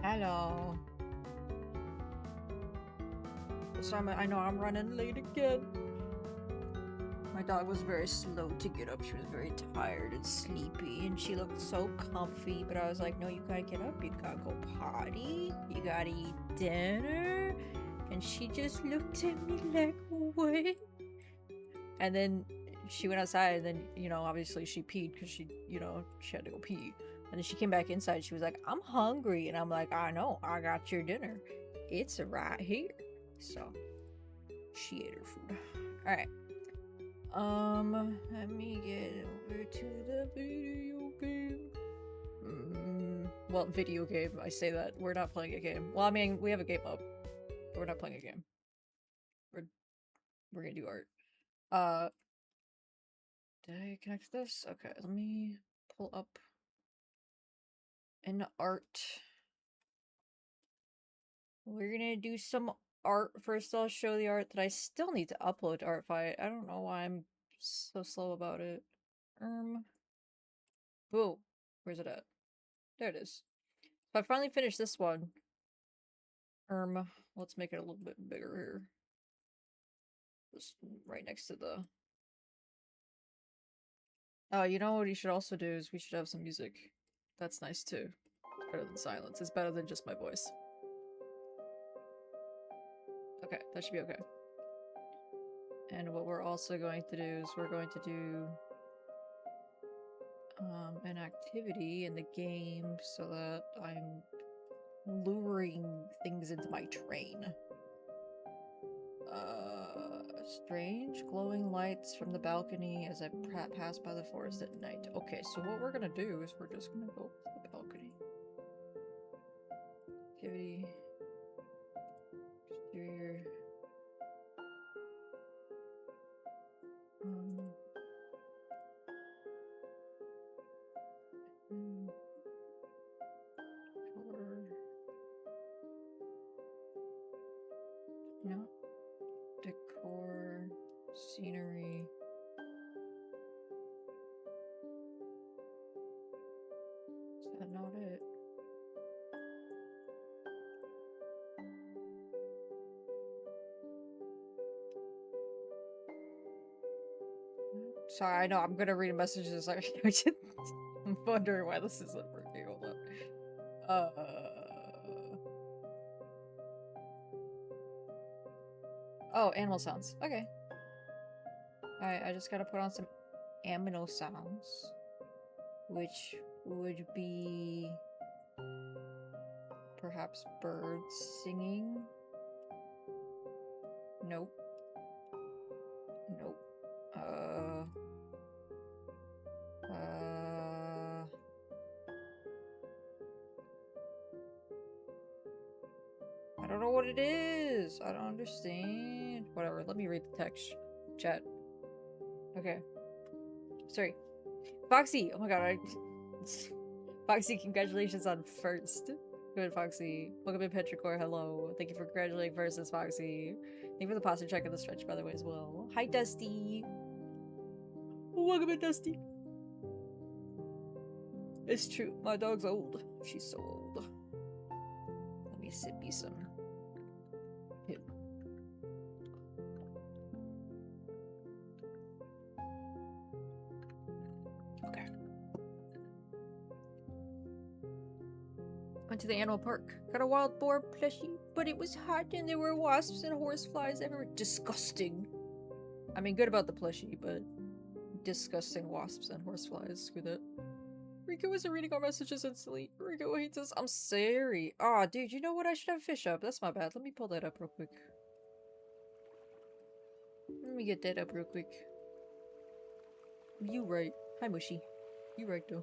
Hello. So I know I'm running late again. My dog was very slow to get up. She was very tired and sleepy, and she looked so comfy. But I was like, no, you gotta get up. You gotta go potty. You gotta eat dinner. And she just looked at me like, what? And then she went outside, and then, you know, obviously she peed because she, you know, she had to go pee. And then she came back inside. She was like, I'm hungry. And I'm like, I know. I got your dinner. It's right here. So she ate her food. Alright. Let me get over to the video game. Well, video game, I say that. We're not playing a game. Well, I mean, we have a game up. But we're not playing a game. We're gonna do art. Did I connect this? Okay, let me pull up an art. We're gonna do some art. First, I'll show the art that I still need to upload to Artfight. I don't know why I'm so slow about it. Whoa. Where's it at? There it is. So I finally finished this one. Let's make it a little bit bigger here. Just right next to the... Oh, you know what we should also do is we should have some music. That's nice too. It's better than silence. It's better than just my voice. Okay, that should be okay. And what we're also going to do is we're going to do an activity in the game so that I'm luring things into my train. Strange glowing lights from the balcony as I pass by the forest at night. Okay, so what we're gonna do is we're just gonna go to the balcony. Activity. Exterior. No. Decor. Scenery. Is that not it? Sorry, I know I'm gonna read messages. I'm wondering why this isn't working. Hold on. Oh, animal sounds. Okay. Alright, I just gotta put on some amino sounds. Which would be... perhaps birds singing? Nope. Nope. I don't know what it is. I don't understand. Whatever, let me read the text. Chat. Okay. Sorry. Foxy! Oh my god, Foxy, congratulations on first. Good, Foxy. Welcome to Petrichor, hello. Thank you for congratulating first, as Foxy. Thank you for the posture check in the stretch, by the way, as well. Hi, Dusty! Welcome in, Dusty! It's true, my dog's old. She's so old. Let me sip me some. Here. Okay. Went to the animal park. Got a wild boar plushie, but it was hot and there were wasps and horseflies everywhere. Disgusting. I mean, good about the plushie, but disgusting wasps and horseflies. Screw that. Rico isn't reading our messages instantly. Rico hates us. I'm sorry. Aw, oh, dude, you know what? I should have fish up. That's my bad. Let me pull that up real quick. Let me get that up real quick. You right. Hi, Mushy. You right, though.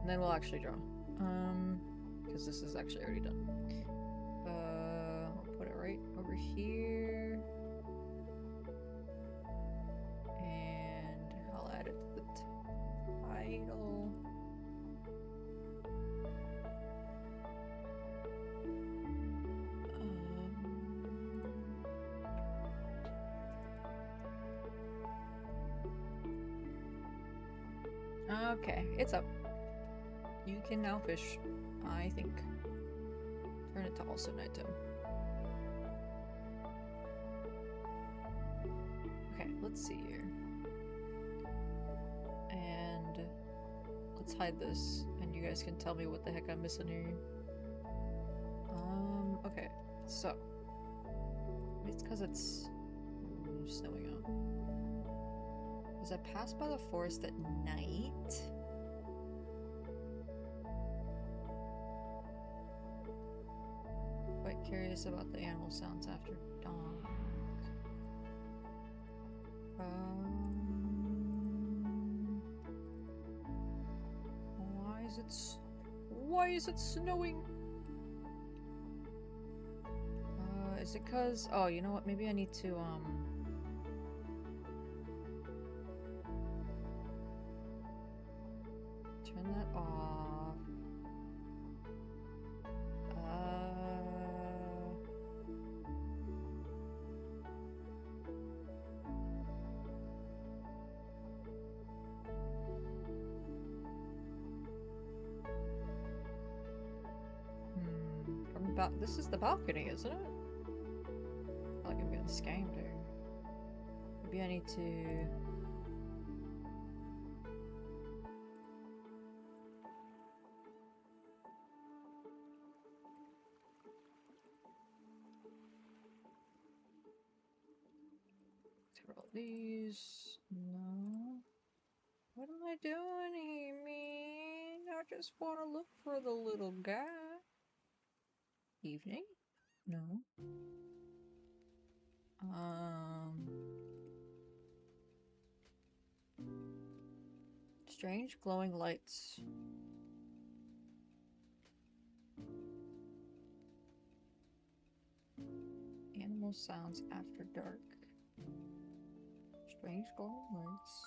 And then we'll actually draw. Because this is actually already done. I'll put it right over here. And I'll add it to the title. Okay, it's up. You can now fish, I think. Turn it to also nighttime. Okay, let's see here. And let's hide this, and you guys can tell me what the heck I'm missing here. Okay, so it's because it's snowing out. As I pass by the forest at night. Quite curious about the animal sounds after dawn. Why is it snowing? Is it cause, oh, you know what, maybe I need to, turn that off. This is the balcony, isn't it? I feel like I'm getting scammed here. Maybe I need to... Throw all these... No. What am I doing here, man? I just want to look for the little guy. Evening? No. Strange glowing lights. Animal sounds after dark. Strange glowing lights.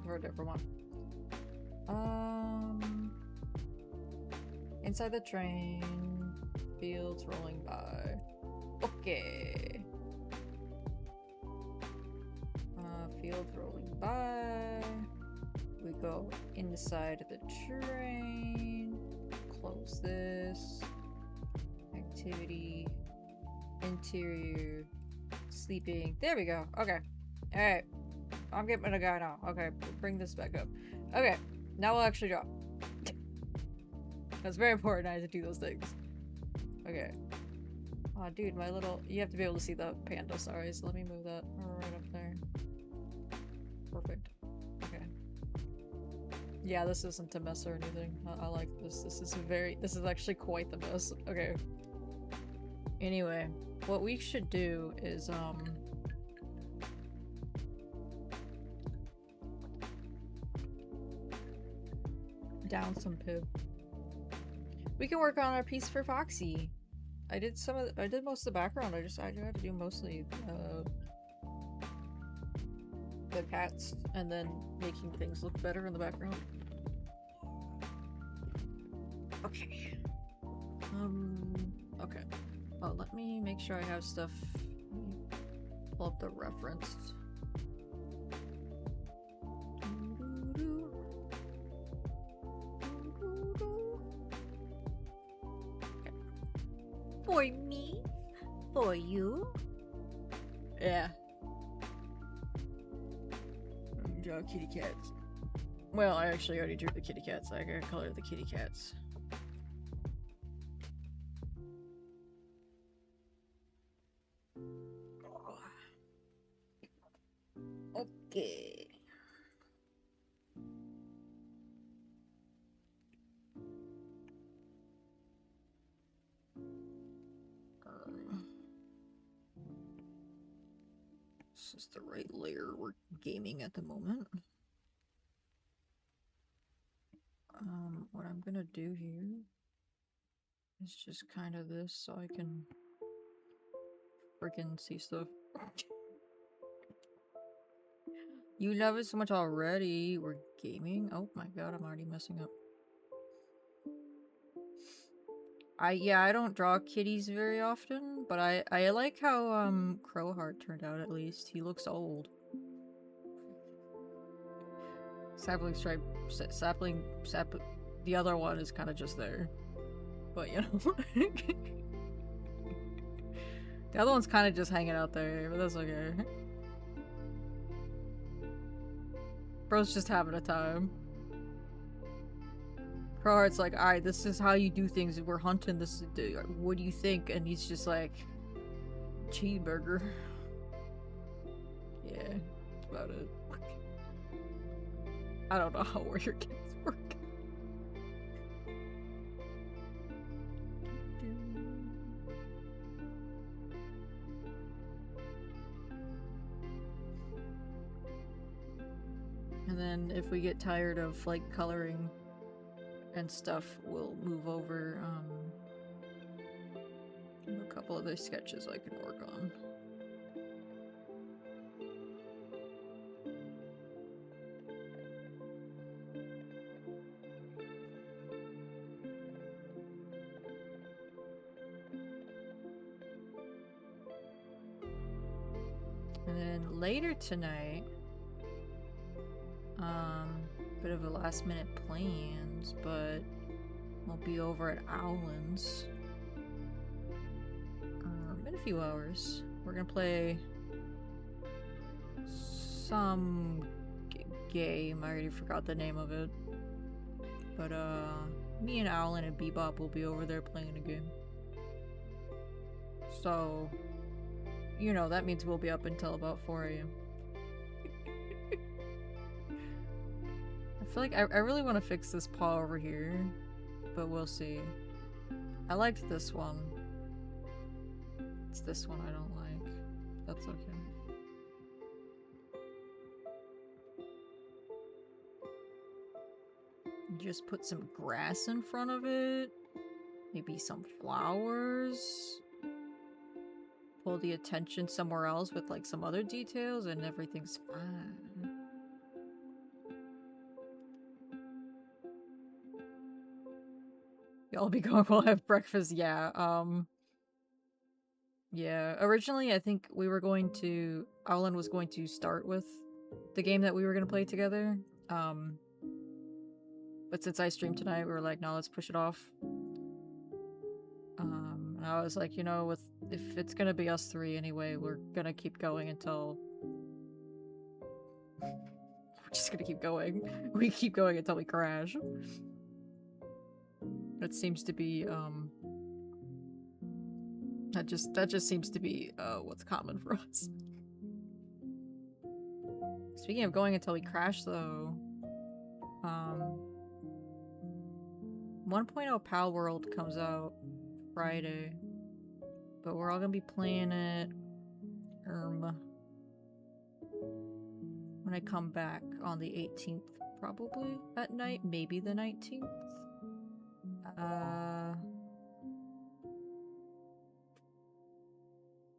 For a different one. Inside the train, fields rolling by. Okay. Fields rolling by. We go inside the train. Close this. Activity. Interior. Sleeping. There we go. Okay. Alright. I'm getting a guy now. Okay, bring this back up. Okay, now we'll actually drop. That's very important. I had to do those things. Okay. Oh, dude, my little... You have to be able to see the panda, sorry. So let me move that right up there. Perfect. Okay. Yeah, this isn't a mess or anything. I like this. This is actually quite the mess. Okay. Anyway, what we should do is, down some poo. We can work on our piece for Foxy. I did most of the background. I had to do mostly the cats and then making things look better in the background. Okay. Okay. Well, let me make sure I have stuff. Let me pull up the reference. For me? For you? Yeah. Draw kitty cats. Well, I actually already drew the kitty cats. I gotta color the kitty cats. Okay. This is the right layer we're gaming at the moment. What I'm gonna do here is just kind of this so I can freaking see stuff. You love it so much already. We're gaming. Oh my god, I'm already messing up. I don't draw kitties very often, but I like how Crowheart turned out at least. He looks old. Sapling stripe, sapling, the other one is kind of just there. But you know. The other one's kind of just hanging out there, but that's okay. Bro's just having a time. Crowheart's like, alright, this is how you do things. We're hunting this. What do you think? And he's just like, cheeseburger. Yeah, that's about it. I don't know how your kids work. And then if we get tired of like coloring and stuff, we'll move over a couple of those sketches I can work on. And then later tonight, bit of a last minute plans, but we'll be over at Owlin's in a few hours. We're gonna play some game. I already forgot the name of it. But me and Owlin and Bebop will be over there playing a game. So, you know, that means we'll be up until about 4 AM. I feel like I really want to fix this paw over here, but we'll see. I liked this one. It's this one I don't like. That's okay. Just put some grass in front of it. Maybe some flowers. Pull the attention somewhere else with like some other details and everything's fine. Y'all be going, we'll have breakfast, yeah, yeah, originally I think we were going to, Owlin was going to start with the game that we were gonna play together, but since I streamed tonight, we were like, no, let's push it off. And I was like, you know, if it's gonna be us three anyway, we're gonna keep going until... We're just gonna keep going. We keep going until we crash. That seems to be, that just seems to be, what's common for us. Speaking of going until we crash, though, 1.0 Pal World comes out Friday, but we're all gonna be playing it, when I come back on the 18th, probably, at night, maybe the 19th.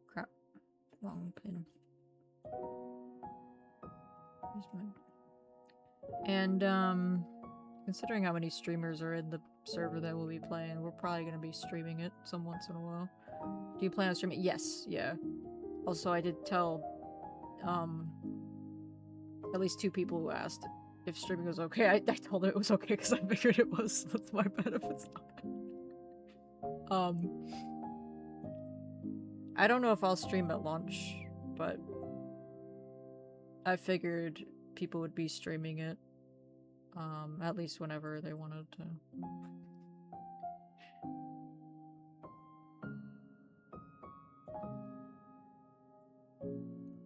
Crap. Wrong pin. Where's mine? And, considering how many streamers are in the server that we'll be playing, we're probably gonna be streaming it some once in a while. Do you plan on streaming? Yes, yeah. Also, I did tell, at least 2 people who asked if streaming was okay. I told them it was okay because I figured it was. That's my bad if it's not. I don't know if I'll stream at launch, but I figured people would be streaming it, at least whenever they wanted to.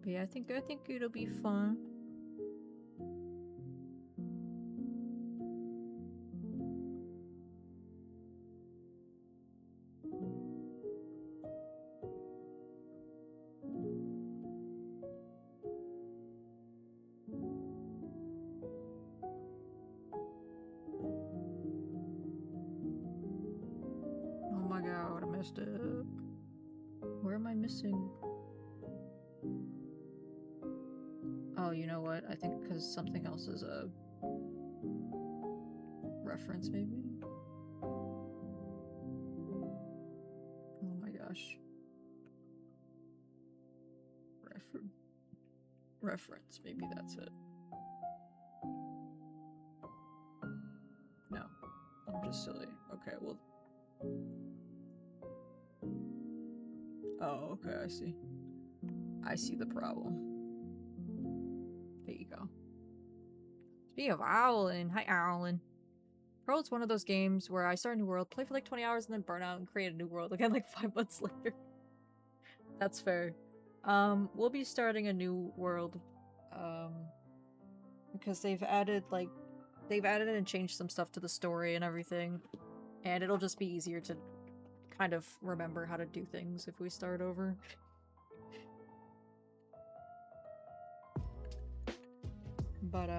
But yeah, I think it'll be fun. Oh my god, I messed up. Where am I missing? Oh, you know what? I think because something else is a reference, maybe? Oh my gosh. Reference. Maybe that's it. No. I'm just silly. Okay, well... Oh, okay, I see. I see the problem. There you go. Speaking of Owlin, hi Owlin. World's one of those games where I start a new world, play for like 20 hours, and then burn out and create a new world again like 5 months later. That's fair. We'll be starting a new world, because they've added and changed some stuff to the story and everything, and it'll just be easier to kind of remember how to do things if we start over. But,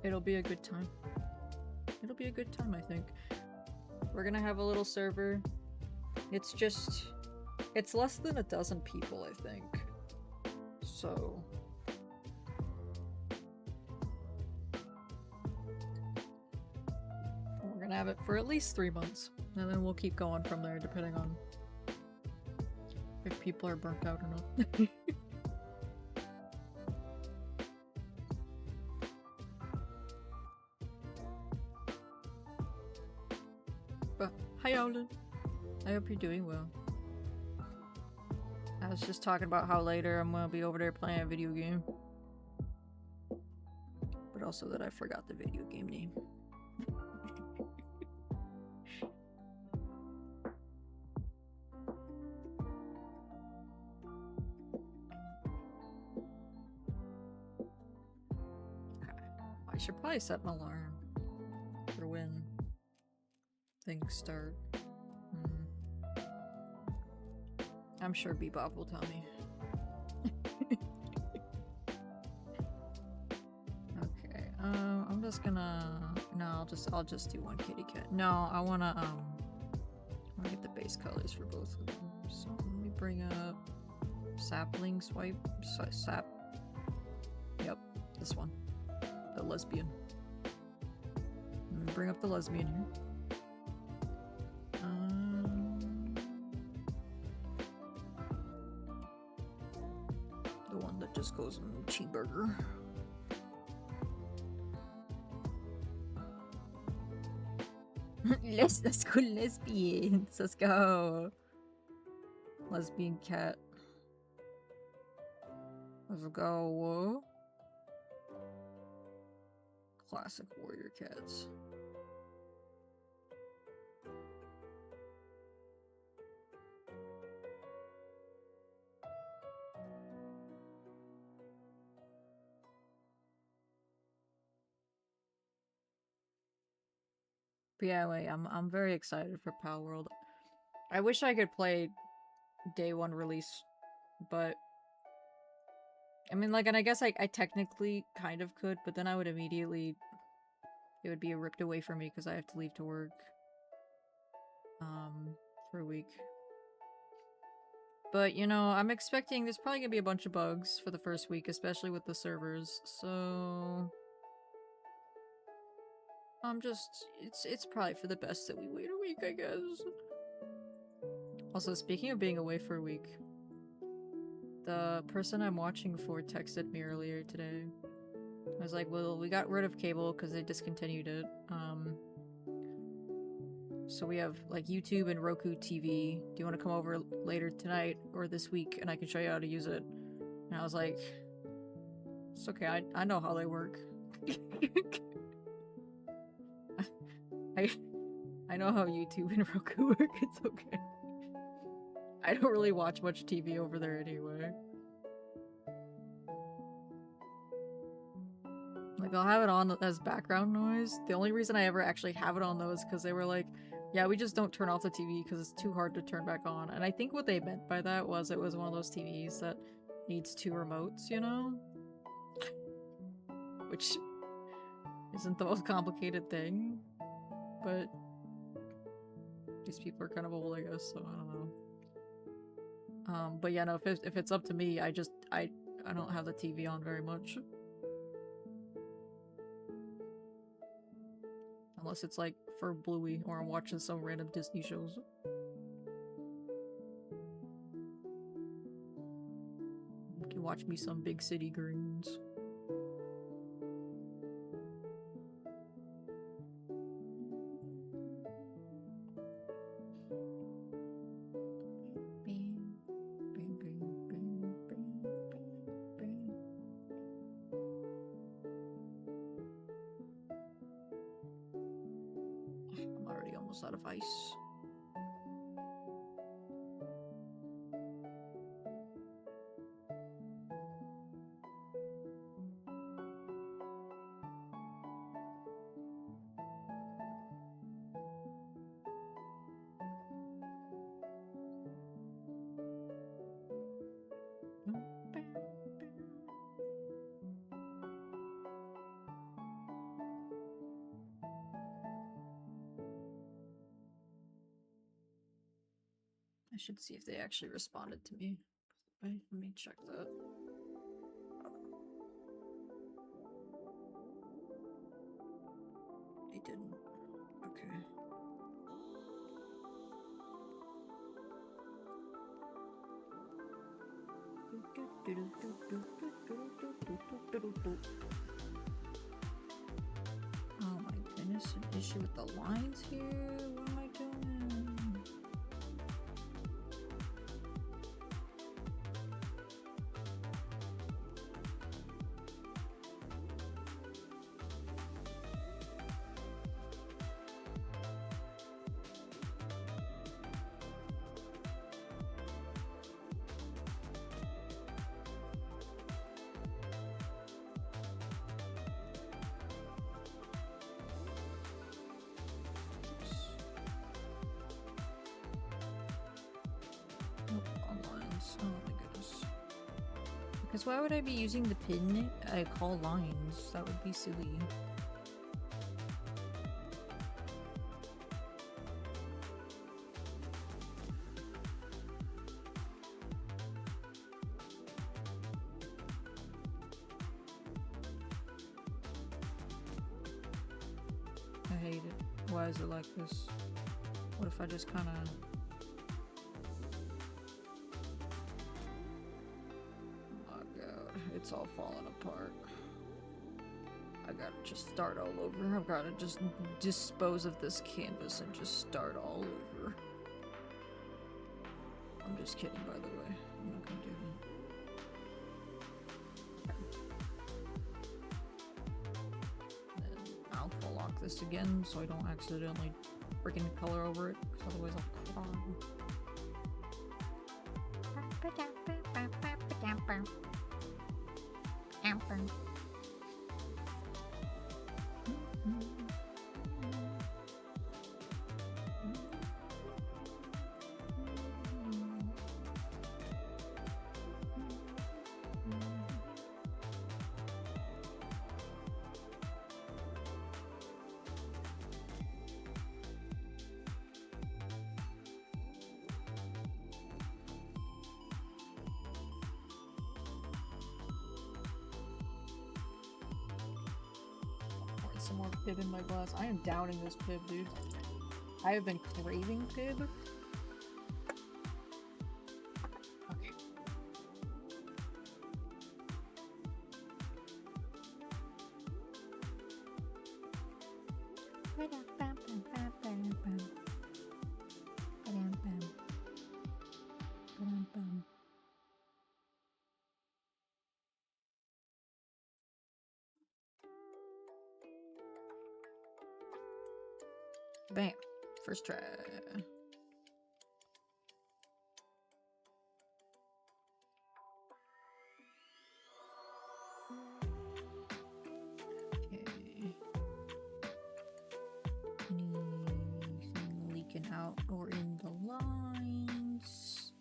it'll be a good time. It'll be a good time, I think. We're gonna have a little server. It's less than a dozen people, I think. So... we're gonna have it for at least 3 months. And then we'll keep going from there, depending on if people are burnt out or not. But, hi Olin. I hope you're doing well. I was just talking about how later I'm gonna be over there playing a video game. But also that I forgot the video game name. I should probably set an alarm for when things start. I'm sure Bebop will tell me. Okay, I'm just gonna... No, I'll just do one kitty cat. No, I wanna get the base colors for both of them. So let me bring up sapling swipe. Sap. Yep, this one. The lesbian. Let me bring up the lesbian here. The one that just goes in cheeseburger. Let's go lesbians. Let's go. Lesbian cat. Let's go. Classic warrior cats. But yeah, wait, I'm very excited for Palworld. I wish I could play day one release, but I mean, like, and I guess I technically kind of could, but then I would immediately, it would be ripped away from me because I have to leave to work, for a week. But, you know, I'm expecting there's probably gonna be a bunch of bugs for the first week, especially with the servers, so... I'm just, it's probably for the best that we wait a week, I guess. Also, speaking of being away for a week, the person I'm watching for texted me earlier today. I was like, well, we got rid of cable because they discontinued it. So we have, like, YouTube and Roku TV. Do you want to come over later tonight or this week and I can show you how to use it? And I was like, it's okay, I know how they work. I know how YouTube and Roku work, it's okay. I don't really watch much TV over there anyway. Like, I'll have it on as background noise. The only reason I ever actually have it on though is because they were like, yeah, we just don't turn off the TV because it's too hard to turn back on. And I think what they meant by that was it was one of those TVs that needs 2 remotes, you know? Which isn't the most complicated thing, but these people are kind of old, I guess, so I don't know. But yeah, no, if it's up to me, I don't have the TV on very much. Unless it's like for Bluey or I'm watching some random Disney shows. You can watch me some Big City Greens. I'm already almost out of ice. I should see if they actually responded to me. Wait, let me check that. They didn't. Okay. Oh my goodness, an issue with the lines here? What am I doing? Oh my goodness. Because why would I be using the pin I call lines? That would be silly. I hate it. Why is it like this? What if I just kind of... It's all falling apart. I gotta just start all over. I've gotta just dispose of this canvas and just start all over. I'm just kidding, by the way. I'm not gonna do that. Then I'll full lock this again so I don't accidentally freaking color over it, because otherwise I'll cry. Some more Pib in my glass. I am downing this Pib, dude. I have been craving Pib. Okay. Bam. First try. Okay. Anything leaking out or in the lines?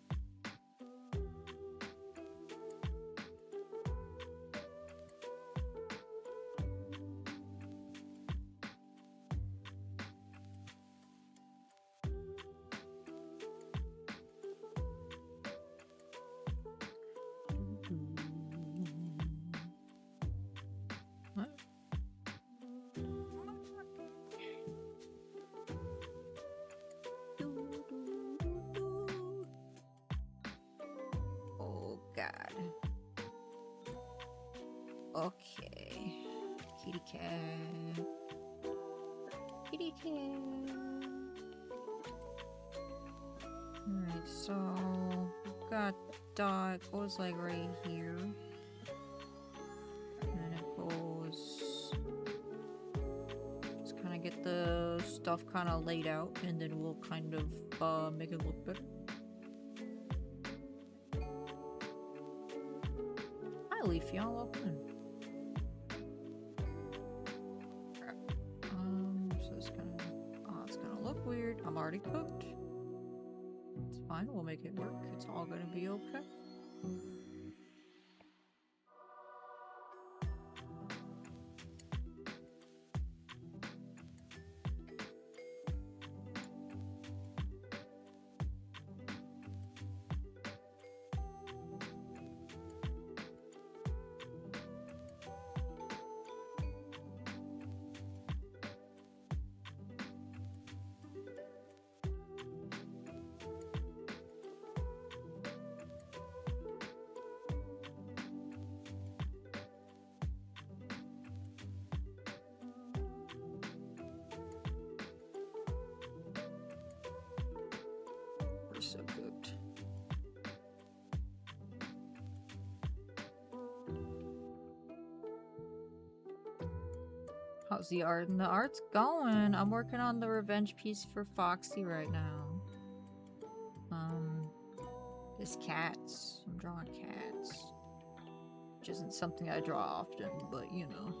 Okay. Kitty cat. Kitty cat. Alright, so we've got dot goes like right here. And then it goes, just kind of get the stuff kind of laid out, and then we'll kind of make it look better. Hi Leafy, I'll open. So it's gonna look weird. I'm already cooked. It's fine, we'll make it work. It's all gonna be okay. We're so cooked. How's the art? And the art's going. I'm working on the revenge piece for Foxy right now. It's cats. I'm drawing cats. Which isn't something I draw often, but you know.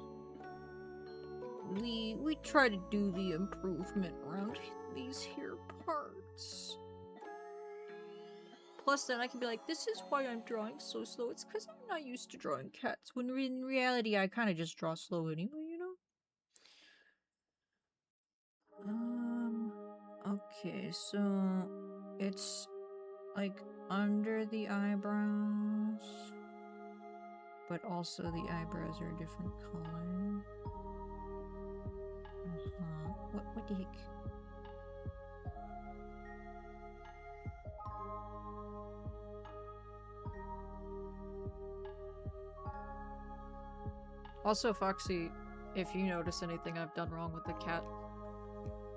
We try to do the improvement around these here parts. Plus then I can be like, this is why I'm drawing so slow. It's because I'm not used to drawing cats. When in reality I kind of just draw slow anyway, you know? Okay, so it's like under the eyebrows, but also the eyebrows are a different color. What the heck? Also, Foxy, if you notice anything I've done wrong with the cat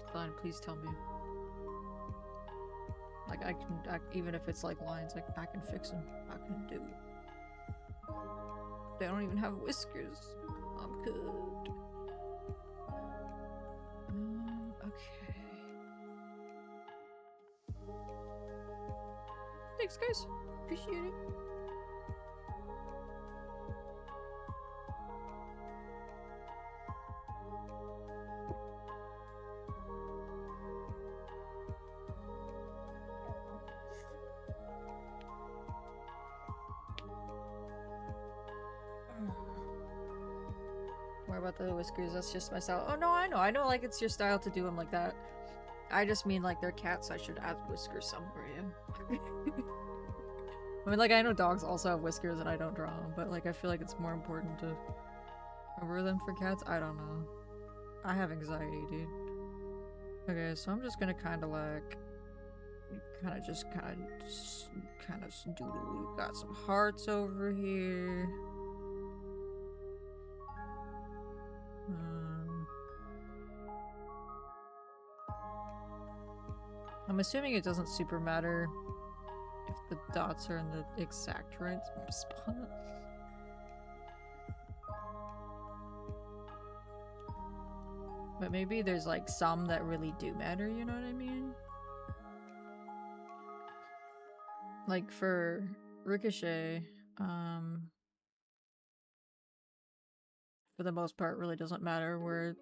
design, please tell me. Like, even if it's like lines, like, I can fix them. I can do it. They don't even have whiskers. I'm good. Okay. Thanks, guys. Appreciate it. More about the whiskers, that's just my style. Oh no, I know like it's your style to do them like that. I just mean like they're cats, I should add whiskers somewhere, yeah. I mean like I know dogs also have whiskers and I don't draw them, but like I feel like it's more important to cover them for cats. I don't know. I have anxiety, dude. Okay, so I'm just gonna kinda like kind of doodle. We've got some hearts over here. I'm assuming it doesn't super matter if the dots are in the exact right spot. But maybe there's like some that really do matter, you know what I mean? Like for Ricochet, for the most part, really doesn't matter where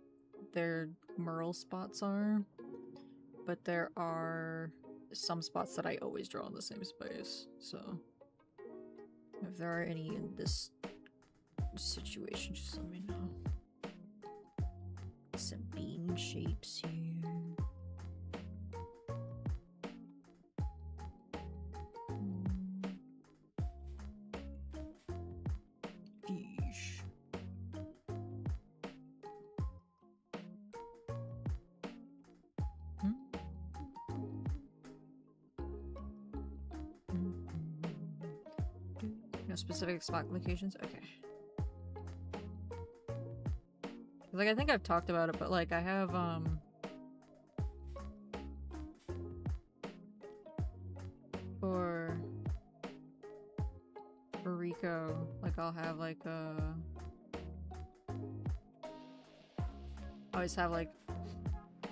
their Merle spots are. But there are some spots that I always draw in the same space, so if there are any in this situation, just let me know. Some bean shapes here. Eesh. No specific spot locations? Okay. Like, I think I've talked about it, but like, I have, for Rico, like, I'll have like I always have like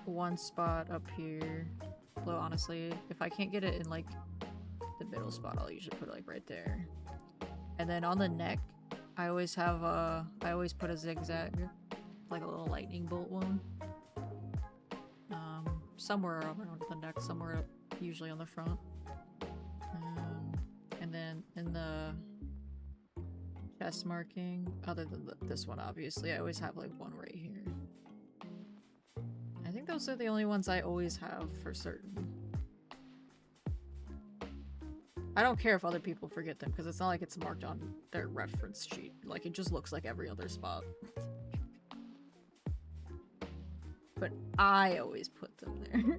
one spot up here. Although honestly, if I can't get it in like the middle spot, I'll usually put it like right there. And then on the neck, I always have I always put a zigzag, like a little lightning bolt one. Somewhere around the neck, somewhere usually on the front. And then in the chest marking, other than this one obviously, I always have like one right here. I think those are the only ones I always have for certain. I don't care if other people forget them, because it's not like it's marked on their reference sheet. Like, it just looks like every other spot. But I always put them there.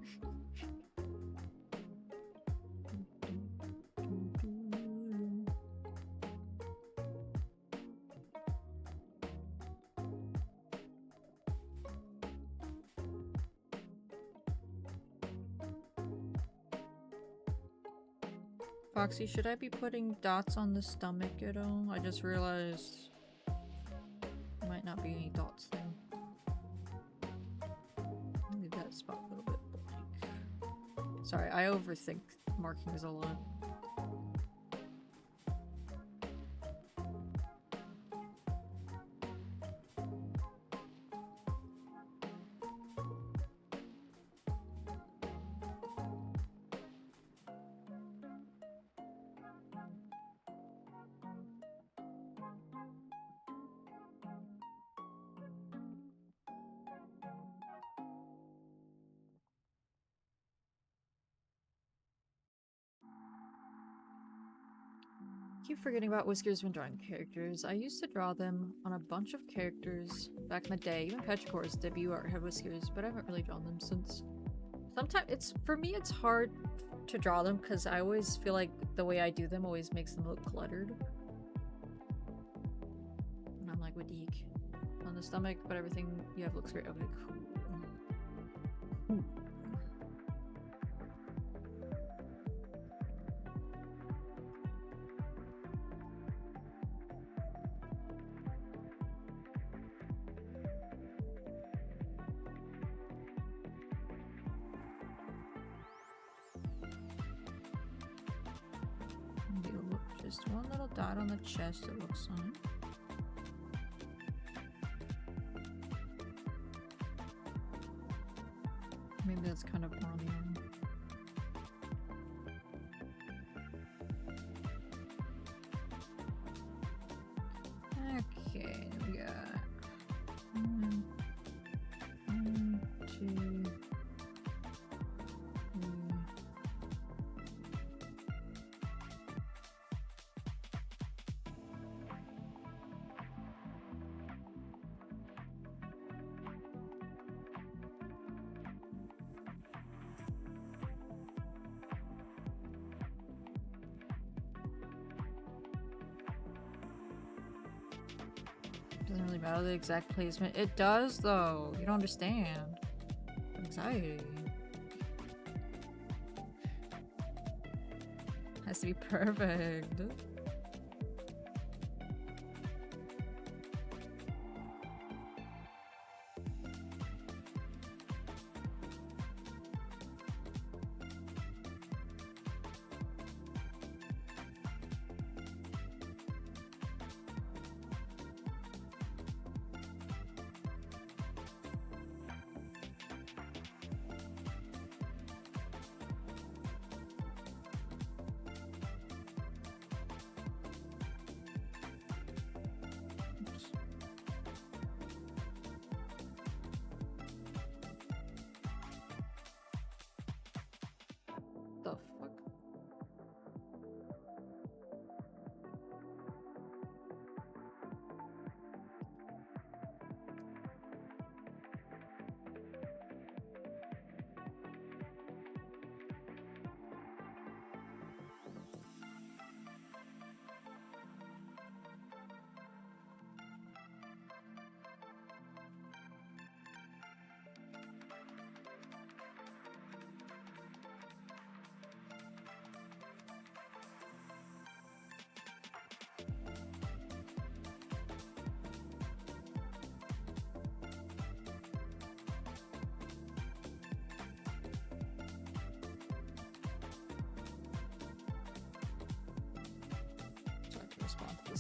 Foxy, should I be putting dots on the stomach at all? I just realized there might not be any dots there. Leave that spot a little bit blank. Sorry, I overthink markings a lot. I keep forgetting about Whiskers when drawing characters. I used to draw them on a bunch of characters back in the day. Even Petrichor's debut art had Whiskers, but I haven't really drawn them since. Sometimes for me it's hard to draw them because I always feel like the way I do them always makes them look cluttered. And I'm like, Wadik. On the stomach, but everything you have looks great. Okay, cool. Just one little dot on the chest, it looks like. Maybe that's kind of more on the end. Okay, we got one, two, three. Doesn't really matter the exact placement. It does, though. You don't understand. Anxiety. Has to be perfect.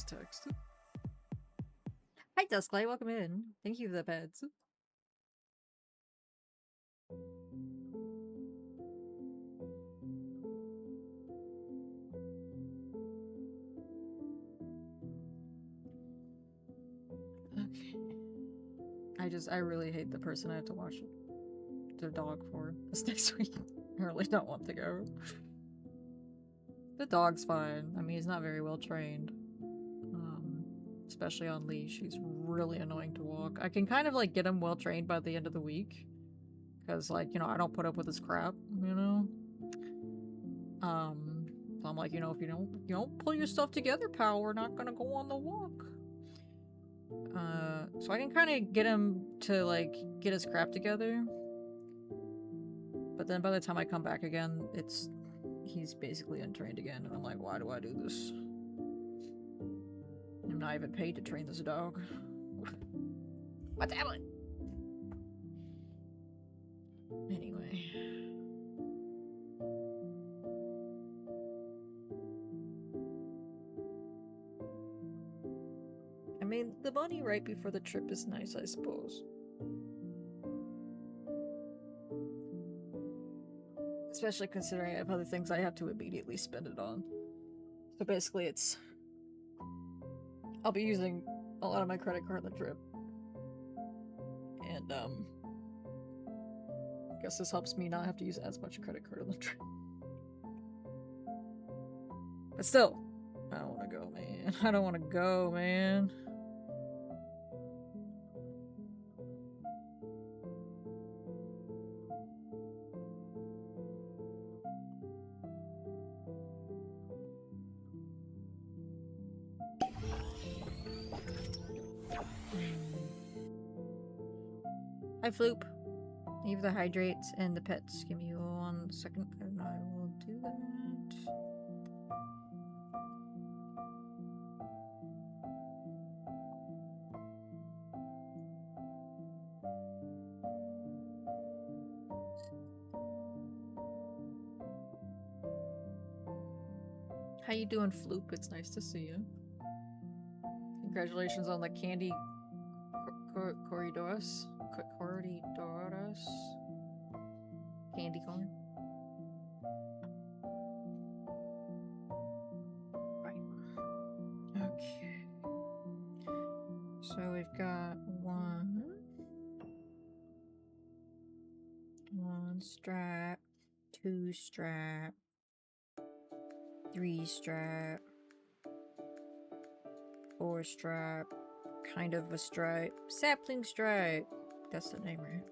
just text. Hi, Dusklight. Welcome in. Thank you for the pets. Okay. I really hate the person I have to watch their dog for this next week. I really don't want to go. The dog's fine. I mean, he's not very well trained. Especially on leash. He's really annoying to walk. I can kind of like get him well trained by the end of the week. Because like, you know, I don't put up with his crap, you know? So I'm like, you know, if you don't pull your stuff together, pal, we're not gonna go on the walk. So I can kind of get him to like get his crap together. But then by the time I come back again, he's basically untrained again, and I'm like, why do I do this? I'm not even paid to train this dog. What the hell? Anyway. I mean, the money right before the trip is nice, I suppose. Especially considering I have other things I have to immediately spend it on. So basically I'll be using a lot of my credit card on the trip. And, I guess this helps me not have to use as much credit card on the trip. But still, I don't want to go, man. I don't want to go, man. Hi, Floop. Leave the hydrates and the pets. Give me 1 second and I will do that. How you doing, Floop? It's nice to see you. Congratulations on the candy corridors. Corridors. Candy corn. Right. Okay. So we've got one strap, 2 strap, 3 strap, 4 strap, kind of a stripe, sapling stripe. That's the name, right?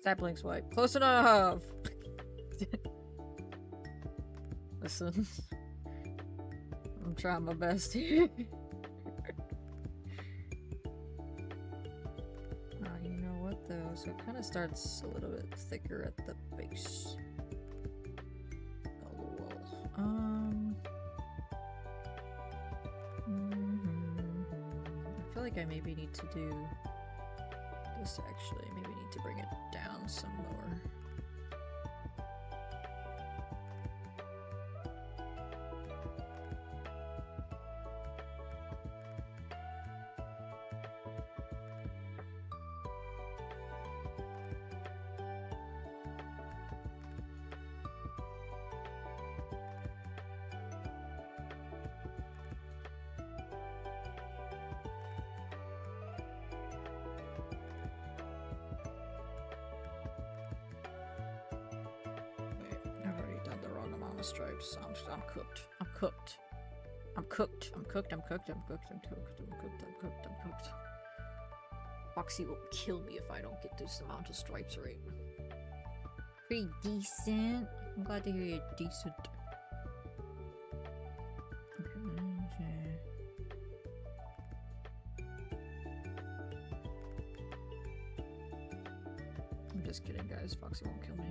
Sapling swipe. Close enough! Listen. I'm trying my best here. You know what though? So it kind of starts a little bit thicker at the base. Oh, well. I feel like I maybe need to do this actually. Maybe need to bring it down some more. Stripes. I'm cooked. I'm cooked. I'm cooked. I'm cooked. I'm cooked. I'm cooked. I'm cooked. I'm cooked. I'm cooked. I'm cooked. Foxy will kill me if I don't get this amount of stripes right. Pretty decent. I'm glad to hear you're decent. Okay. I'm just kidding, guys. Foxy won't kill me.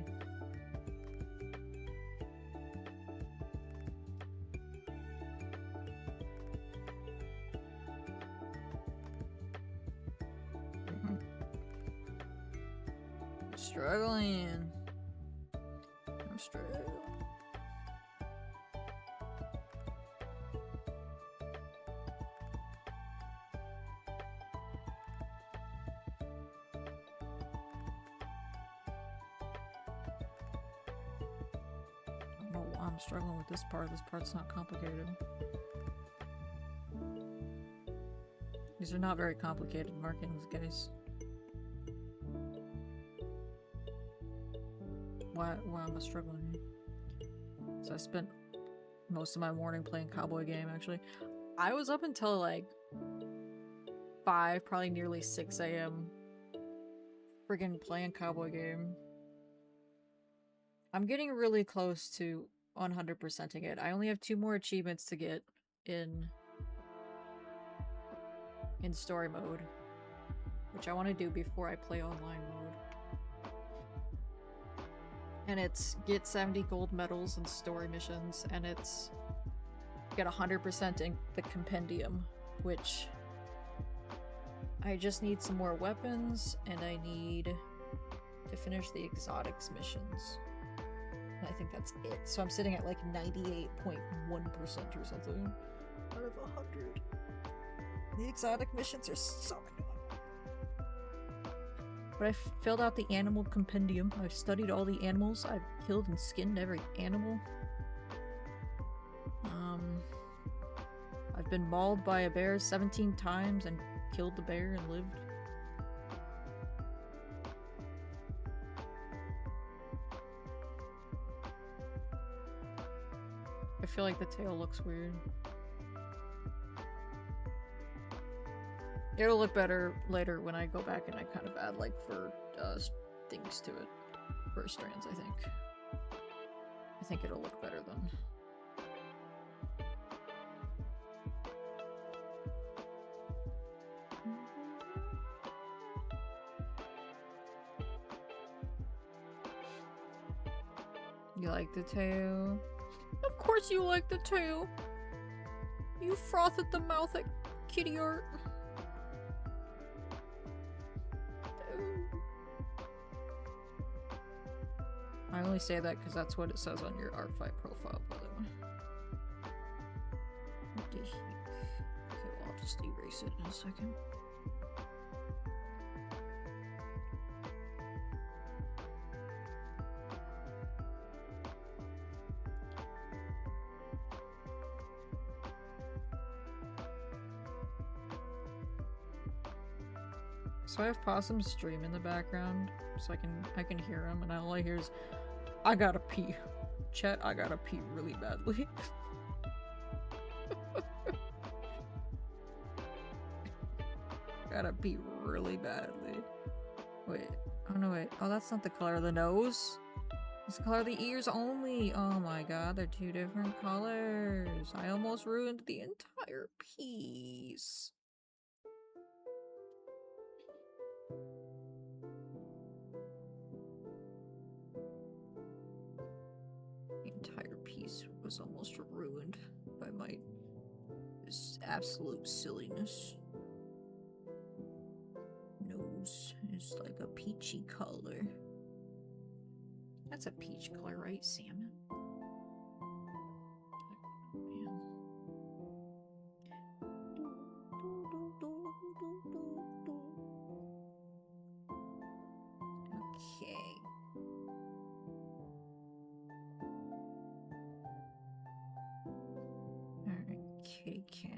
Struggling. I'm struggling. I'm struggling with this part. This part's not complicated. These are not very complicated markings, guys. Why am I struggling here? So I spent most of my morning playing Cowboy Game, actually. I was up until like 5, probably nearly 6 a.m. friggin' playing Cowboy Game. I'm getting really close to 100%ing it. I only have 2 more achievements to get in story mode, which I want to do before I play online mode. And it's get 70 gold medals and story missions, and it's get 100% in the compendium, which I just need some more weapons, and I need to finish the exotics missions. And I think that's it. So I'm sitting at like 98.1% or something out of 100. The exotic missions are so annoying. But I filled out the animal compendium. I've studied all the animals. I've killed and skinned every animal. I've been mauled by a bear 17 times and killed the bear and lived. I feel like the tail looks weird. It'll look better later when I go back and I kind of add like fur things to it. Fur strands, I think. I think it'll look better then. You like the tail? Of course you like the tail! You froth at the mouth at kitty art. I only say that because that's what it says on your Arcfight profile, by the way. What the heck? Okay, well, I'll just erase it in a second. So I have Possum stream in the background, so I can hear him, and all I hear is, "I gotta pee, chat. I gotta pee really badly." Gotta pee really badly. Wait. Oh no, wait. Oh, that's not the color of the nose. It's the color of the ears only. Oh my god, they're 2 different colors. I almost ruined the entire piece. The entire piece was almost ruined by my absolute silliness. Nose is like a peachy color. That's a peach color, right? Salmon? Man. Okay. Alright, kitty cat.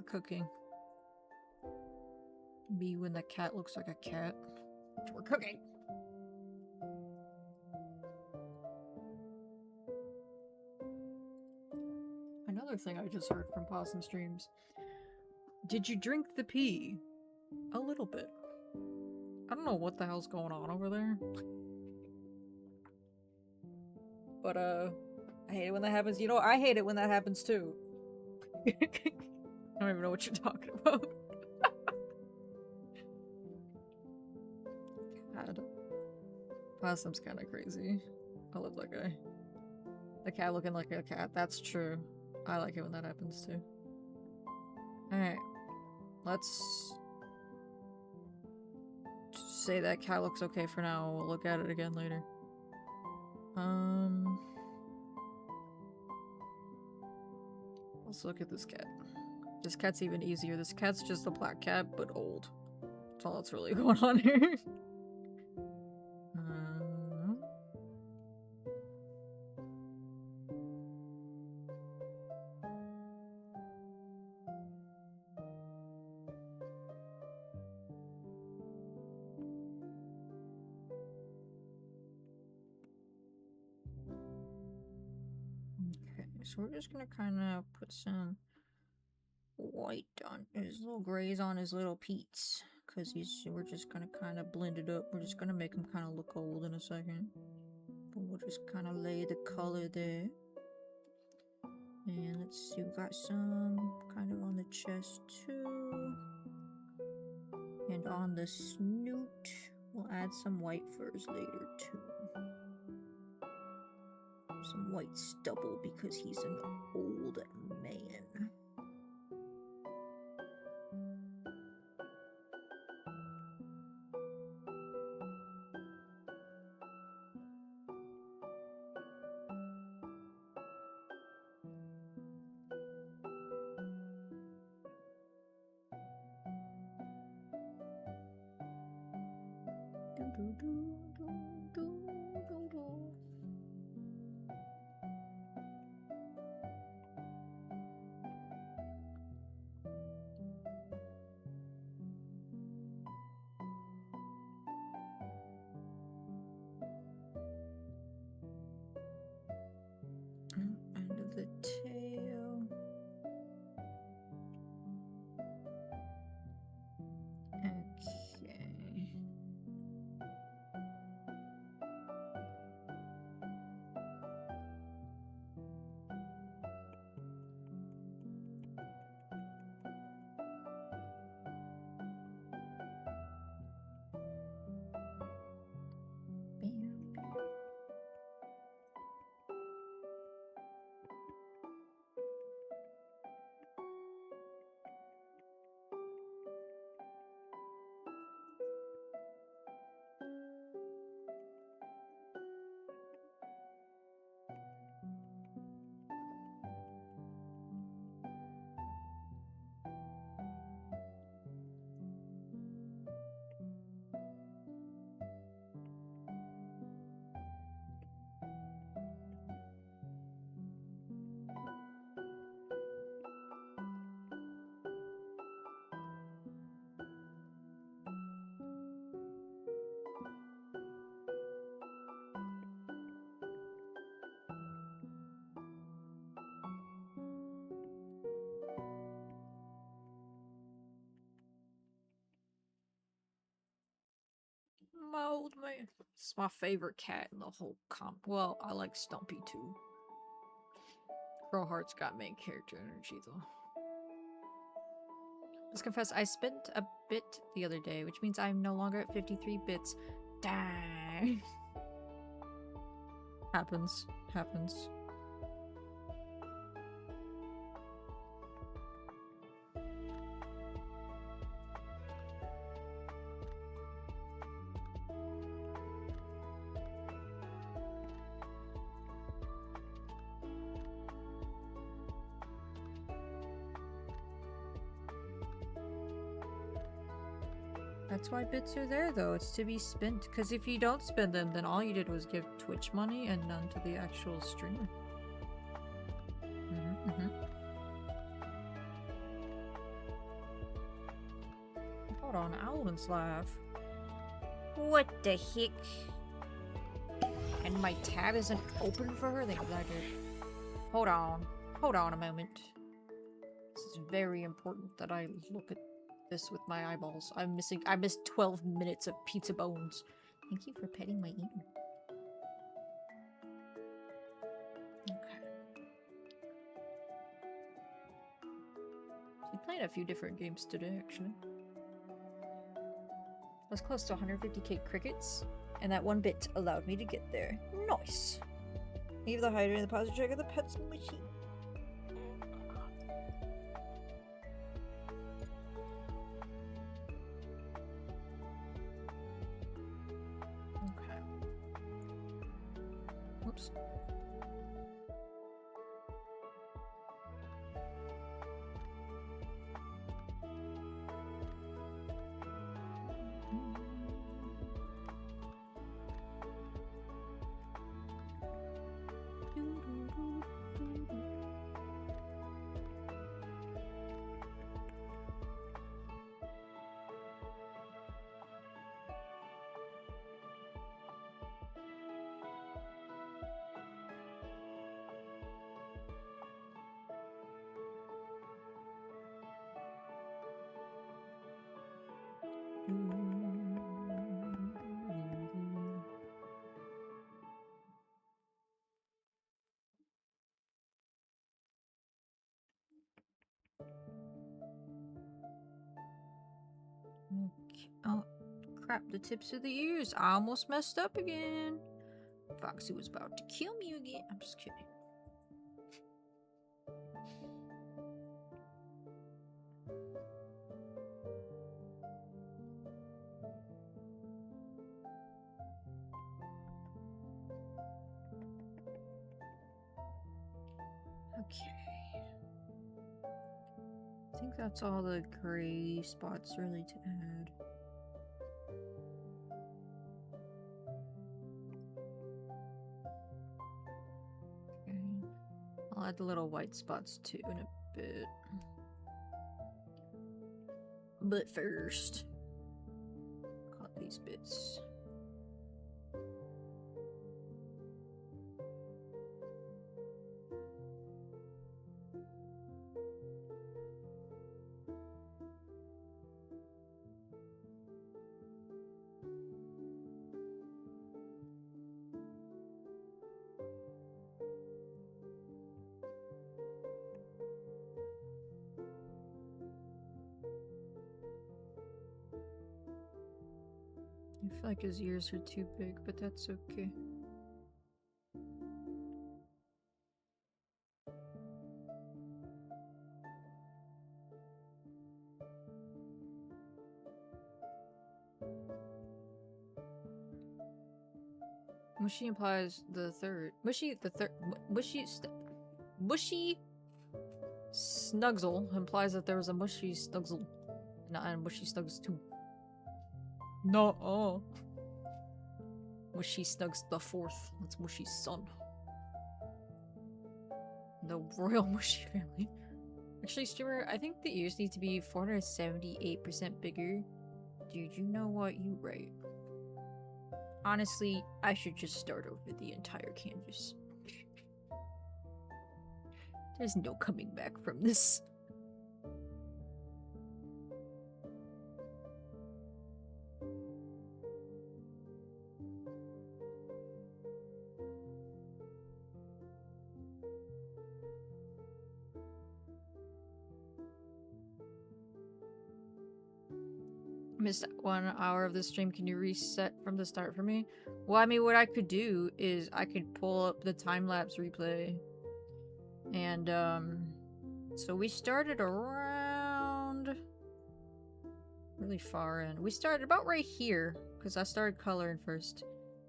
cooking. B when the cat looks like a cat. We're cooking. Another thing I just heard from Possum Streams. Did you drink the pee? A little bit. I don't know what the hell's going on over there. But, I hate it when that happens. You know, I hate it when that happens too. I don't even know what you're talking about. God. Possum's kind of crazy. I love that guy. The cat looking like a cat. That's true. I like it when that happens too. Alright. Let's just say that cat looks okay for now. We'll look at it again later. Let's look at this cat. This cat's even easier. This cat's just a black cat, but old. That's all that's really going on here. So we're just gonna kind of put some white on his little grays on his little peats, because we're just gonna kind of blend it up. We're just gonna make him kind of look old in a second, but we'll just kind of lay the color there. And let's see, we got some kind of on the chest too, and on the snoot. We'll add some white furs later too. Some white stubble because he's an old man. Under the tail. Okay. My old man. It's my favorite cat in the whole well, I like Stumpy too. Crowheart's got main character energy though. Let's confess, I spent a bit the other day, which means I'm no longer at 53 bits. Dang. Happens. Happens. That's why bits are there, though. It's to be spent. Because if you don't spend them, then all you did was give Twitch money and none to the actual streamer. on Alan's live. What the heck? And my tab isn't open for her? Think I did. Hold on. Hold on a moment. This is very important that I look at this with my eyeballs. I missed 12 minutes of pizza bones. Thank you for petting my ear. Okay. We played a few different games today, actually. I was close to 150k crickets, and that one bit allowed me to get there. Nice! Leave the hider in the positive check of the pet's machine. Okay. Whoops. Okay. Oh, crap, the tips of the ears. I almost messed up again. Foxy was about to kill me again. I'm just kidding. Okay. I think that's all the gray spots really to add. Okay. I'll add the little white spots too in a bit. But first, cut these bits. I feel like his ears are too big, but that's okay. Mushy implies the third. Mushy Snugsle implies that there was a Mushy Snugsle. Not a Mushy Snugs too. No, oh. Mushy Snugs the fourth. That's Mushy's son. The royal Mushy family. Actually, streamer, I think the ears need to be 478% bigger. Dude, you know what? You right. Honestly, I should just start over the entire canvas. There's no coming back from this. Missed 1 hour of the stream. Can you reset from the start for me? Well, I mean, what I could do is I could pull up the time-lapse replay. And, so we started around really far in. We started about right here, because I started coloring first.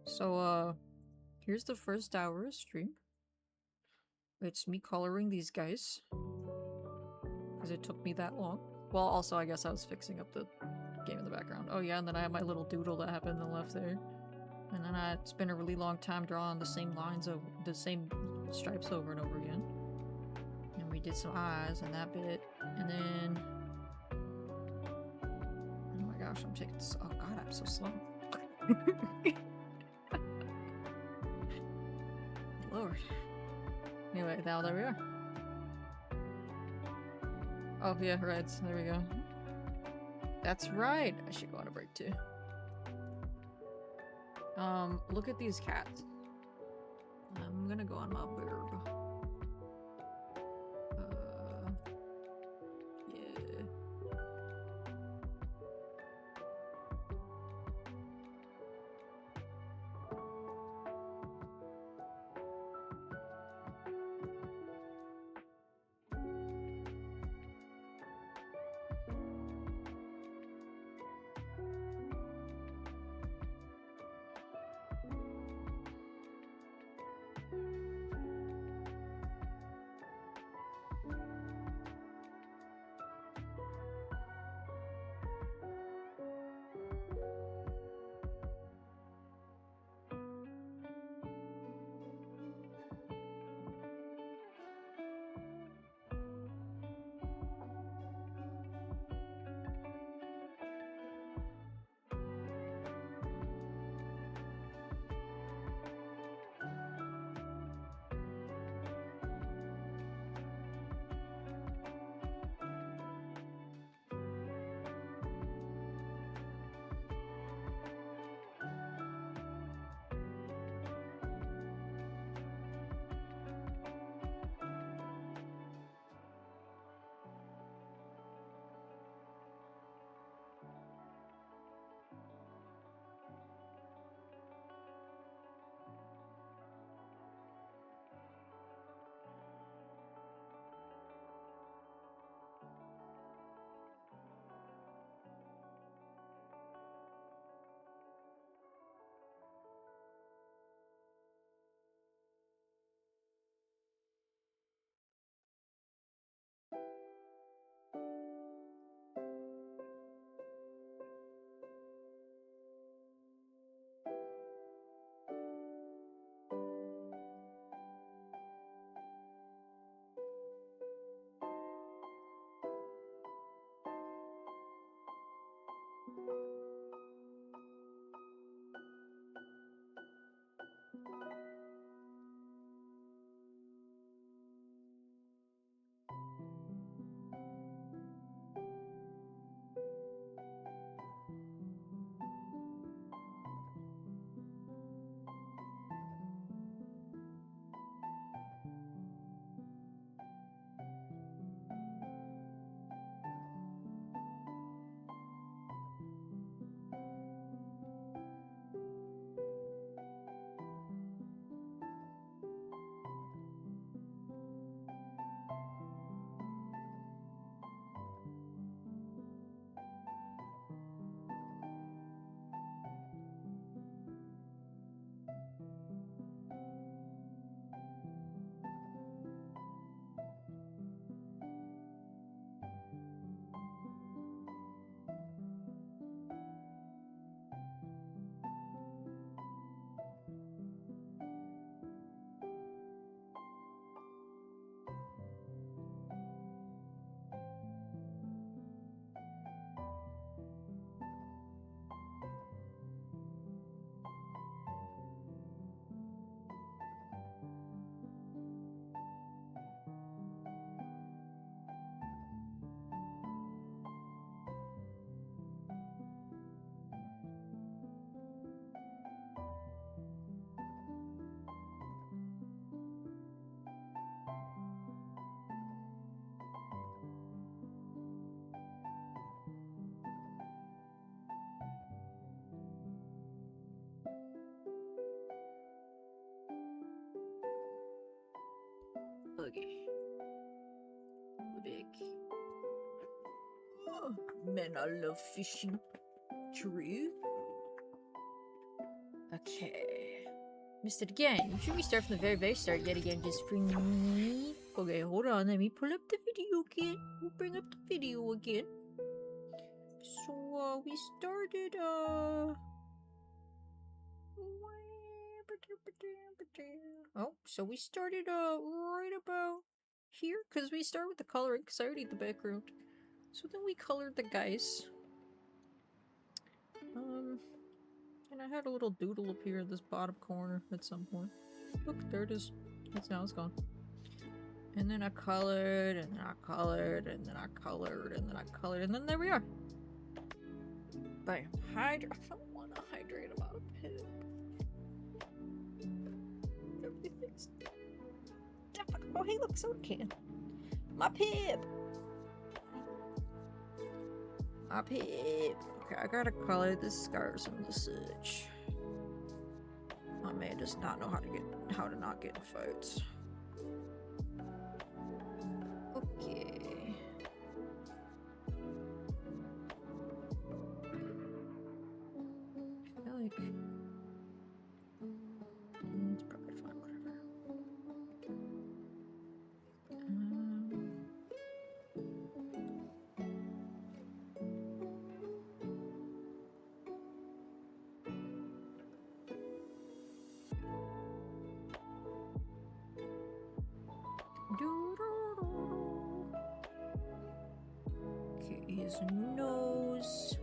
So, here's the first hour of stream. It's me coloring these guys. Because it took me that long. Well, also, I guess I was fixing up the game in the background. Oh yeah, and then I have my little doodle that happened on the left there. And then I spent a really long time drawing the same lines of the same stripes over and over again. And we did some eyes and that bit. And then... oh my gosh, I'm taking this. Oh god, I'm so slow. Lord. Anyway, now there we are. Oh yeah, right. There we go. That's right. I should go on a break too. Look at these cats. I'm gonna go on my bird. Yeah. Okay. Big. Oh, man, I love fishing. True. Okay. Missed it again. You should restart from the very, very start yet again just for me. Okay, hold on. Let me pull up the video again. We'll bring up the video again. So, we started, Oh, so we started, right about here? Because we start with the coloring, because I already did the background. So then we colored the guys. And I had a little doodle appear in this bottom corner at some point. Look, there it is. Now it's gone. And then I colored, and then I colored, and then I colored, and then I colored, and then there we are. Bam. Hydrate. I don't want to hydrate about a pip. Everything's... Oh, hey, look, soda can. My pip! My pip! Okay, I gotta color the scars and the such. My man does not know how to not get in fights. Okay. I feel like it's probably fine, whatever. Okay, his nose.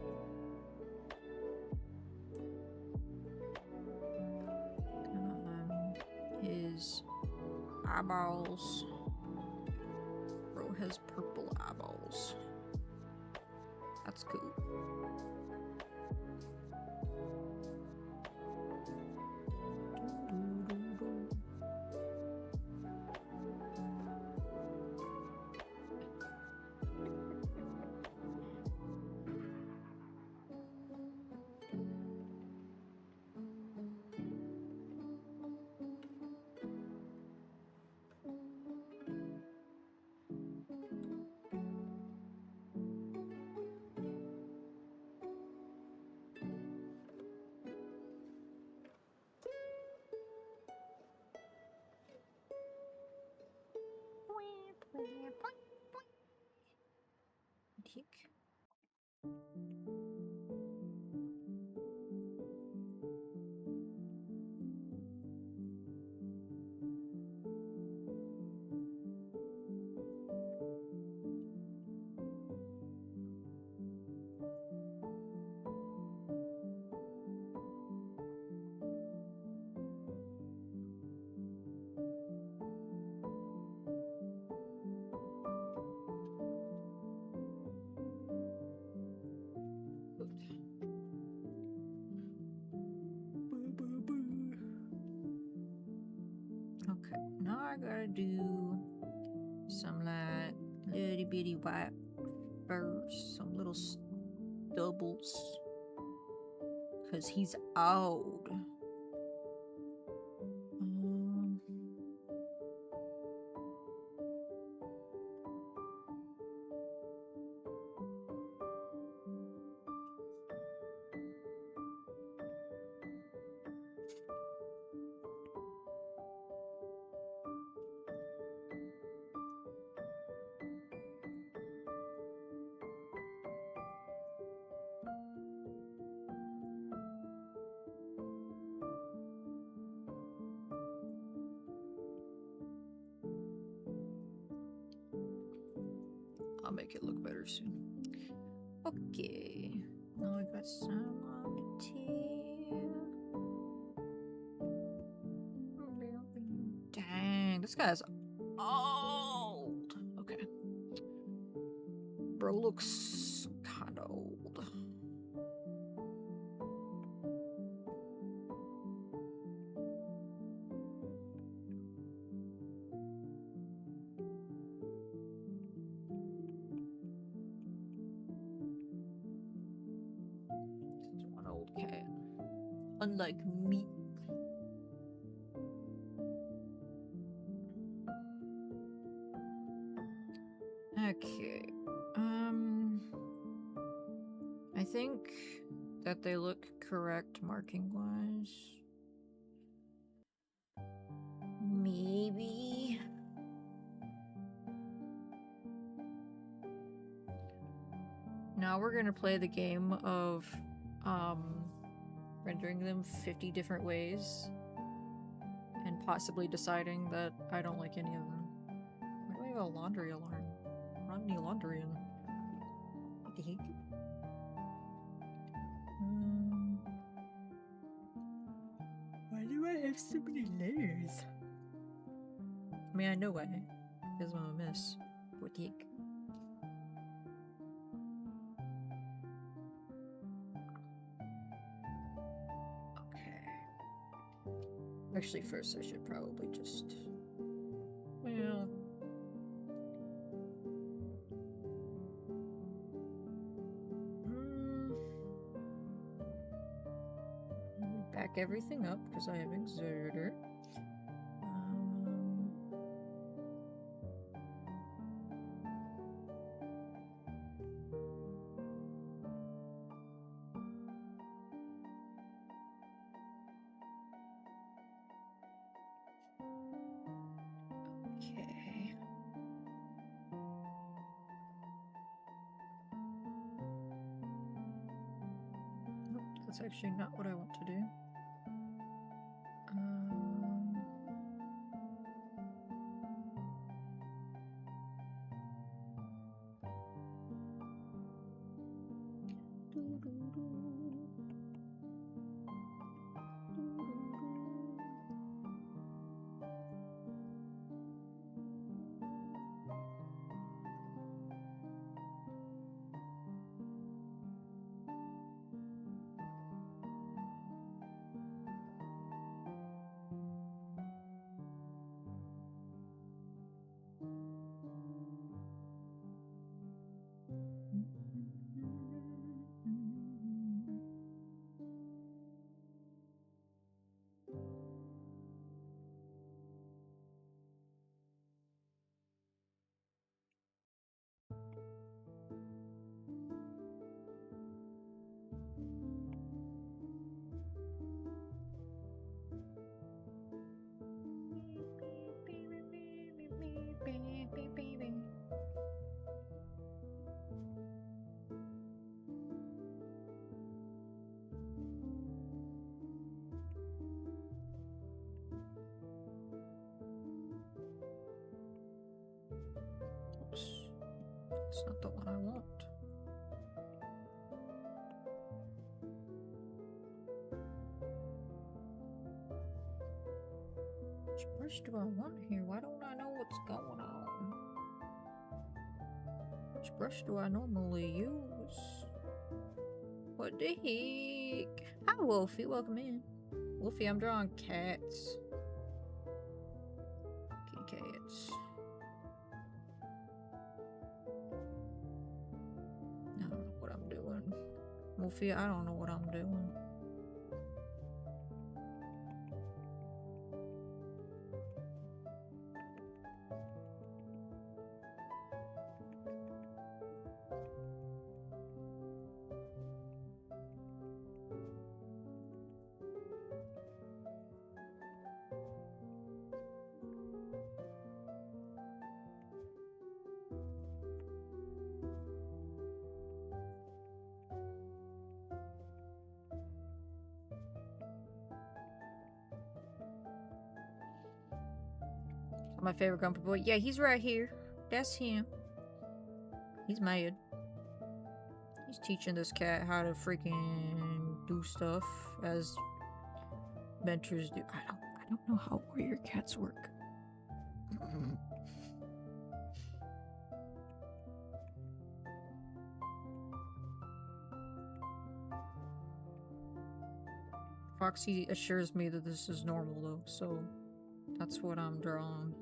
His eyeballs. Bro has purple eyeballs. That's cool. Tick. Okay, now I gotta do some like little bitty white furs, some little stubbles, cause he's old. I'll make it look better soon. Okay, now I got some on the tail. Dang, this guy's old. Okay. Bro looks kind of old. Okay. Unlike me. Okay. I think that they look correct marking wise. Maybe. Now we're gonna play the game of rendering them 50 different ways and possibly deciding that I don't like any of them. Why do I have a laundry alarm? I don't have any laundry in. What the heck? have so many letters. I mean, I know why. Because I'm a mess. Boutique. Okay. Actually, first I should probably just... Well... Back everything up because I have Exerter. Okay. Nope, that's actually not what I want to do. It's not the one I want. Which brush do I want here? Why don't I know what's going on? Which brush do I normally use? What the heck? Hi, Wolfie. Welcome in. Wolfie, I'm drawing cats. Kitty cats. I don't know what I'm doing. Wolfie, I don't know what I'm doing. My favorite grumpy boy. Yeah, he's right here. That's him. He's mad. He's teaching this cat how to freaking do stuff as mentors do. I don't know how warrior cats work. Foxy assures me that this is normal though, so that's what I'm drawing.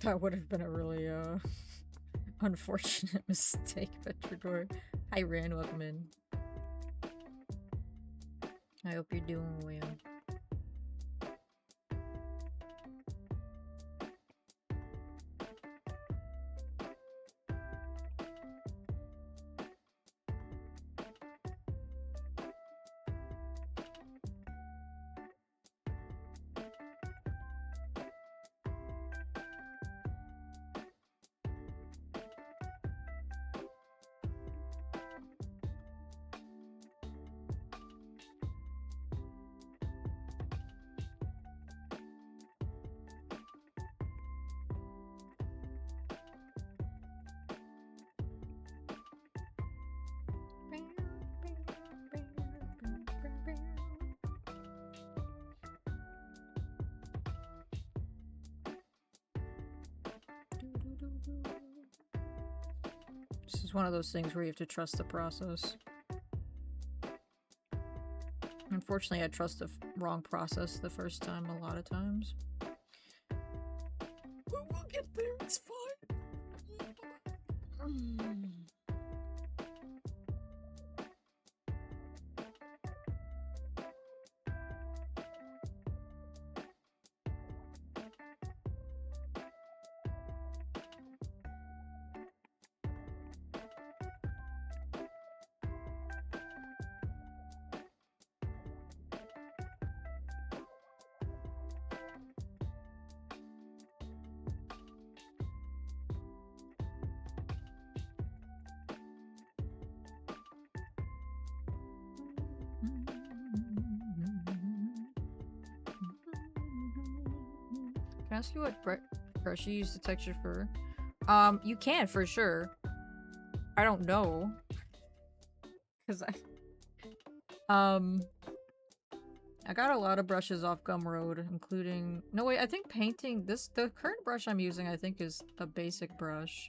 That would have been a really, unfortunate mistake, Petrichor. Hi, Ran, welcome in. I hope you're doing well. This is one of those things where you have to trust the process. Unfortunately, I trust the wrong process the first time a lot of times. But we'll get there, it's fine. Can I ask you what brush you use to texture fur? You can for sure. I don't know. Cause I got a lot of brushes off Gumroad, including... No, wait, I think painting... The current brush I'm using, I think, is a basic brush.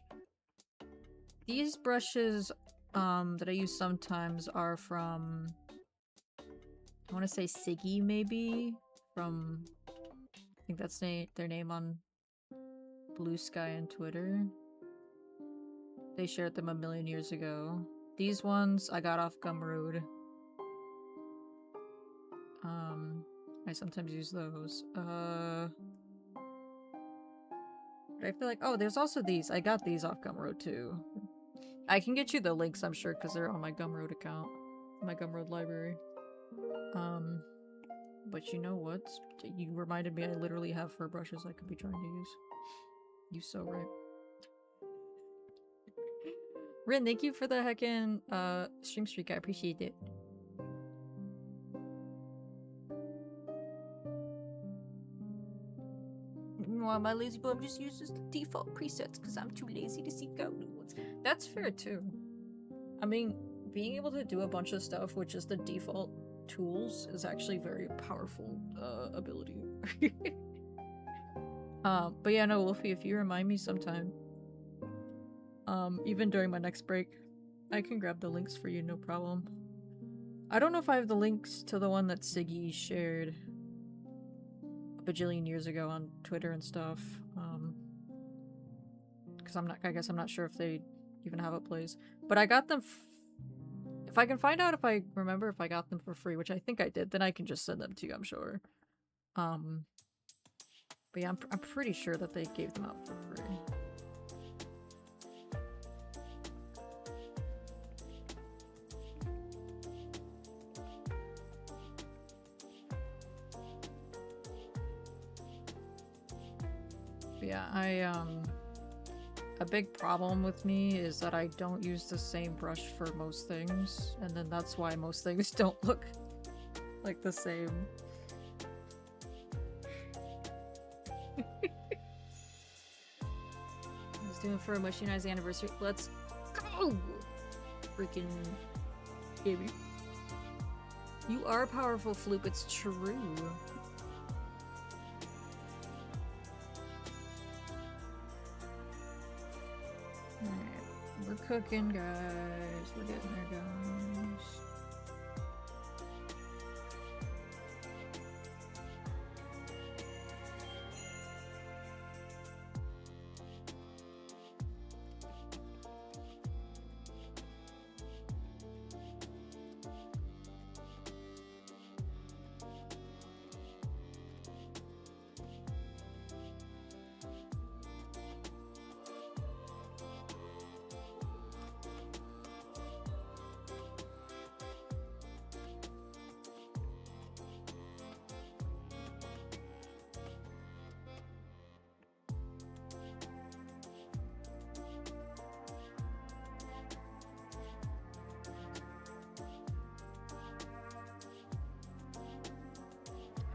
These brushes, that I use sometimes are from... I want to say Siggy, maybe? From... I think that's their name on Blue Sky and Twitter. They shared them a million years ago. These ones I got off Gumroad. I sometimes use those. But I feel like... Oh, there's also these. I got these off Gumroad too. I can get you the links, I'm sure, because they're on my Gumroad account. My Gumroad library. But you know what? You reminded me I literally have fur brushes I could be trying to use. You so right. Rin, thank you for the heckin' stream streak. I appreciate it. Well, my lazy bum just uses the default presets because I'm too lazy to seek out new ones. That's fair too. I mean, being able to do a bunch of stuff with just the default tools is actually a very powerful ability. But yeah, no, Wolfie, if you remind me sometime, even during my next break, I can grab the links for you, no problem. I don't know if I have the links to the one that Siggy shared a bajillion years ago on Twitter and stuff, because I guess I'm not sure if they even have a place. But I got them if I can find out if I remember if I got them for free, which I think I did, then I can just send them to you, I'm sure. But yeah, I'm pretty sure that they gave them out for free. But yeah, a big problem with me is that I don't use the same brush for most things, and then that's why most things don't look like the same. I was doing for a Mushy Nice anniversary. Let's go! Freaking baby. You are powerful, Floop, it's true. We're cooking, guys. We're getting there, guys.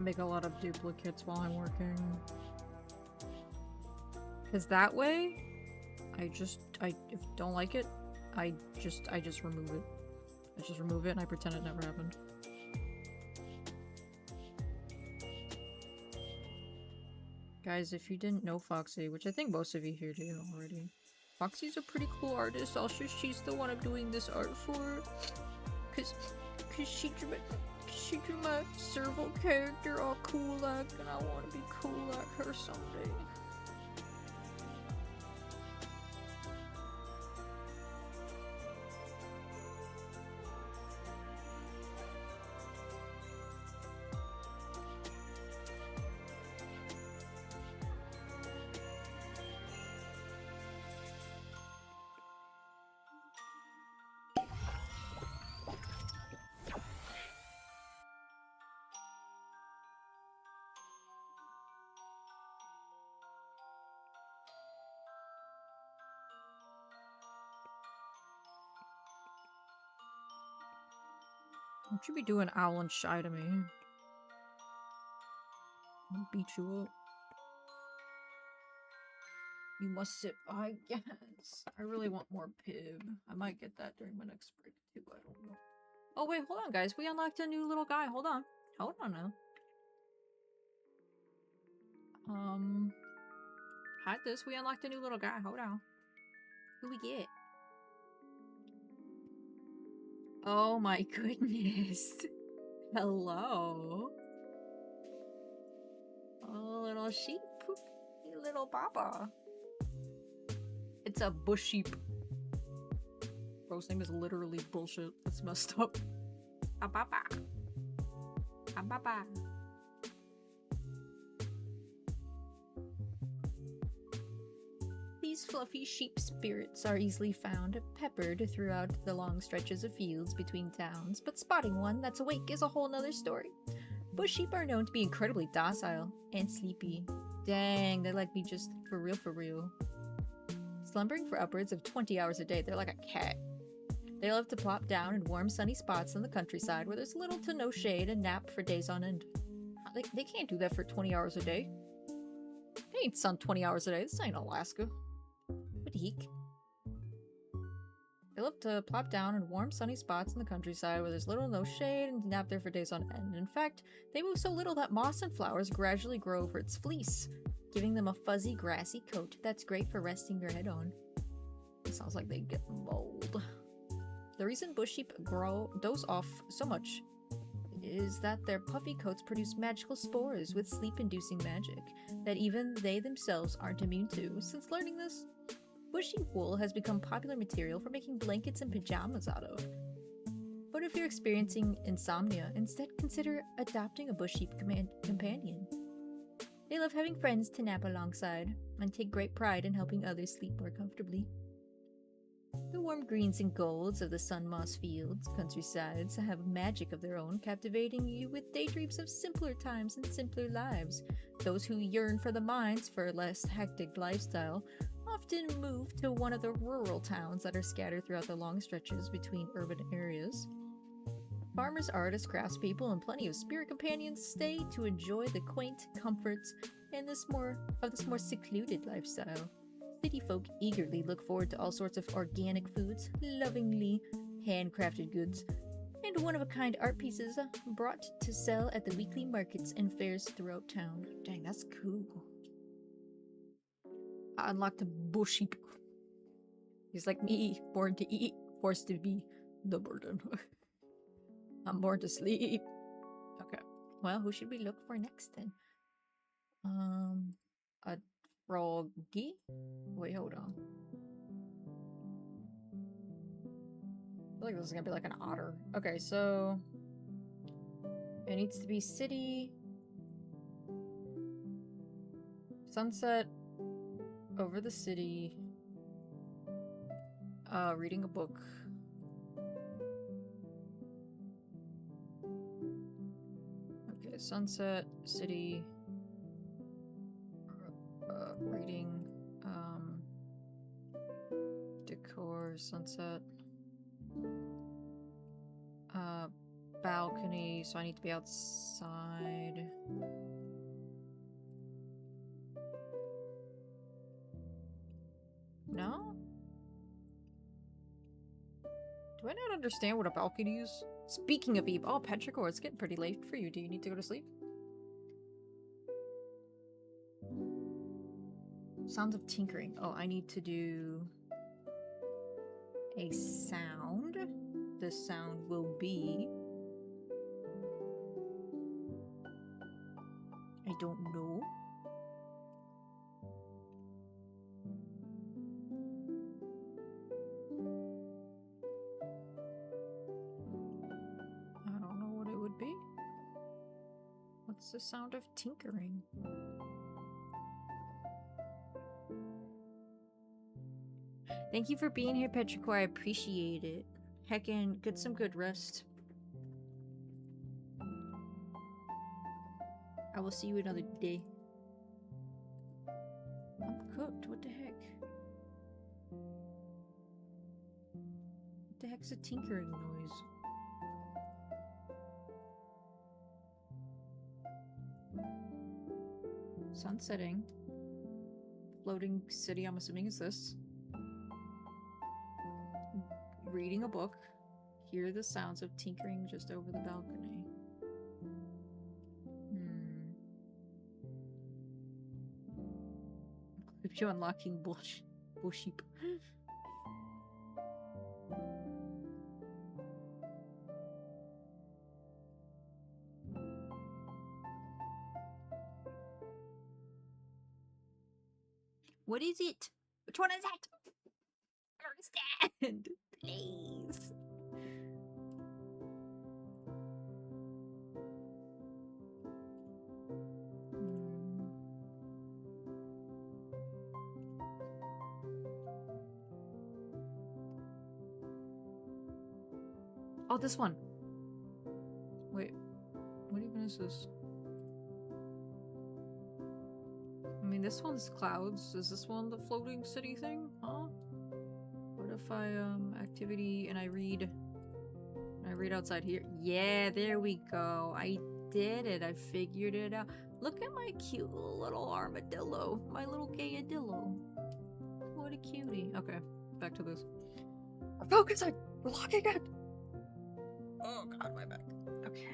Make a lot of duplicates while I'm working. Cause that way, if I don't like it, I just remove it. I just remove it and I pretend it never happened. Guys, if you didn't know Foxy, which I think most of you here do already, Foxy's a pretty cool artist. Also, she's the one I'm doing this art for. Cause she drew my Serval character all cool like, and I want to be cool like her someday. Don't you be doing owl and shy to me. I'll beat you up. You must sit. I guess. I really want more Pib. I might get that during my next break too. I don't know. Oh wait, hold on, guys. We unlocked a new little guy. Hold on. Hold on now. Hide this. We unlocked a new little guy. Hold on. Who we get? Oh my goodness. Hello. Oh, little sheep. You little papa. It's a bush sheep. Bro's name is literally bullshit. It's messed up. A papa. A papa. These fluffy sheep spirits are easily found, peppered throughout the long stretches of fields between towns, but spotting one that's awake is a whole nother story. Bush sheep are known to be incredibly docile and sleepy. Dang, they like me just for real. Slumbering for upwards of 20 hours a day, they're like a cat. They love to plop down in warm, sunny spots on the countryside where there's little to no shade and nap for days on end. They can't do that for 20 hours a day. They ain't sun 20 hours a day. This ain't Alaska. What the heck? They love to plop down in warm, sunny spots in the countryside where there's little to no shade and nap there for days on end. In fact, they move so little that moss and flowers gradually grow over its fleece, giving them a fuzzy, grassy coat that's great for resting your head on. It sounds like they get mold. The reason bush sheep doze off so much is that their puffy coats produce magical spores with sleep-inducing magic that even they themselves aren't immune to. Since learning this, bush sheep wool has become popular material for making blankets and pajamas out of. But if you're experiencing insomnia, instead consider adopting a bush sheep companion. They love having friends to nap alongside and take great pride in helping others sleep more comfortably. The warm greens and golds of the sun moss fields, countrysides have magic of their own, captivating you with daydreams of simpler times and simpler lives. Those who yearn for the mines for a less hectic lifestyle often move to one of the rural towns that are scattered throughout the long stretches between urban areas. Farmers, artists, craftspeople, and plenty of spirit companions stay to enjoy the quaint comforts and this more secluded lifestyle. City folk eagerly look forward to all sorts of organic foods, lovingly handcrafted goods, and one-of-a-kind art pieces brought to sell at the weekly markets and fairs throughout town. Dang, that's cool. I unlocked a bush sheep. He's like me, born to eat, forced to be the burden. I'm born to sleep. Okay. Well, who should we look for next then? A froggy? Wait, hold on. I feel like this is gonna be like an otter. Okay, so it needs to be city. Sunset over the city. Reading a book. Okay, sunset, city, reading, decor, sunset, balcony, so I need to be outside. No? Do I not understand what a balcony is? Speaking of Eve, oh, Petrichor, it's getting pretty late for you. Do you need to go to sleep? Sounds of tinkering. Oh, I need to do a sound. The sound will be... I don't know. I don't know what it would be. What's the sound of tinkering? Thank you for being here, Petrichor. I appreciate it. Heckin', get some good rest. I will see you another day. I'm cooked. What the heck? What the heck's a tinkering noise? Sun setting. Floating city, I'm assuming is this. Reading a book. Hear the sounds of tinkering just over the balcony. If you're unlocking bullsheep. What is it? Which one is it? Understand, please. Oh, this one. Wait, what even is this? I mean, this one's clouds. Is this one the floating city thing? Huh? What if I, activity and I read outside here? Yeah, there we go. I did it. I figured it out. Look at my cute little armadillo. My little gayadillo. What a cutie. Okay, back to this. Focus! I'm blocking it! Oh god, my back. Okay.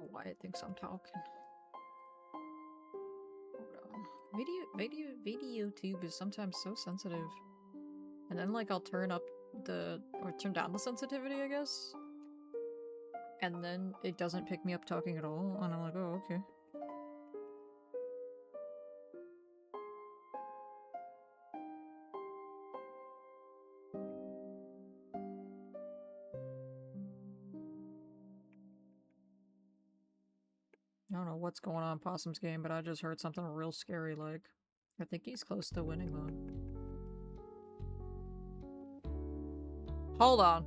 Why it thinks I'm talking. Hold on. Video tube is sometimes so sensitive. And then like I'll turn up or turn down the sensitivity, I guess. And then it doesn't pick me up talking at all, and I'm like, oh, okay. I don't know what's going on in Possum's game, but I just heard something real scary, like. I think he's close to winning, though. Hold on.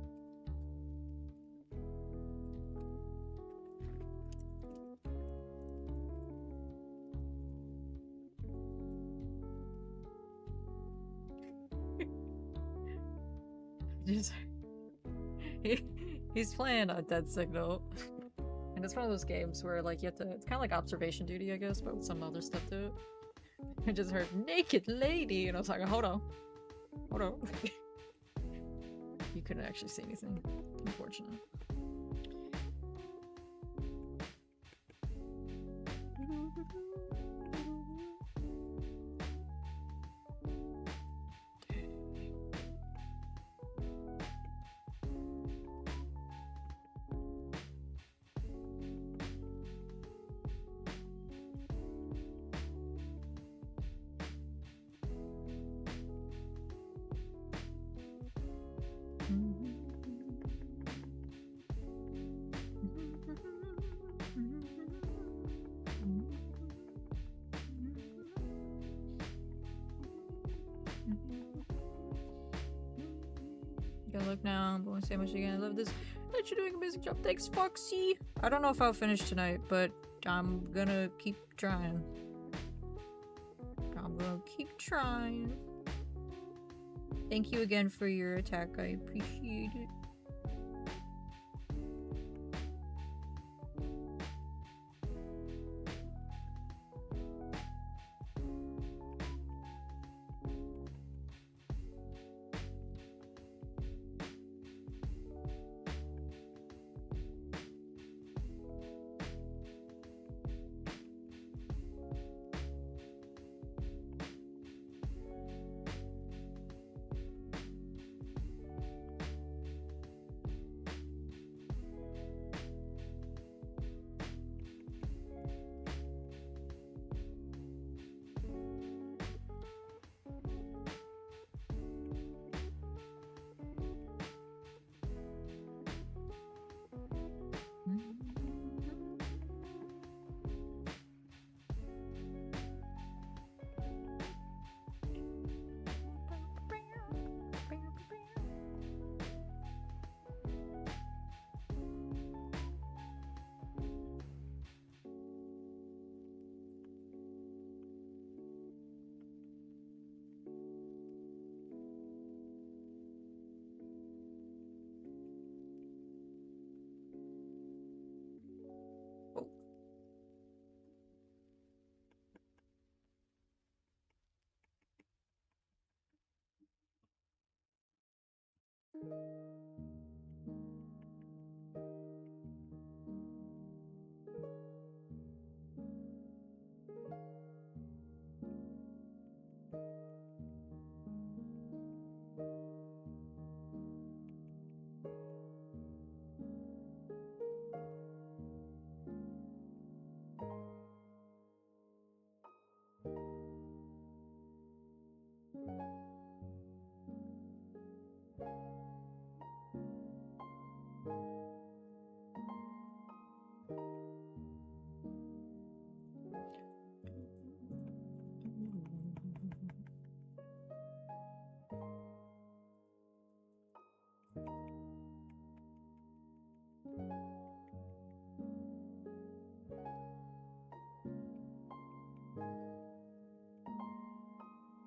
He's playing a Dead Signal. And it's one of those games where, like, you have to... It's kind of like observation duty, I guess, but with some other stuff to it. I just heard, naked lady! And I was like, hold on. Hold on. You couldn't actually see anything, unfortunately. Gotta look now, but I won't say much again. I love this. That you're doing a amazing job. Thanks, Foxy. I don't know if I'll finish tonight, but I'm gonna keep trying. I'm gonna keep trying. Thank you again for your attack. I appreciate it.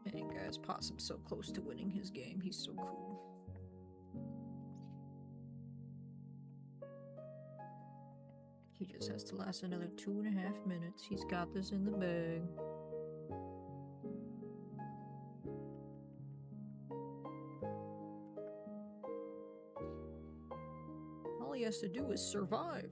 Dang, guys, Possum's so close to winning his game. He's so cool. He just has to last another 2.5 minutes. He's got this in the bag. All he has to do is survive.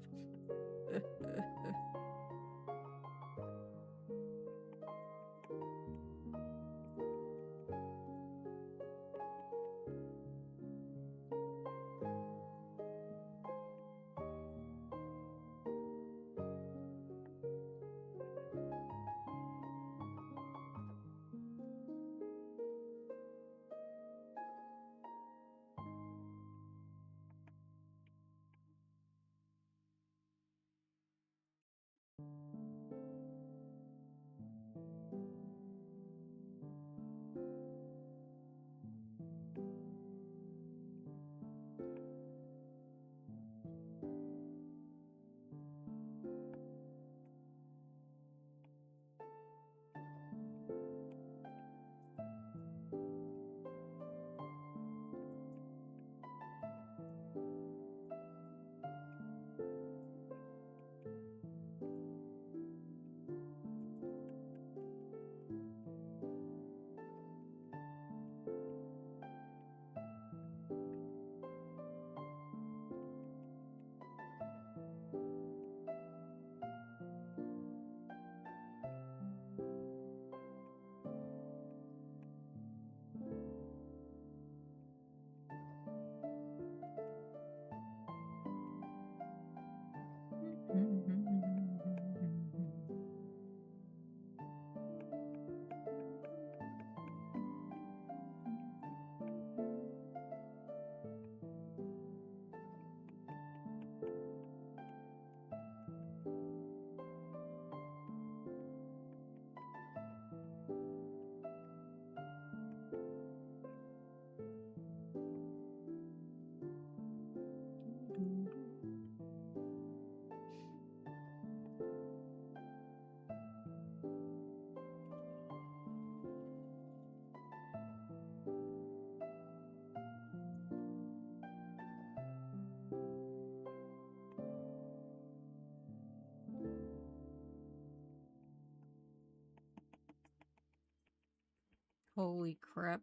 Holy crap.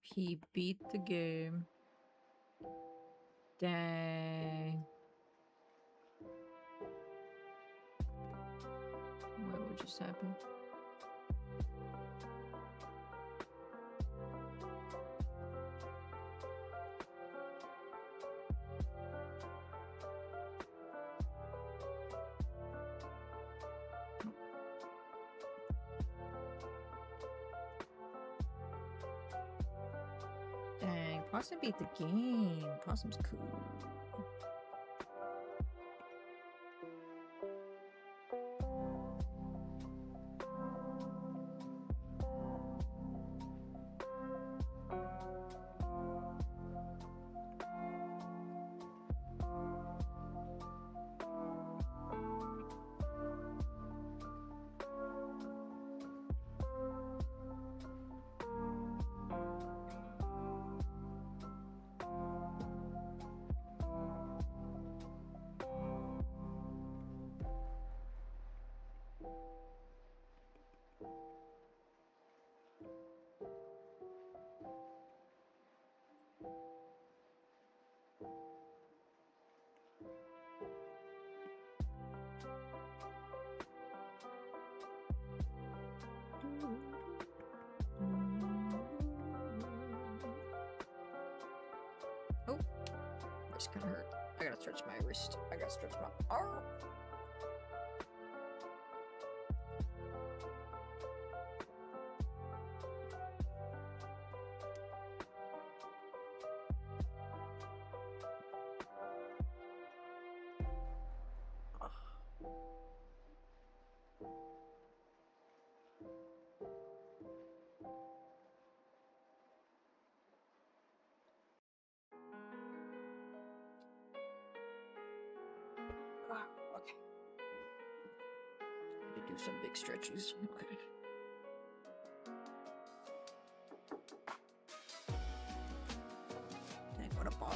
He beat the game. Dang. What just happened? Dang, Possum beat the game. Possum's cool. Oh, wrist gonna hurt. I gotta stretch my wrist. I gotta stretch my arm. Okay. I need to do some big stretches. Okay. Dang, what a ball.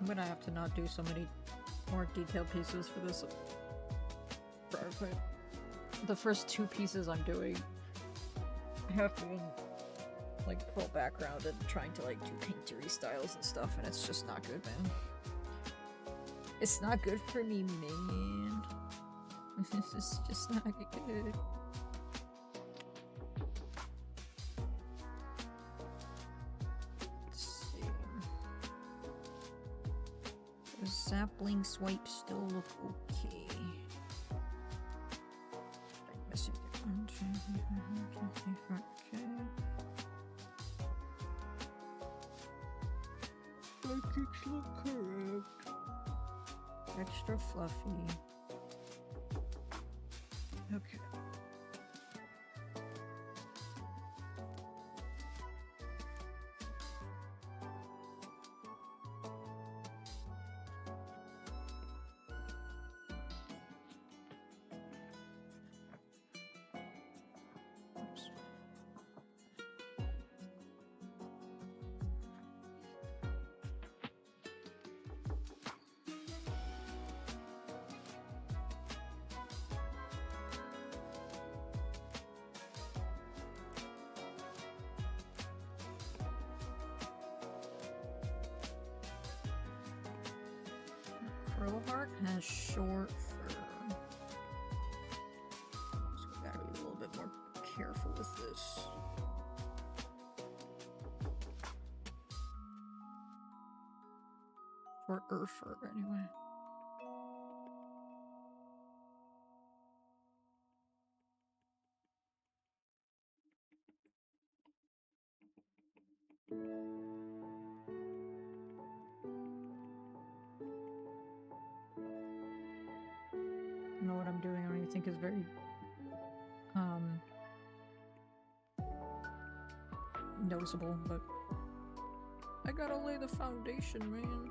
I'm gonna have to not do so many more detailed pieces for this. The first 2 pieces I'm doing have been like full background and trying to like do paintery styles and stuff, and it's just not good, man. It's not good for me, man. This is just not good. Let's see. Does sapling swipe still look okay? I'm missing it. 1, 2, 3, 4, 5, okay. Buckets look correct. Extra fluffy. Okay. Oops. Crowheart has short fur. So we gotta be a little bit more careful with this. Shorter fur, anyway. I know what I'm doing. I don't even think is very noticeable, but I gotta lay the foundation, man.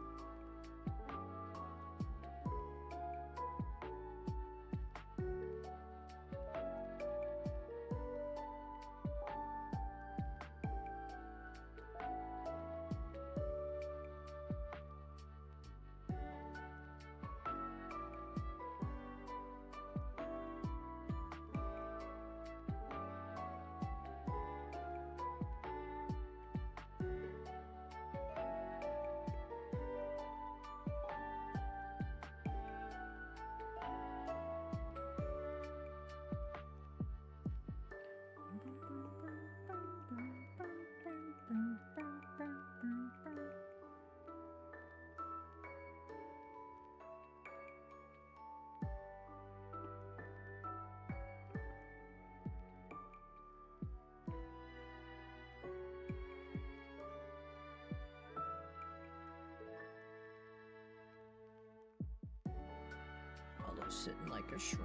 Although sitting like a shrimp.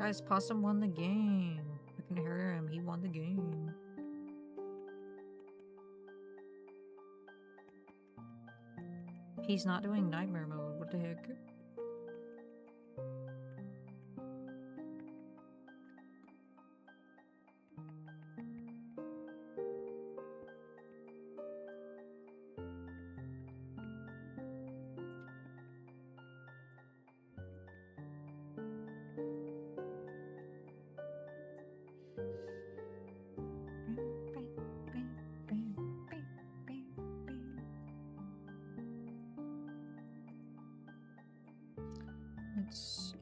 Guys, Possum won the game. I can hear him. He won the game. He's not doing nightmare mode. What the heck? Let's see.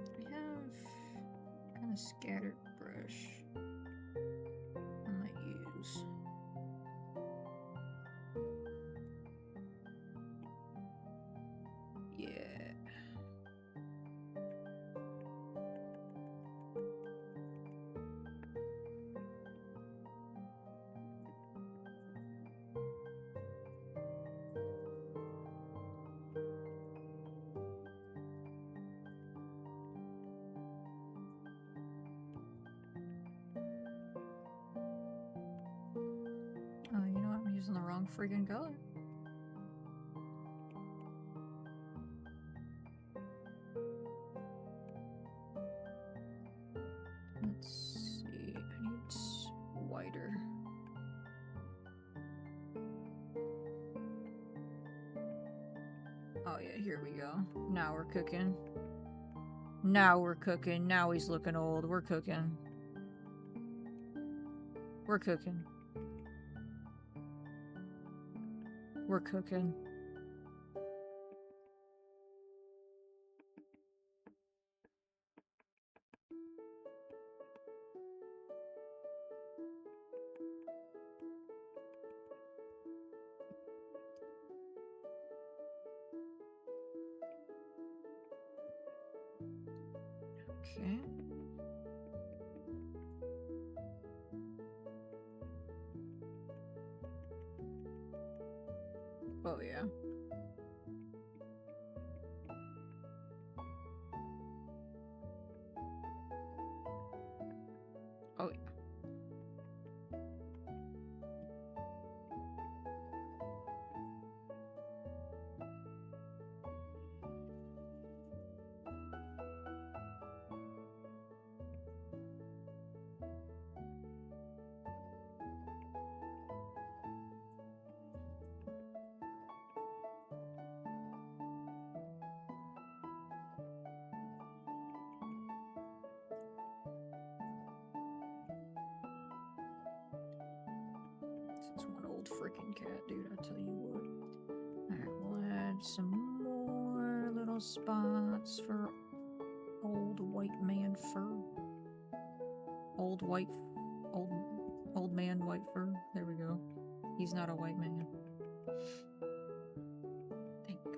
I have kind of scattered brush I might use. Yeah. Oh, you know what? I'm using the wrong friggin' color. Let's see. I need whiter. Oh yeah, here we go. Now we're cooking. Now we're cooking. Now he's looking old. We're cooking. We're cooking. We're cooking. Okay. Oh yeah. Oh yeah. This is one old freaking cat, dude. I tell you what. Alright, we'll add some more little spots for old white man fur. Old man white fur. There we go. He's not a white man. Thank God.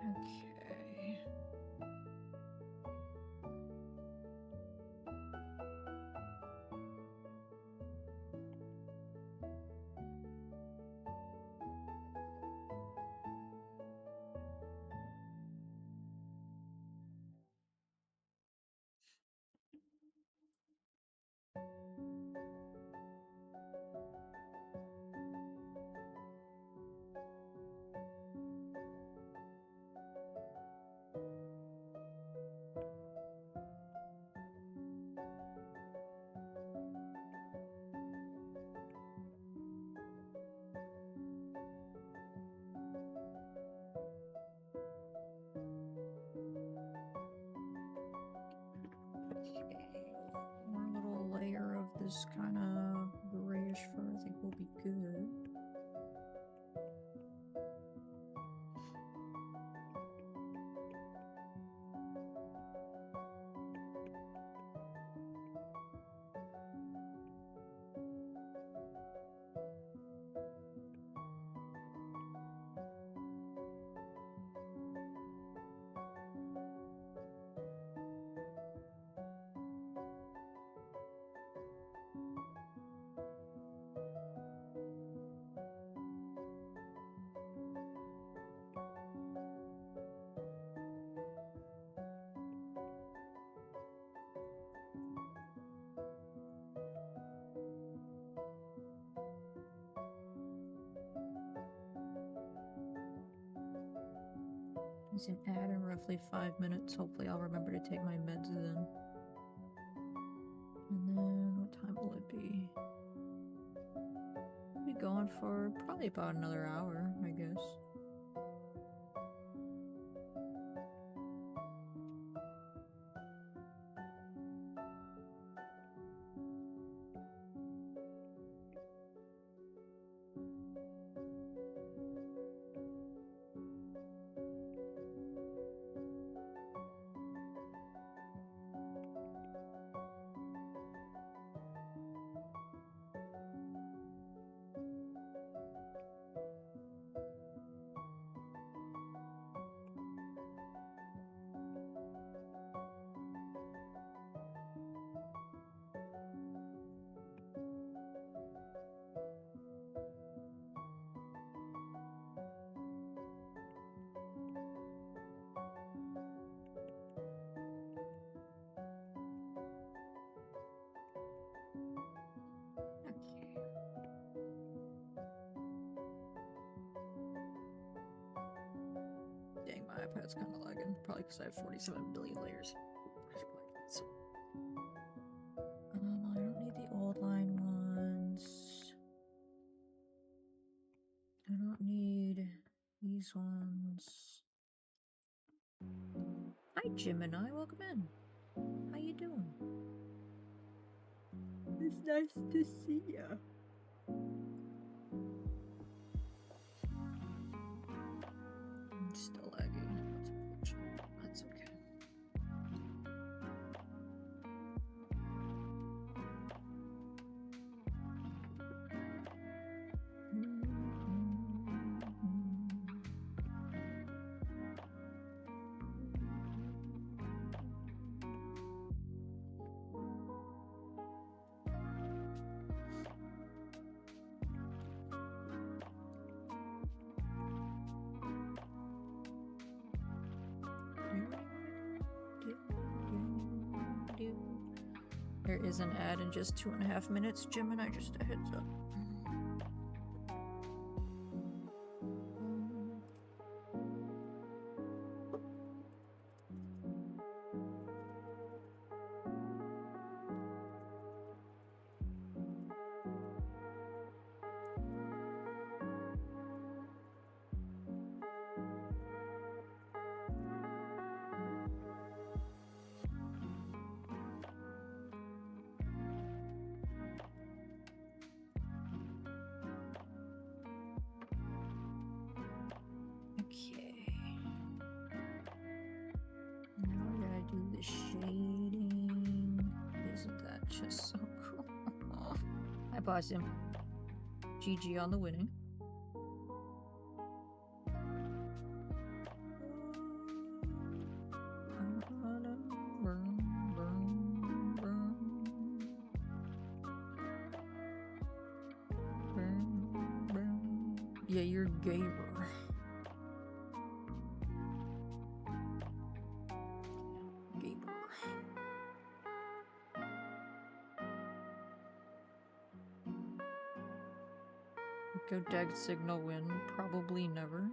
Okay. is kind of grayish fur. I think will be good. It's an ad in roughly 5 minutes. Hopefully I'll remember to take my meds then. And then what time will it be? I'll be going for probably about another hour, I guess. Dang, my iPad's kind of lagging. Probably because I have 47 billion layers. I don't need the old line ones. I don't need these ones. Hi, Gemini. Welcome in. How you doing? It's nice to see ya. I'm still lagging. That's unfortunate. That's okay. There is an ad in just 2.5 minutes, Gemini, just a heads up. Okay. Now we gotta do the shading. Isn't that just so cool? Hi, Possum. GG on the winning. Yeah, you're gamer. Go Dag Signal win? Probably never.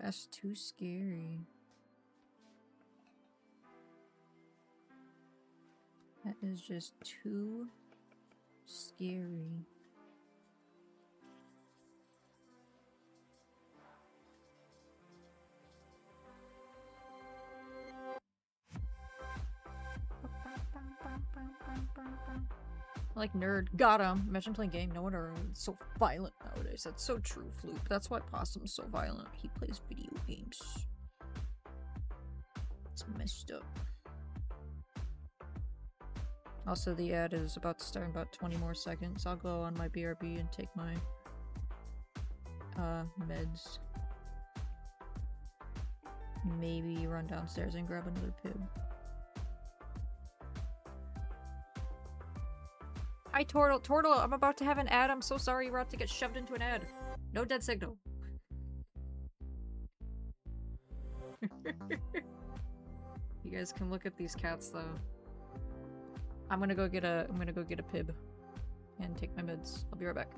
That's too scary. That is just too Scary. Like nerd. Got him. Imagine playing game. No wonder it's so violent nowadays. That's so true, Floop. That's why Possum's so violent. He plays video games. It's messed up. Also, the ad is about to start in about 20 more seconds. I'll go on my BRB and take my meds. Maybe run downstairs and grab another pib. Hi, Tortle. Tortle, I'm about to have an ad. I'm so sorry you're about to get shoved into an ad. No dead signal. You guys can look at these cats, though. I'm gonna go get a pib and take my meds. I'll be right back.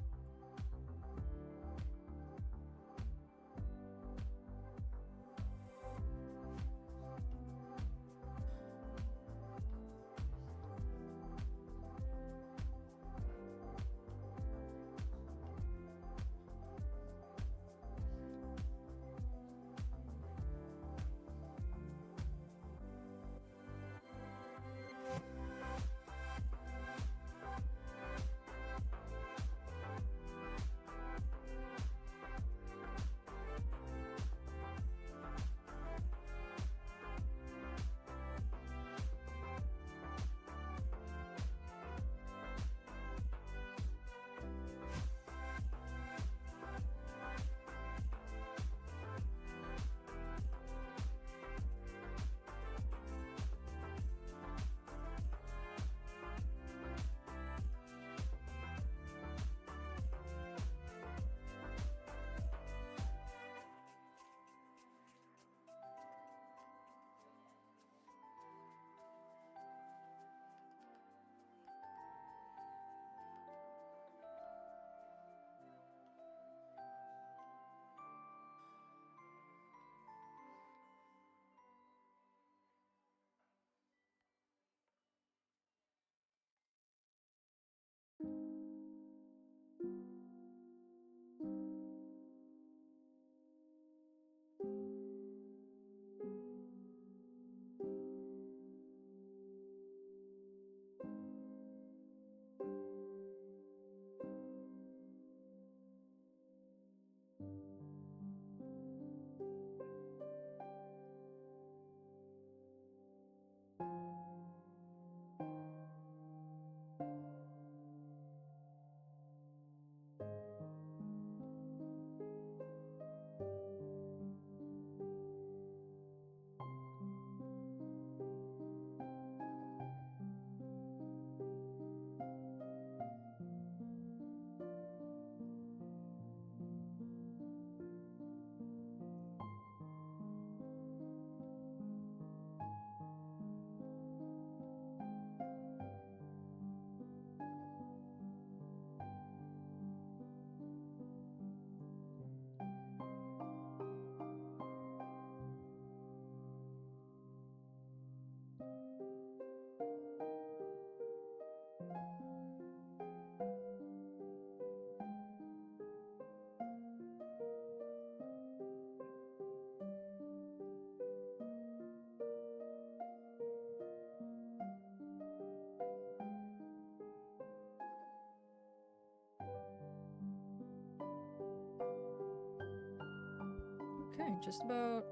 Okay, just about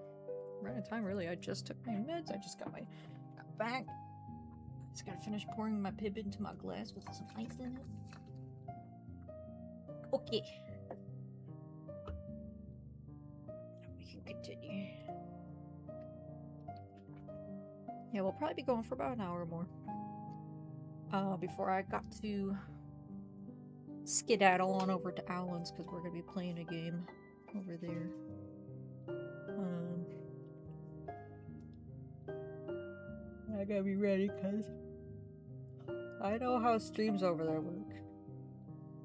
right on time, really. I just took my meds. I just got back. Just gotta finish pouring my pib into my glass with some ice in it. Okay. We can continue. Yeah, we'll probably be going for about an hour or more. Before I got to skedaddle on over to Alan's because we're gonna be playing a game over there. I gotta be ready because I know how streams over there work.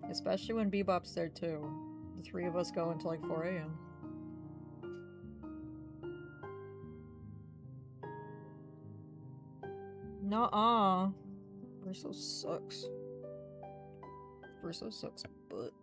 Especially when Bebop's there too. The three of us go until like 4 a.m. Nuh-uh. Bristol sucks. Ursa sucks butt.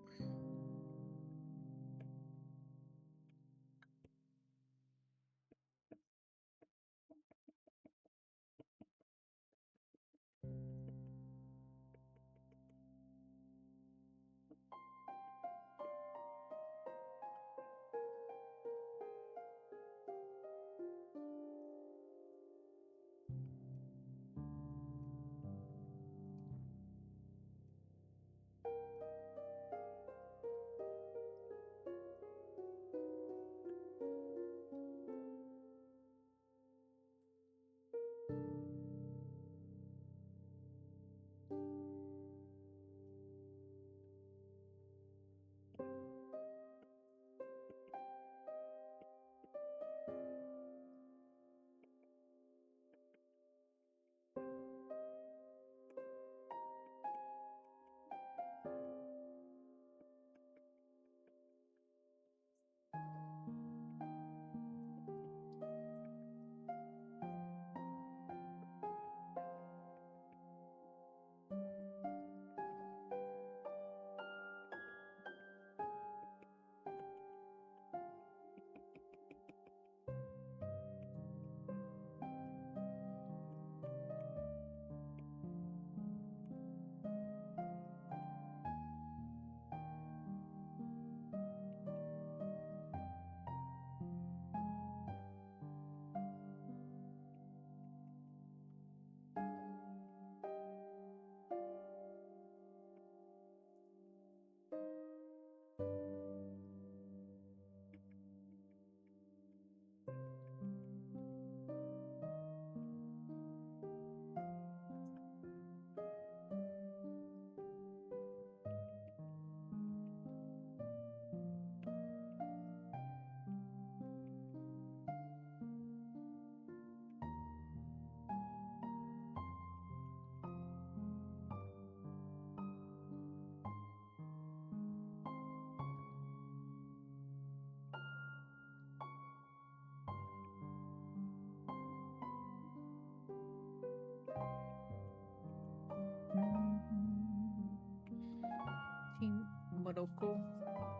Team Madoko.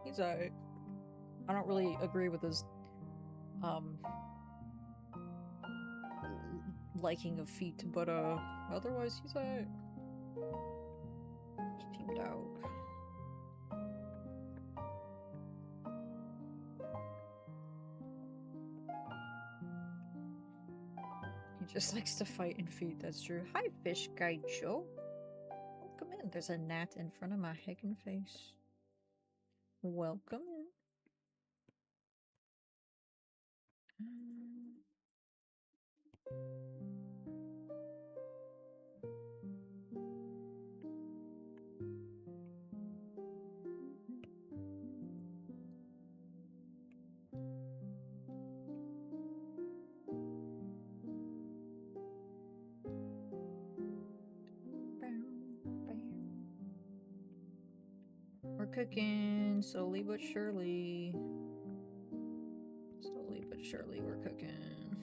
He's alright. I don't really agree with his liking of feet, but otherwise he's alright. Team Dog. He just likes to fight in feet, that's true. Hi, Fish Guy Joe. Welcome in. There's a gnat in front of my heckin' face. Welcome in. We're cooking slowly but surely. Slowly but surely we're cooking.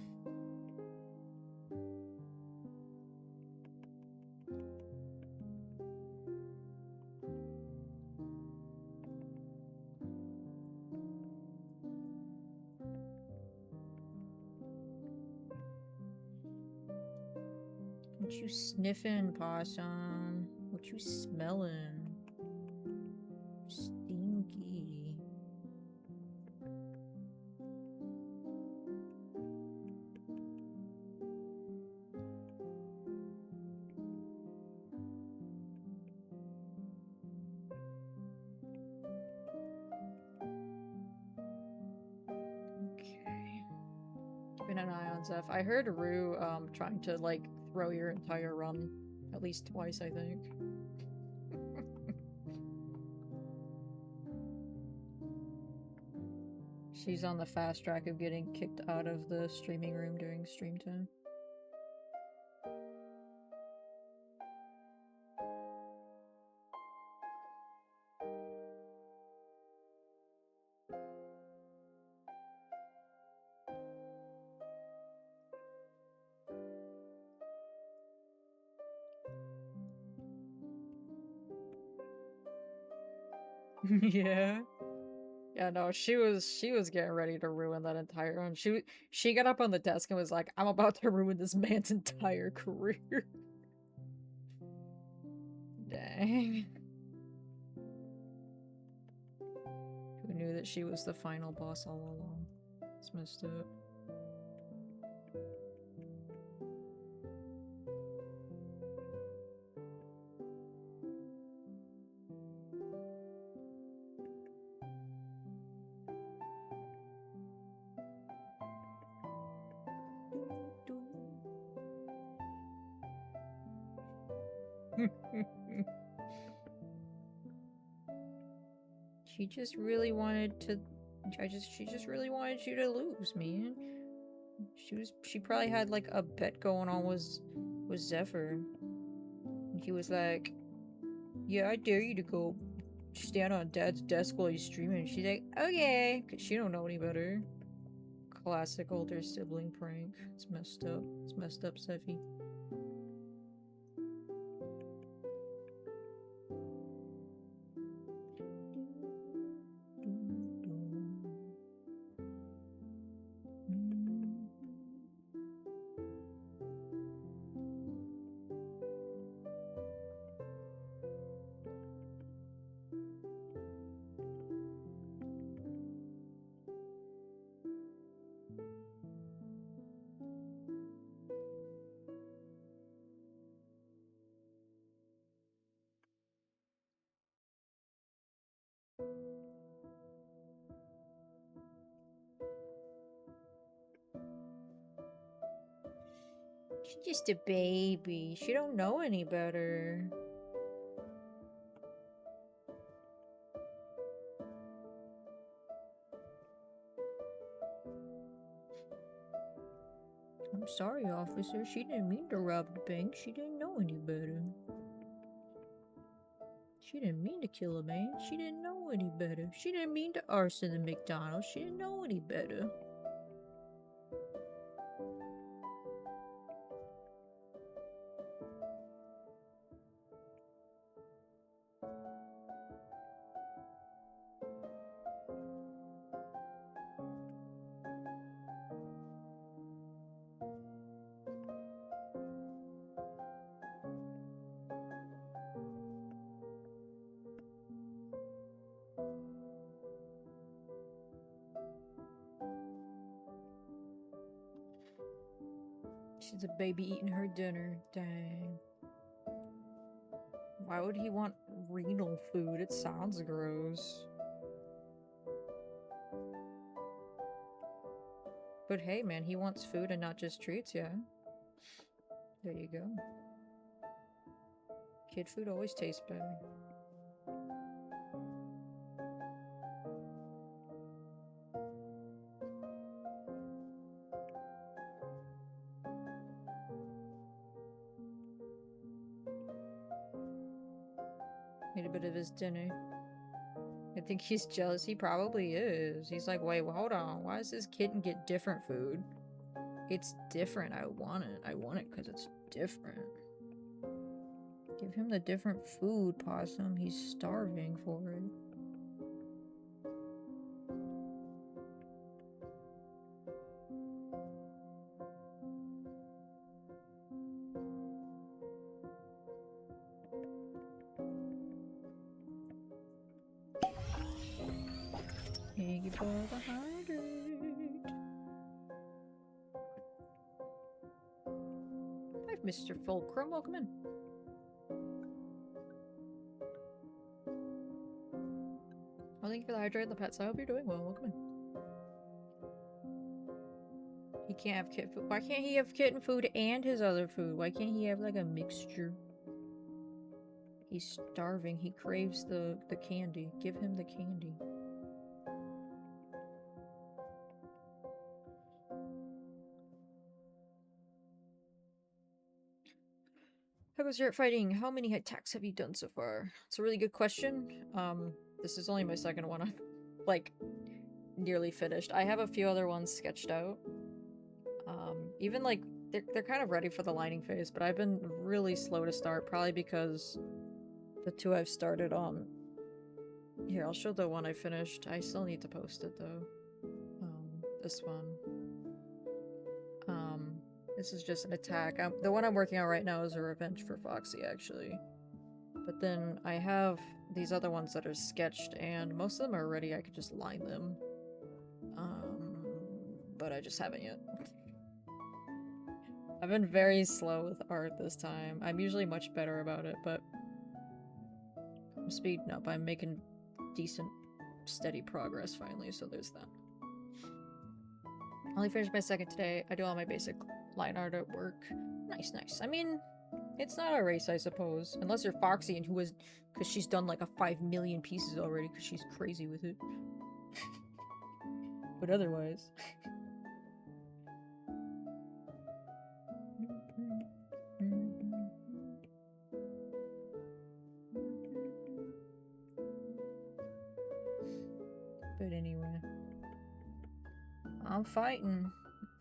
What you sniffing, possum? What you smelling? Stinky. Okay. Keeping an eye on Zeph. I heard Rue trying to like throw your entire run at least twice, I think. She's on the fast track of getting kicked out of the streaming room during stream time. Yeah. Yeah, no, she was getting ready to ruin that entire run. She got up on the desk and was like, "I'm about to ruin this man's entire career." Dang. Who knew that she was the final boss all along? It's messed up. She just really wanted to. She just really wanted you to lose, man. She probably had like a bet going on with Zephyr. And he was like, "Yeah, I dare you to go stand on Dad's desk while he's streaming." And she's like, "Okay," because she don't know any better. Classic older sibling prank. It's messed up. It's messed up, Seffy. She's just a baby. She don't know any better. I'm sorry, officer. She didn't mean to rob the bank. She didn't know any better. She didn't mean to kill a man. She didn't know any better. She didn't mean to arson the McDonald's. She didn't know any better. She's a baby eating her dinner. Dang. Why would he want renal food? It sounds gross. But hey, man, he wants food and not just treats, yeah? There you go. Kid food always tastes better. Ate a bit of his dinner. I think he's jealous. He probably is. He's like, wait, well, hold on. Why does this kitten get different food? It's different. I want it. I want it because it's different. Give him the different food, Possum. He's starving for it. Thank you for the 100. Hi, Mr. Fulcrum. Welcome in. Well, thank you for the hydrate and the pets. I hope you're doing well. Welcome in. He can't have kitten food. Why can't he have kitten food and his other food? Why can't he have like a mixture? He's starving. He craves the candy. Give him the candy. How goes your fighting? How many attacks have you done so far? It's a really good question. This is only my second one. I'm like nearly finished. I have a few other ones sketched out. Even like they're kind of ready for the lining phase, but I've been really slow to start, probably because the two I've started on Here, I'll show the one I finished. I still need to post it though. This one. This is just an attack. The one I'm working on right now is a revenge for Foxy, actually. But then I have these other ones that are sketched, and most of them are ready. I could just line them. But I just haven't yet. I've been very slow with art this time. I'm usually much better about it, but I'm speeding up. I'm making decent, steady progress finally, so there's that. I only finished my second today. I do all my basic line art at work. Nice, nice. I mean, it's not a race, I suppose. Unless you're Foxy and who is... Because she's done like a 5 million pieces already because she's crazy with it. But otherwise... But anyway... I'm fighting.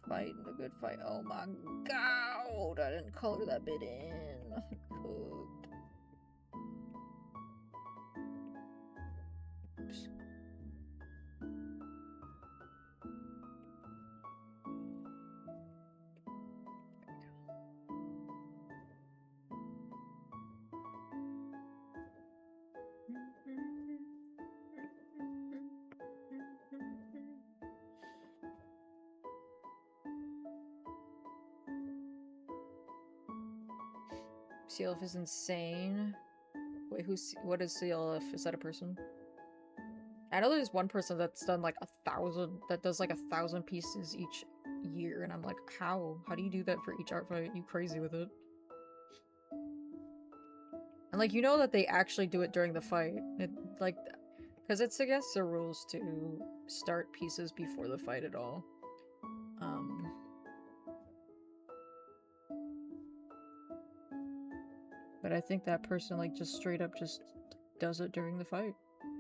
Fighting a good fight. Oh my god! I didn't color that bit in. Cooked. Oops. CLF is insane. Wait, what is CLF? Is that a person? I know there's one person that's done like 1,000, that does like 1,000 pieces each year, and I'm like, how? How do you do that for each art fight? You crazy with it? And like, you know that they actually do it during the fight. It, like, because it's against the rules to start pieces before the fight at all. But I think that person like just straight up just does it during the fight.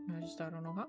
I don't know how.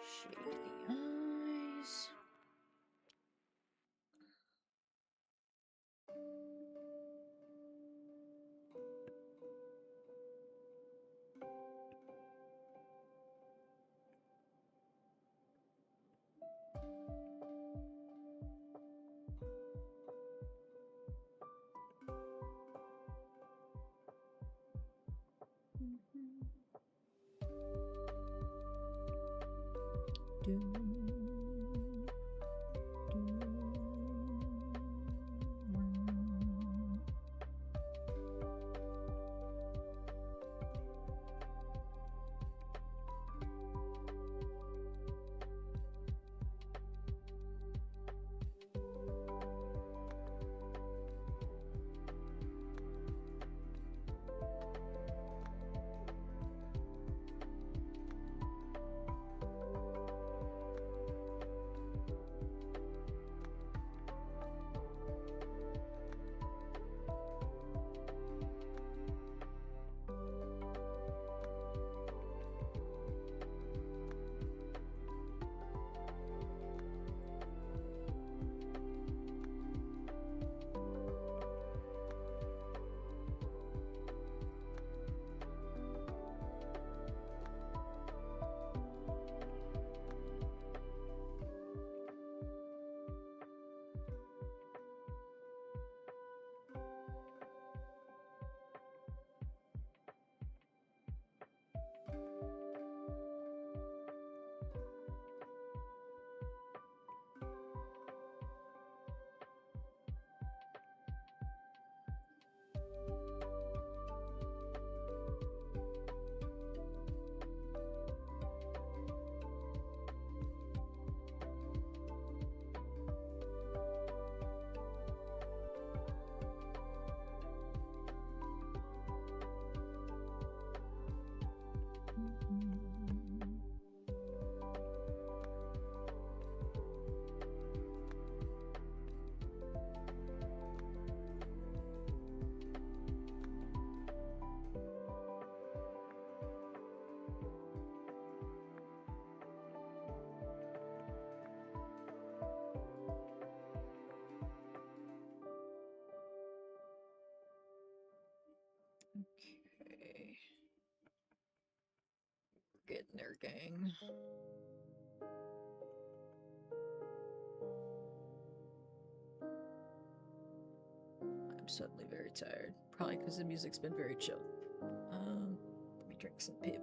Shade the eyes. Okay. Getting there, gang. I'm suddenly very tired. Probably because the music's been very chill. Let me drink some pib.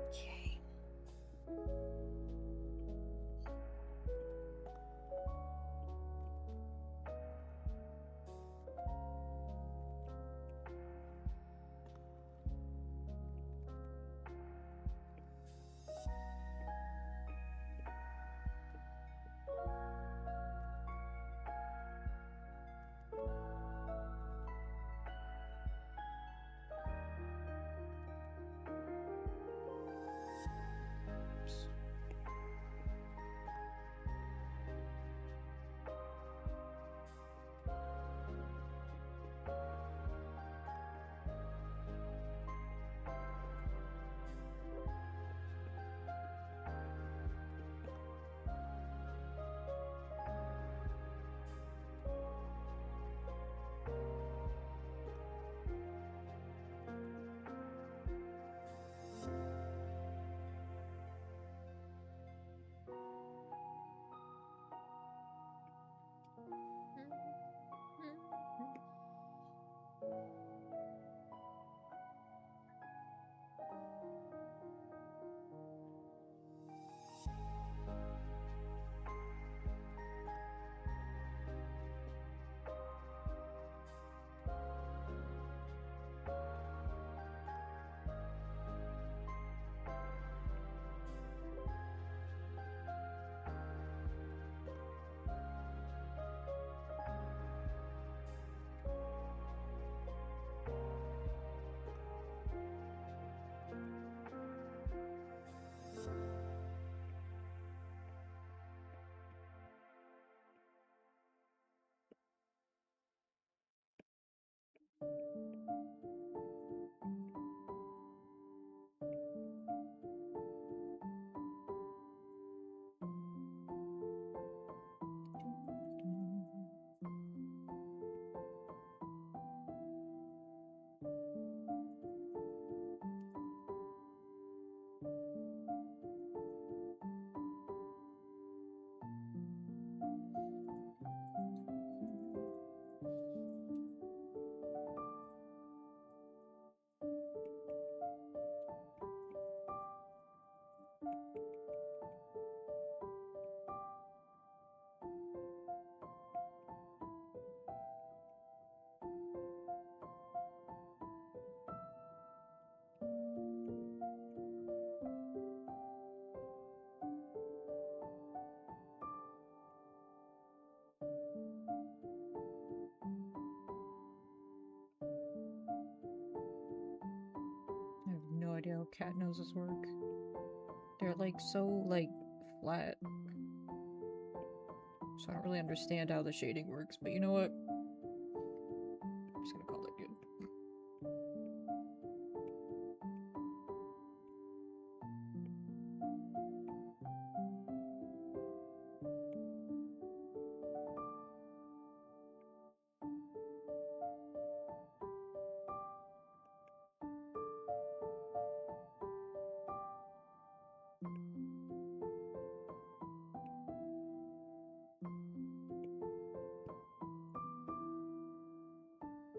Okay. idea how cat noses work. They're like so like flat. So I don't really understand how the shading works, but you know what? I'm just gonna call it good.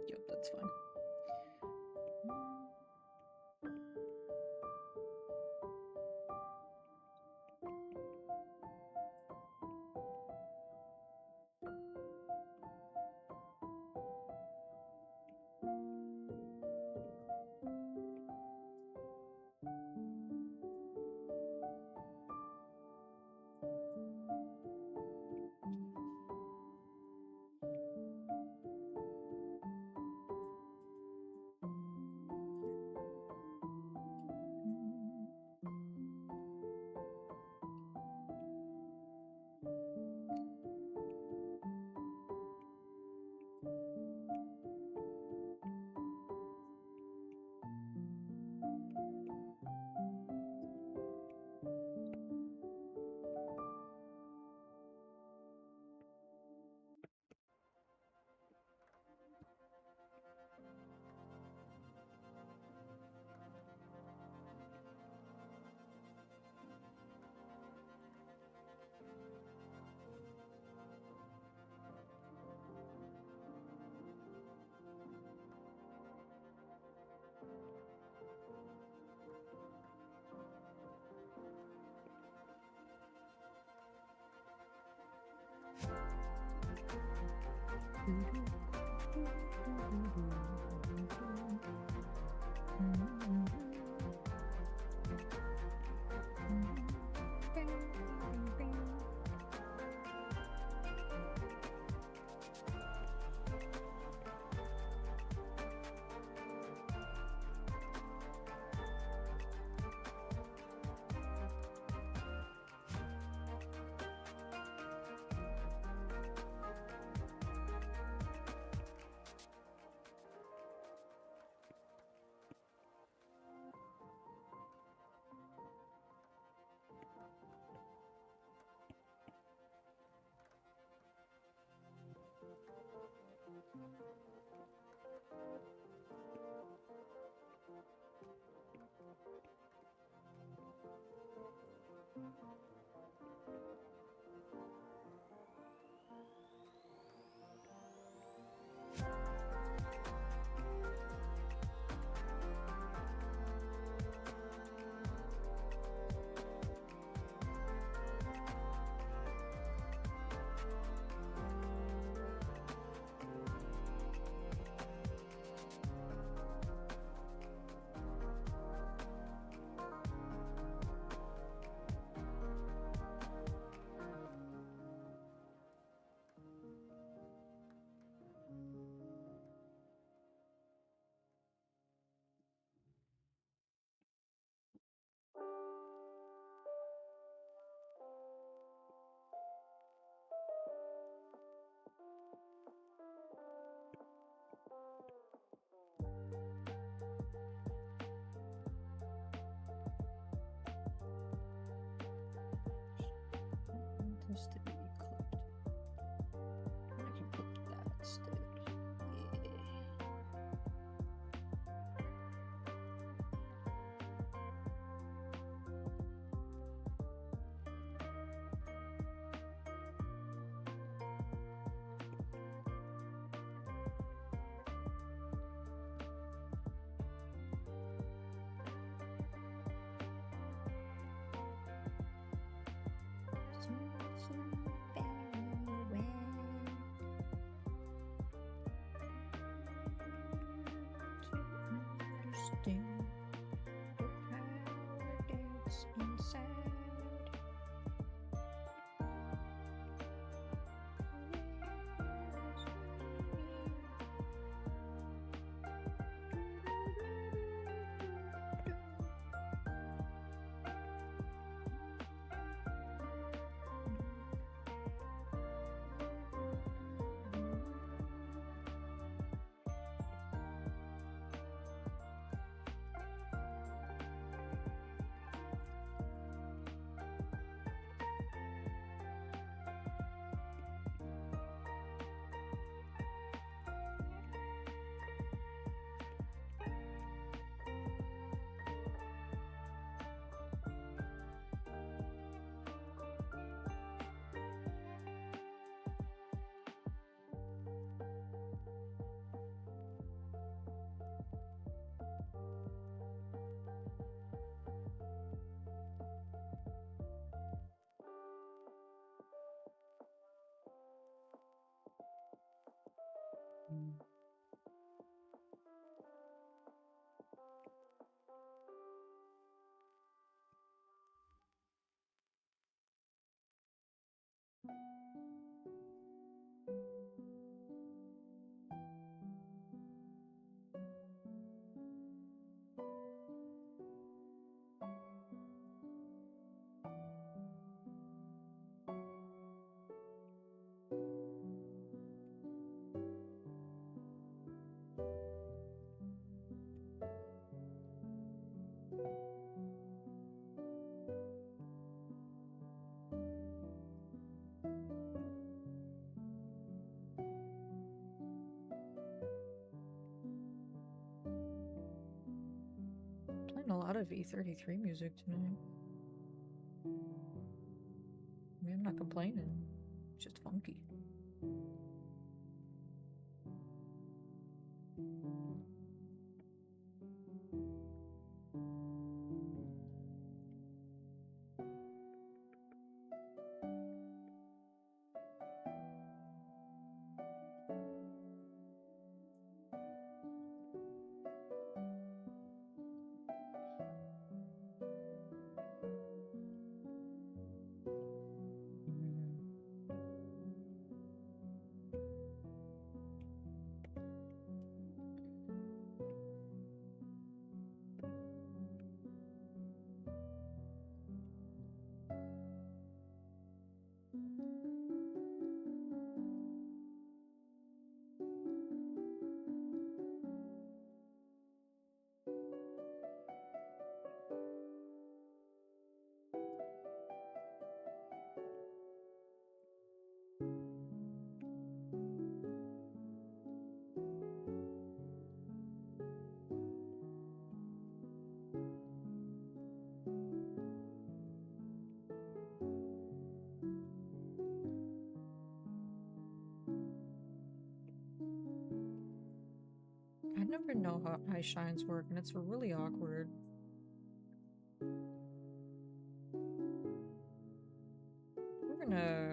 Yep, that's fine. This to be clipped. I can clip that instead. Yeah. of E33 music tonight. I mean, I'm not complaining. It's just funky. I never know how high shines work, and it's really awkward.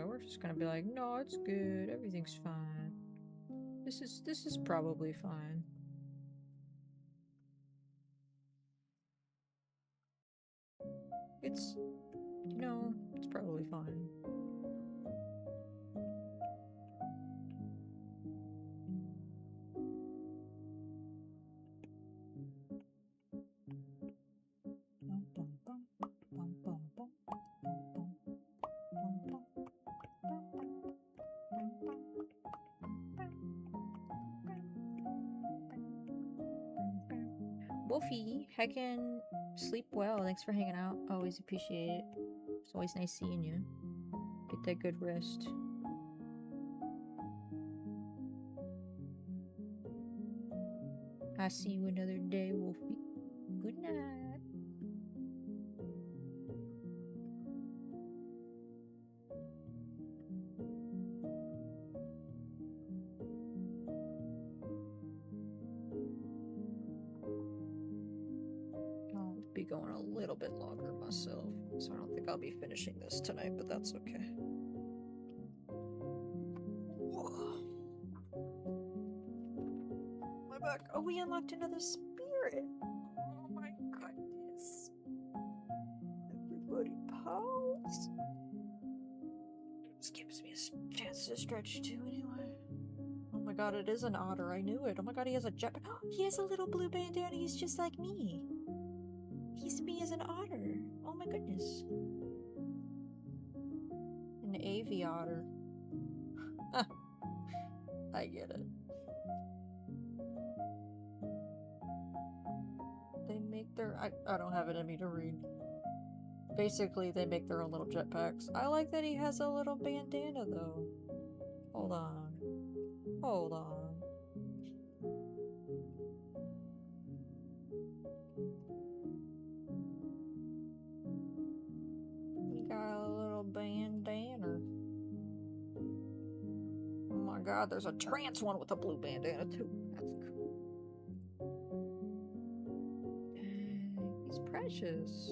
We're just gonna be like, no, it's good, everything's fine. This is probably fine. It's, it's probably fine. Wolfie, heckin' sleep well. Thanks for hanging out. Always appreciate it. It's always nice seeing you. Get that good rest. I see you another day, Wolfie. Good night. I'll be going a little bit longer myself, so I don't think I'll be finishing this tonight, but that's okay. My back. Oh, we unlocked another spirit. Oh my goodness. Everybody pause. This gives me a chance to stretch too, anyway. Oh my god, it is an otter. I knew it. Oh my god, he has a jetpack. He has a little blue bandana. He's just like me. He's me as an otter. Oh my goodness. An aviator. I get it. They make their... I don't have it in me to read. Basically, they make their own little jetpacks. I like that he has a little bandana, though. Hold on. Hold on. He got a little bandana. Oh my god, there's a trans one with a blue bandana, too. That's cool. He's precious.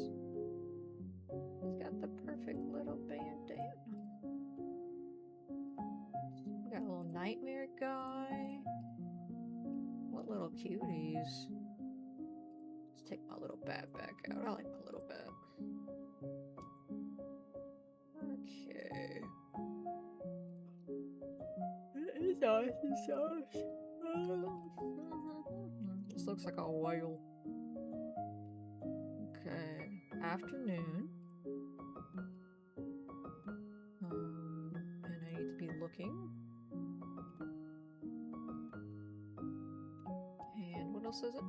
He's got the perfect little bandana. We got a little nightmare guy. What little cuties. Let's take my little bat back out. I like my little bat. Okay. Sauce. This looks like a whale. Okay. Afternoon. And I need to be looking. And what else is it?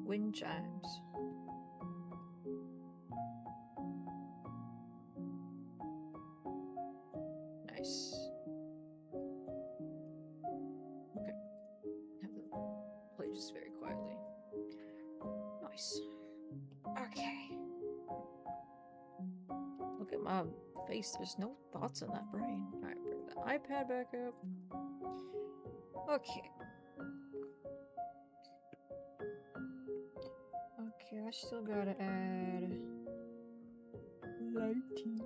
Wind chimes. Nice. Okay. Have them play just very quietly. face, there's no thoughts in that brain. Alright, bring the iPad back up. Okay. Okay, I still gotta add lighting.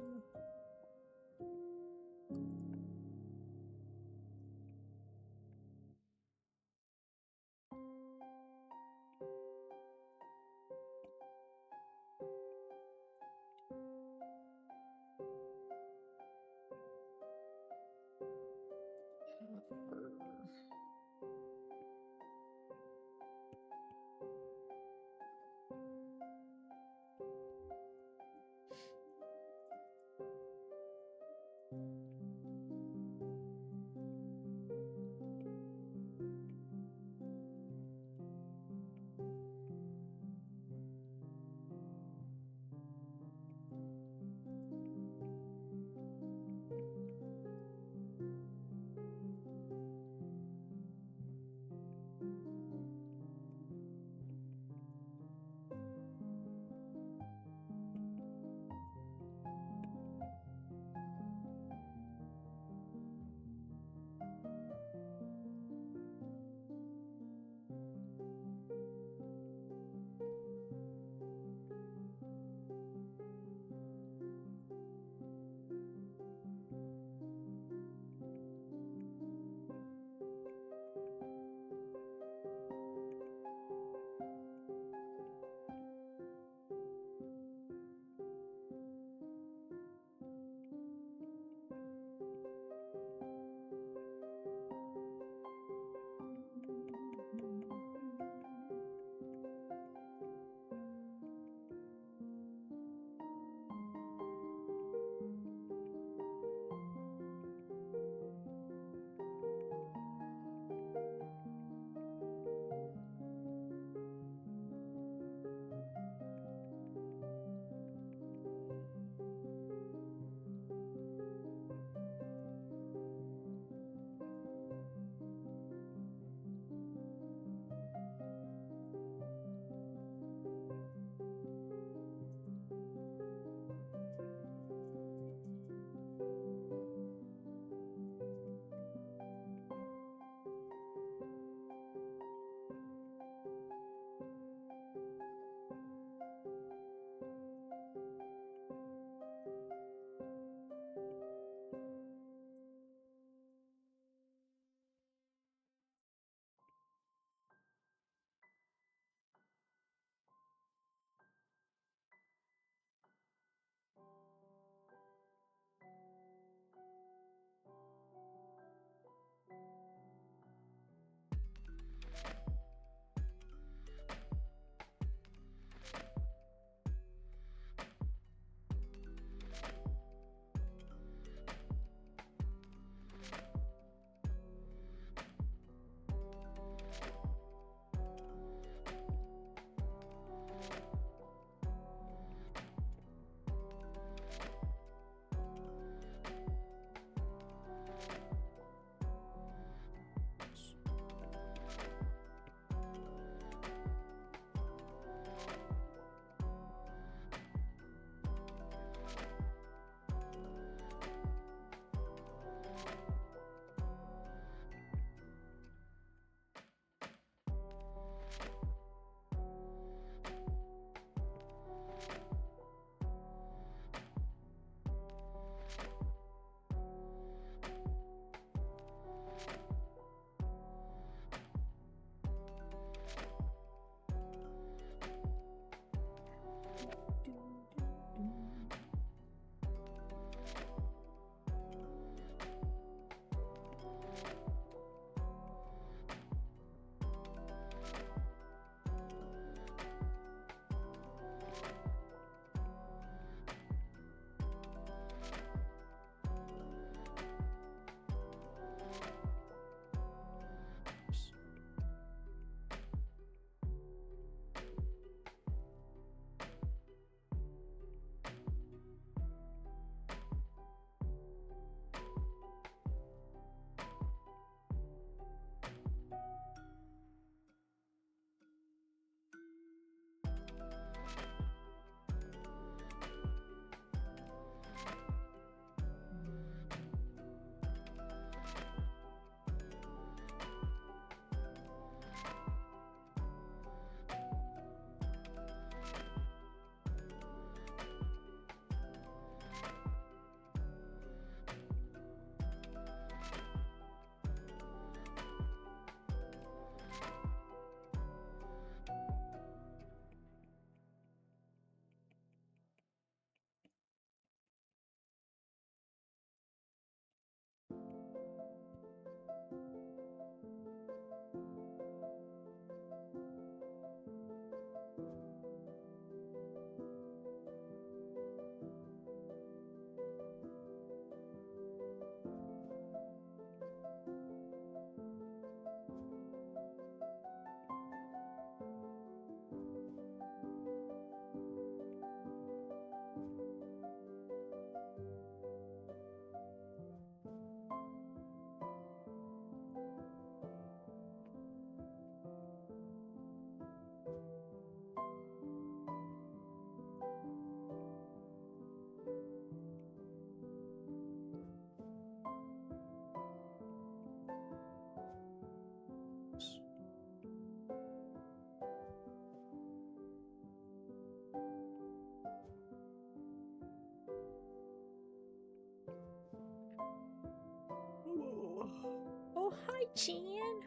Jan?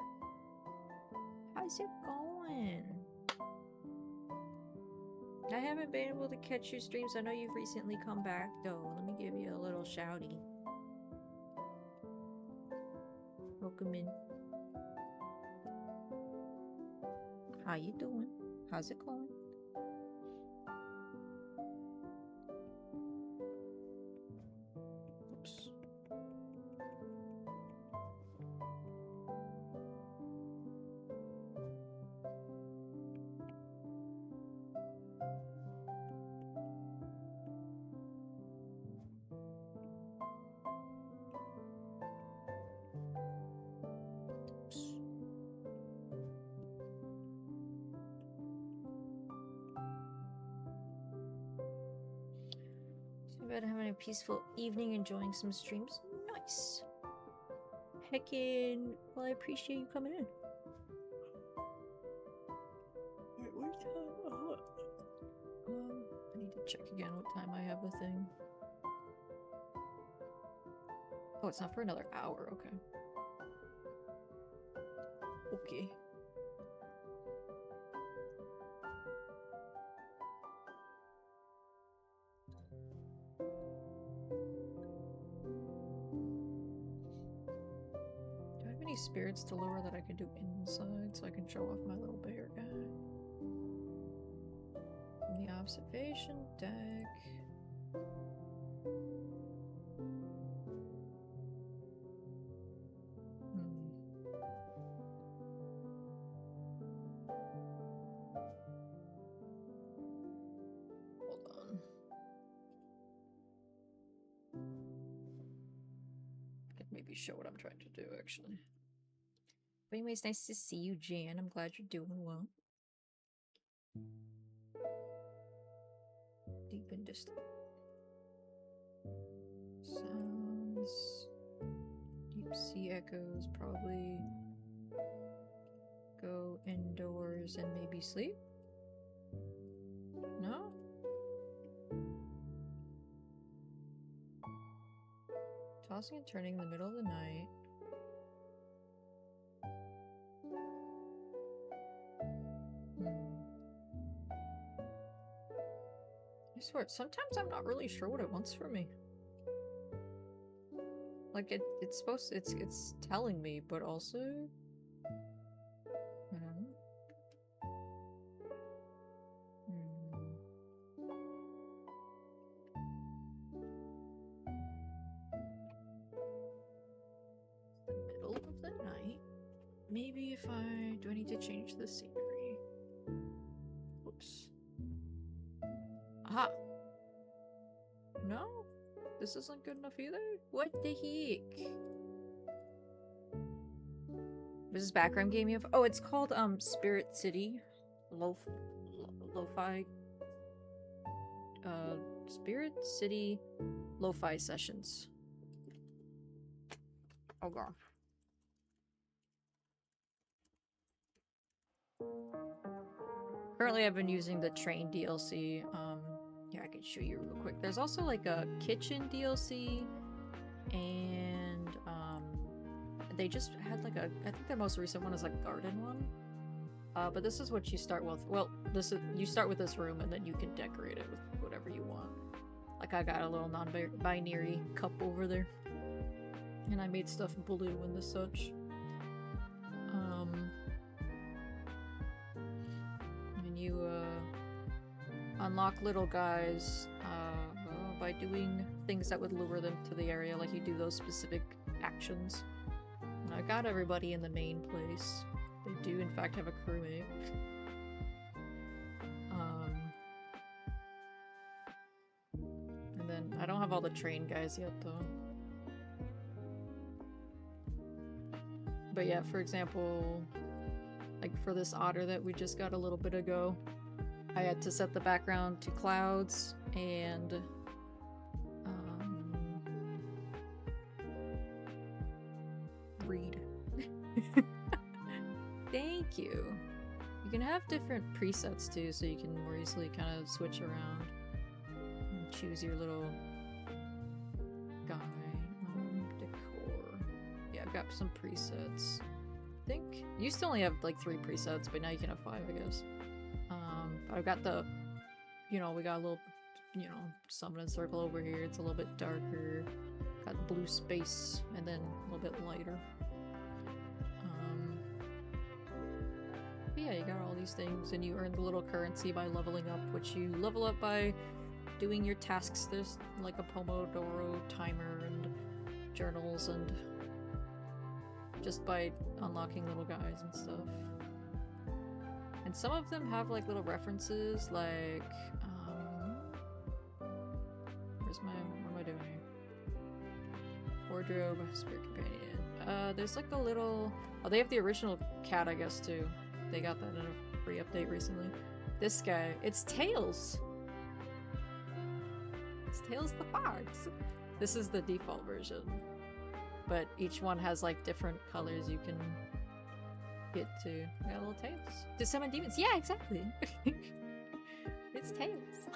How's it going? I haven't been able to catch your streams. I know you've recently come back, though. Let me give you a little shouty. Welcome in. How you doing? How's it going? Oops. About having a peaceful evening, enjoying some streams. Nice. Heckin'. Well, I appreciate you coming in. Wait, what time? I need to check again what time I have a thing. Oh, it's not for another hour. Okay. Okay. Spirits to lure that I can do inside so I can show off my little bear guy. The observation deck. Hold on. I can maybe show what I'm trying to do actually. But anyways, nice to see you, Jan. I'm glad you're doing well. Deep and distant. Sounds. Deep sea echoes. Probably go indoors and maybe sleep? No? Tossing and turning in the middle of the night. I swear, sometimes I'm not really sure what it wants from me. Like it's supposed to, it's telling me, but also I don't know. The middle of the night. Maybe if do I need to change the scenery? Whoops. Aha! No? This isn't good enough either? What the heck? What is this background game you have? Oh, it's called Spirit City. Lo-fi. Spirit City Lo-fi Sessions. Oh god. Currently I've been using the train DLC. Here, I can show you real quick. There's also like a kitchen DLC, and they just had like I think the most recent one is like garden one. But this is what you start with. Well, you start with this room and then you can decorate it with whatever you want. Like I got a little non-binary cup over there. And I made stuff blue and the such. And you unlock little guys by doing things that would lure them to the area, like you do those specific actions. And I got everybody in the main place. They do in fact have a crewmate. And then I don't have all the train guys yet though. But yeah, for example, like for this otter that we just got a little bit ago, I had to set the background to clouds and read. Thank you. You can have different presets too, so you can more easily kind of switch around and choose your little guy. Decor. Yeah, I've got some presets. Used to only have like 3 presets, but now you can have 5, I guess. But I've got the, you know, we got a little, you know, summoning circle over here. It's a little bit darker. Got blue space, and then a little bit lighter. But yeah, you got all these things, and you earn the little currency by leveling up, which you level up by doing your tasks. There's like a Pomodoro timer and journals, and just by unlocking little guys and stuff. And some of them have like little references, like what am I doing here? Wardrobe, spirit companion. There's like a little, oh, they have the original cat, I guess, too. They got that in a free update recently. This guy, it's Tails. It's Tails the Fox. This is the default version, but each one has like different colors you can get to. Got little Tails to summon demons. Yeah, exactly. It's Tails.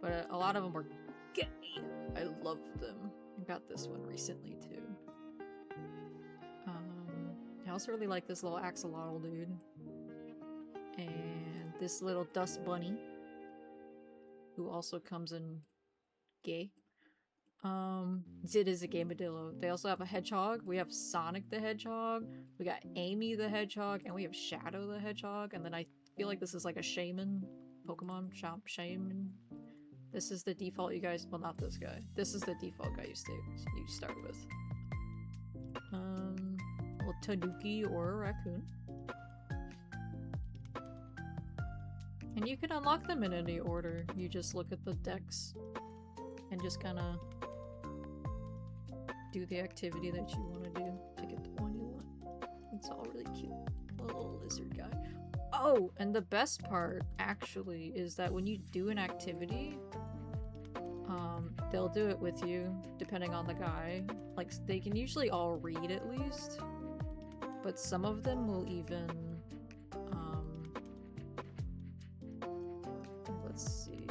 But a lot of them are gay. I love them. I got this one recently too. I also really like this little axolotl dude. And this little dust bunny, who also comes in gay. It is a Gamadillo. They also have a hedgehog. We have Sonic the Hedgehog. We got Amy the Hedgehog, and we have Shadow the Hedgehog. And then I feel like this is like a shaman Pokemon shaman. This is the default you guys, well, not this guy. This is the default guy you start with. A little tanuki or a raccoon. And you can unlock them in any order. You just look at the decks and just kind of do the activity that you want to do to get the one you want. It's all really cute. A little lizard guy. Oh, and the best part, actually, is that when you do an activity, they'll do it with you, depending on the guy. Like, they can usually all read at least, but some of them will even, let's see.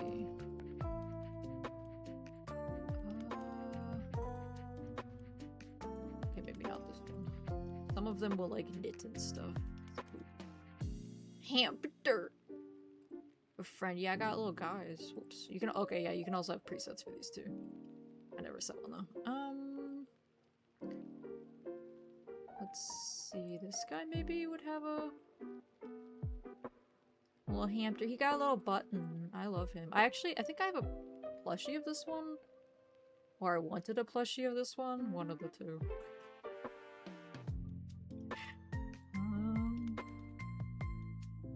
Okay, maybe not this one. Some of them will, like, knit and stuff. Hamster! A friend, yeah, I got little guys. Whoops. You can, okay, yeah, you can also have presets for these too. I never said one though. Let's see, this guy maybe would have a little hamster. He got a little button. I love him. I think I have a plushie of this one. Or I wanted a plushie of this one. One of the two.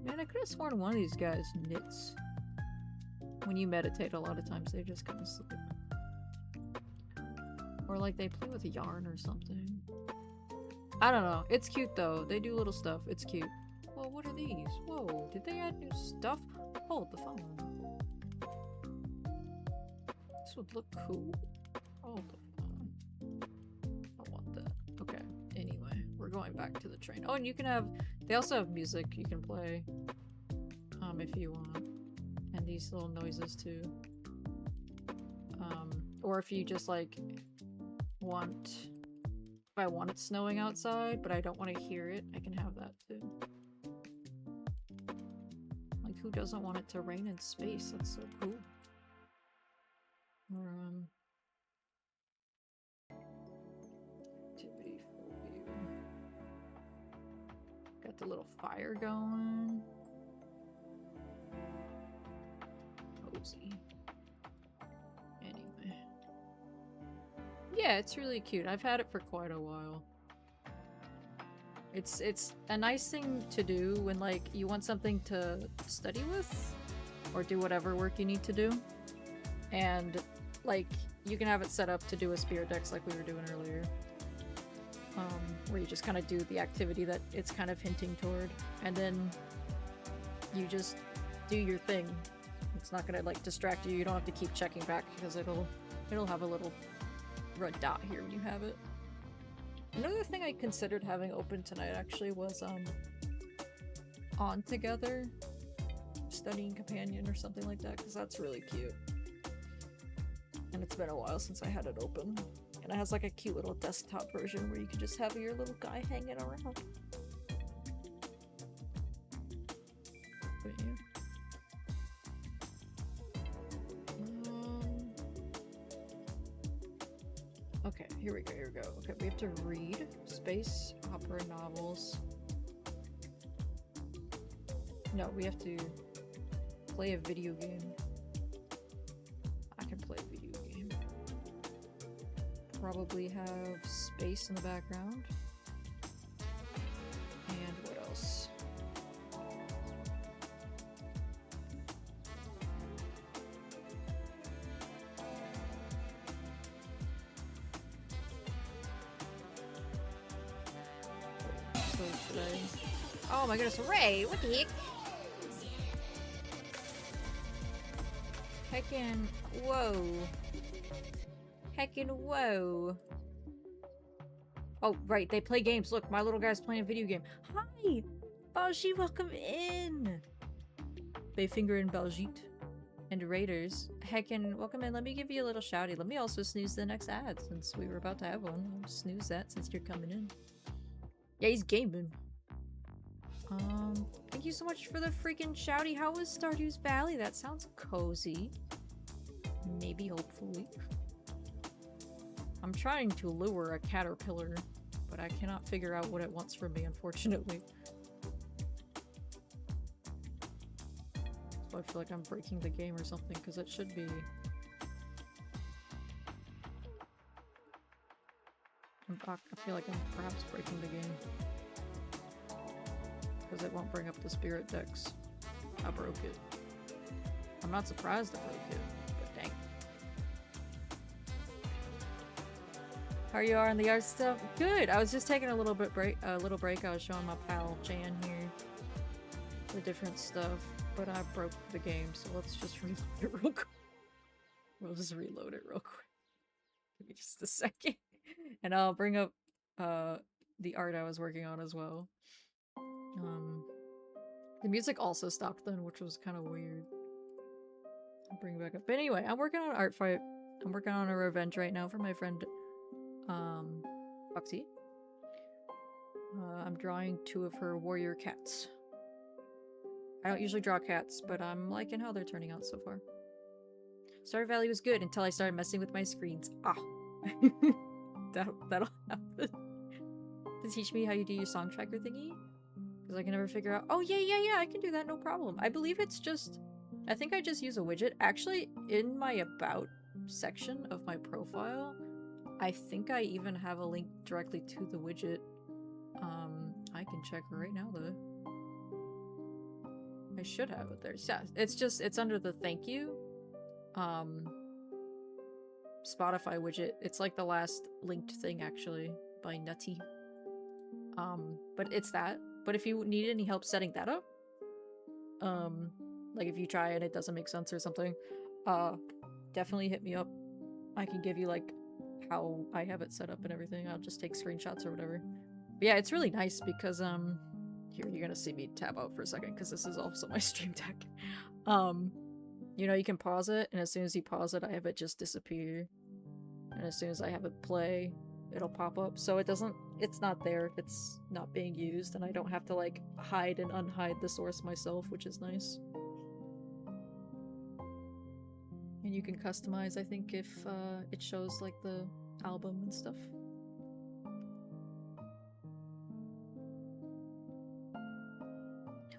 Man, I could have sworn one of these guys knits. When you meditate, a lot of times they just kind of sleep. Or like they play with a yarn or something. I don't know. It's cute though. They do little stuff. It's cute. Whoa, what are these? Whoa, did they add new stuff? Hold the phone. This would look cool. Hold the phone. I want that. Okay. Anyway, we're going back to the train. Oh, and you can have... They also have music you can play. If you want. And these little noises too. Or if you just like want... If I want it snowing outside, but I don't want to hear it, I can have that too. Like, who doesn't want it to rain in space? That's so cool. Or, activity for you. Got the little fire going. Cozy. Anyway. Yeah, it's really cute. I've had it for quite a while. It's a nice thing to do when, like, you want something to study with or do whatever work you need to do. And, like, you can have it set up to do a spirit dex like we were doing earlier. Where you just kind of do the activity that it's kind of hinting toward. And then you just do your thing. It's not gonna, like, distract you. You don't have to keep checking back because it'll have a little red dot here when you have it. Another thing I considered having open tonight actually was On Together Studying Companion or something like that, because that's really cute. And it's been a while since I had it open. And it has like a cute little desktop version where you can just have your little guy hanging around. But yeah. Okay, here we go, here we go. Okay, we have to read space opera novels. No, we have to play a video game. I can play a video game. Probably have space in the background. And what else? So should I... Oh my goodness, Ray! What the heck? Heckin' whoa. Heckin' whoa. Oh, right, they play games. Look, my little guy's playing a video game. Hi! Baljeet, welcome in! Bayfinger and Baljeet. And Raiders. Heckin', welcome in. Let me give you a little shouty. Let me also snooze the next ad since we were about to have one. I'll snooze that since you're coming in. Yeah, he's gaming. Thank you so much for the freaking shouty. How was Stardew's Valley? That sounds cozy. Maybe, hopefully. I'm trying to lure a caterpillar, but I cannot figure out what it wants from me, unfortunately. So I feel like I'm breaking the game or something, because it should be... I feel like I'm perhaps breaking the game. Because it won't bring up the spirit decks. I broke it. I'm not surprised I broke it, but dang. How you are on the art stuff? Good! I was just taking a little break. I was showing my pal Jan here the different stuff, but I broke the game, so let's just reload it real quick. We'll just reload it real quick. Give me just a second. And I'll bring up the art I was working on as well. The music also stopped then, which was kind of weird. I'll bring it back up. But anyway, I'm working on an art fight. I'm working on a revenge right now for my friend, Foxy. I'm drawing 2 of her warrior cats. I don't usually draw cats, but I'm liking how they're turning out so far. Stardew Valley was good until I started messing with my screens. Ah. That'll happen. To teach me how you do your song tracker thingy? Because I can never figure out. Oh, yeah, I can do that, no problem. I believe it's just... I think I just use a widget. Actually, in my About section of my profile, I think I even have a link directly to the widget. I can check right now, though. I should have it there. Yeah, it's under the thank you. Spotify widget. It's like the last linked thing, actually, by Nutty. But it's that. But if you need any help setting that up, like if you try and it doesn't make sense or something, definitely hit me up. I can give you like how I have it set up and everything. I'll just take screenshots or whatever. But yeah, it's really nice because here you're gonna see me tab out for a second because this is also my stream deck. You know, you can pause it, and as soon as you pause it, I have it just disappear. And as soon as I have it play, it'll pop up. So it's not there if it's not being used, and I don't have to like hide and unhide the source myself, which is nice. And you can customize, I think, if it shows like the album and stuff.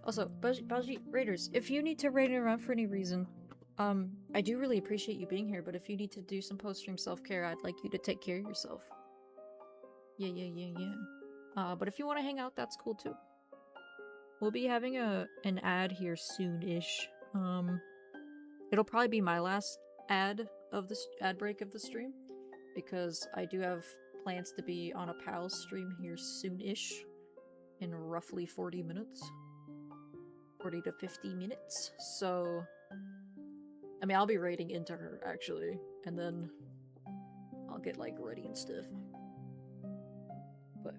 Also, Baljeet, Raiders, if you need to raid around for any reason, I do really appreciate you being here, but if you need to do some post-stream self-care, I'd like you to take care of yourself. Yeah. But if you want to hang out, that's cool too. We'll be having an ad here soon-ish. It'll probably be my last ad break of the stream, because I do have plans to be on a PAL stream here soon-ish, in roughly 40 minutes. 40 to 50 minutes, so... I mean, I'll be raiding into her, actually, and then I'll get, like, ready and stuff. But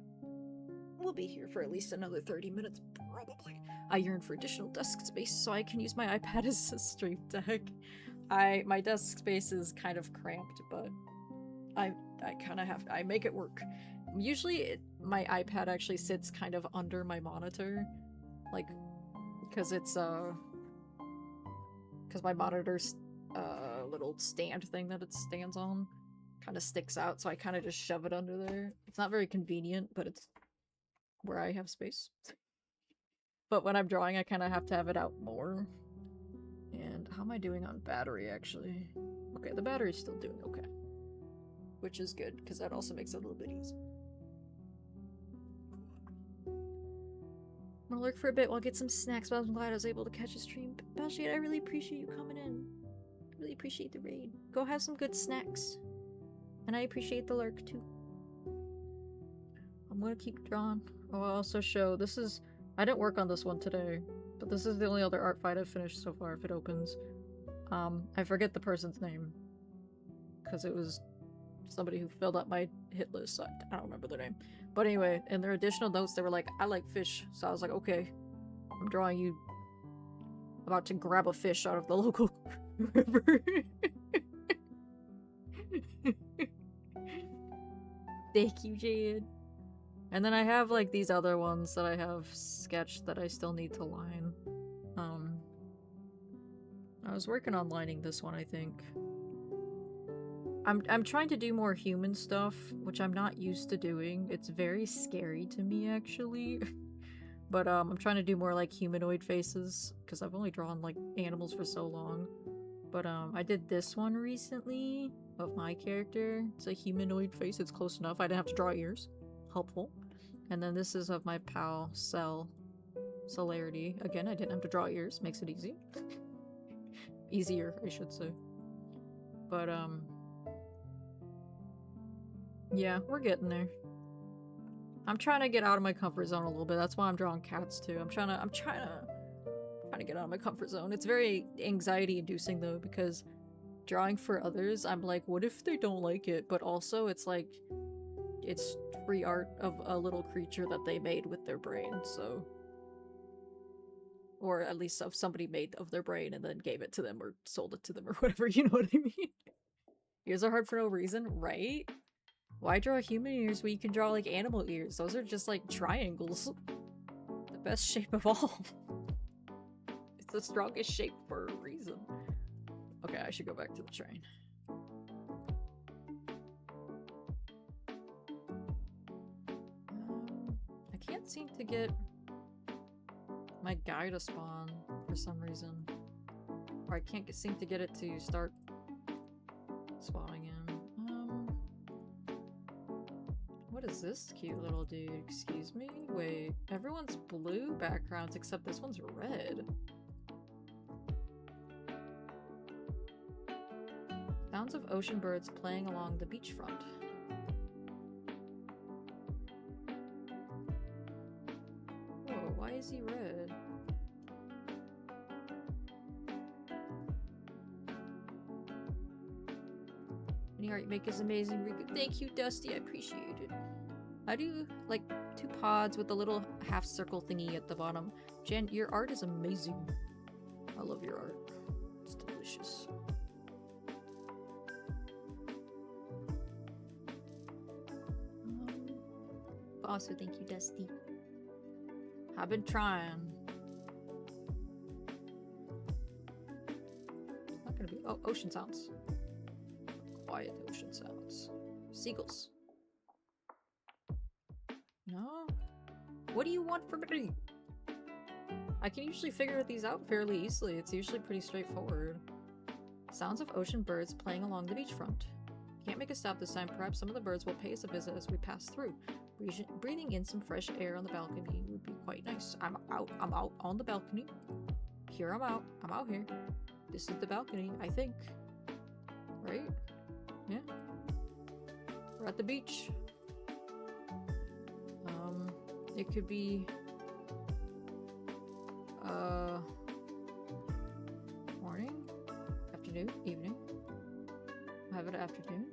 we'll be here for at least another 30 minutes, probably. I yearn for additional desk space so I can use my iPad as a stream deck. My desk space is kind of cramped, but I kind of I make it work. Usually my iPad actually sits kind of under my monitor, like, because it's because my monitor's little stand thing that it stands on kind of sticks out, so I kind of just shove it under there. It's not very convenient, but it's where I have space. But when I'm drawing, I kind of have to have it out more. And how am I doing on battery, actually? Okay, the battery's still doing okay. Which is good, because that also makes it a little bit easier. I'm gonna lurk for a bit while I get some snacks, but I'm glad I was able to catch a stream. Balshade, I really appreciate you coming in. I really appreciate the raid. Go have some good snacks. And I appreciate the lurk, too. I'm gonna keep drawing. Oh, I'll also show, this is... I didn't work on this one today, but this is the only other art fight I've finished so far if it opens. I forget the person's name. Because it was somebody who filled up my hit list, so I don't remember their name. But anyway, in their additional notes, they were like, I like fish. So I was like, okay, I'm drawing you about to grab a fish out of the local river. Thank you, Jade. And then I have like these other ones that I have sketched that I still need to line. I was working on lining this one, I think. I'm trying to do more human stuff, which I'm not used to doing. It's very scary to me, actually. But I'm trying to do more like humanoid faces, because I've only drawn like animals for so long. But I did this one recently of my character. It's a humanoid face. It's close enough. I didn't have to draw ears. Helpful. And then this is of my pal, Celerity. Again, I didn't have to draw ears. Makes it easy. Easier, I should say. But, yeah, we're getting there. I'm trying to get out of my comfort zone a little bit. That's why I'm drawing cats, too. I'm trying to get out of my comfort zone. It's very anxiety-inducing, though, because drawing for others, I'm like, what if they don't like it? But also, it's like, it's free art of a little creature that they made with their brain, so... Or at least of somebody made of their brain and then gave it to them or sold it to them or whatever, you know what I mean? Ears are hard for no reason, right? Why draw human ears when you can draw, like, animal ears? Those are just, like, triangles. The best shape of all. It's the strongest shape for a reason. Okay, I should go back to the train. I can't seem to get my guy to spawn for some reason. Or I can't seem to get it to start spawning in. What is this cute little dude? Excuse me? Wait, everyone's blue backgrounds except this one's red. Sounds of ocean birds playing along the beachfront. Whoa, why is he red? Any art you make is amazing. Thank you, Dusty. I appreciate it. I do like 2 pods with the little half circle thingy at the bottom. Jen, your art is amazing. I love your art. It's delicious. Also, thank you, Dusty. I've been trying. It's not gonna be. Oh, ocean sounds. Quiet ocean sounds. Seagulls. No? What do you want from me? I can usually figure these out fairly easily. It's usually pretty straightforward. Sounds of ocean birds playing along the beachfront. Can't make a stop this time. Perhaps some of the birds will pay us a visit as we pass through. Breathing in some fresh air on the balcony would be quite nice. I'm out on the balcony. Here I'm out here. This is the balcony, I think. Right? Yeah. We're at the beach. It could be morning, afternoon, evening. I have it afternoon.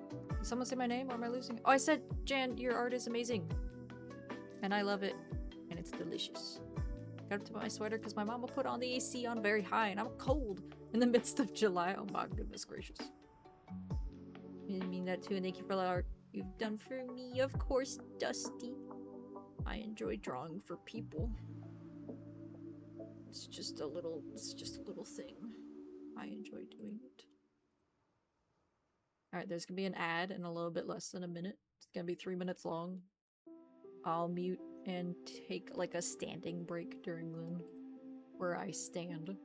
Did someone say my name or am I losing? Oh, I said, Jan, your art is amazing. And I love it. And it's delicious. Got up to put my sweater because my mom will put on the AC on very high and I'm cold in the midst of July. Oh my goodness gracious. I mean that too, and thank you for all the art you've done for me. Of course, Dusty. I enjoy drawing for people. It's just a little thing. I enjoy doing it. Alright, there's gonna be an ad in a little bit less than a minute. It's gonna be 3 minutes long. I'll mute and take like a standing break during then, where I stand.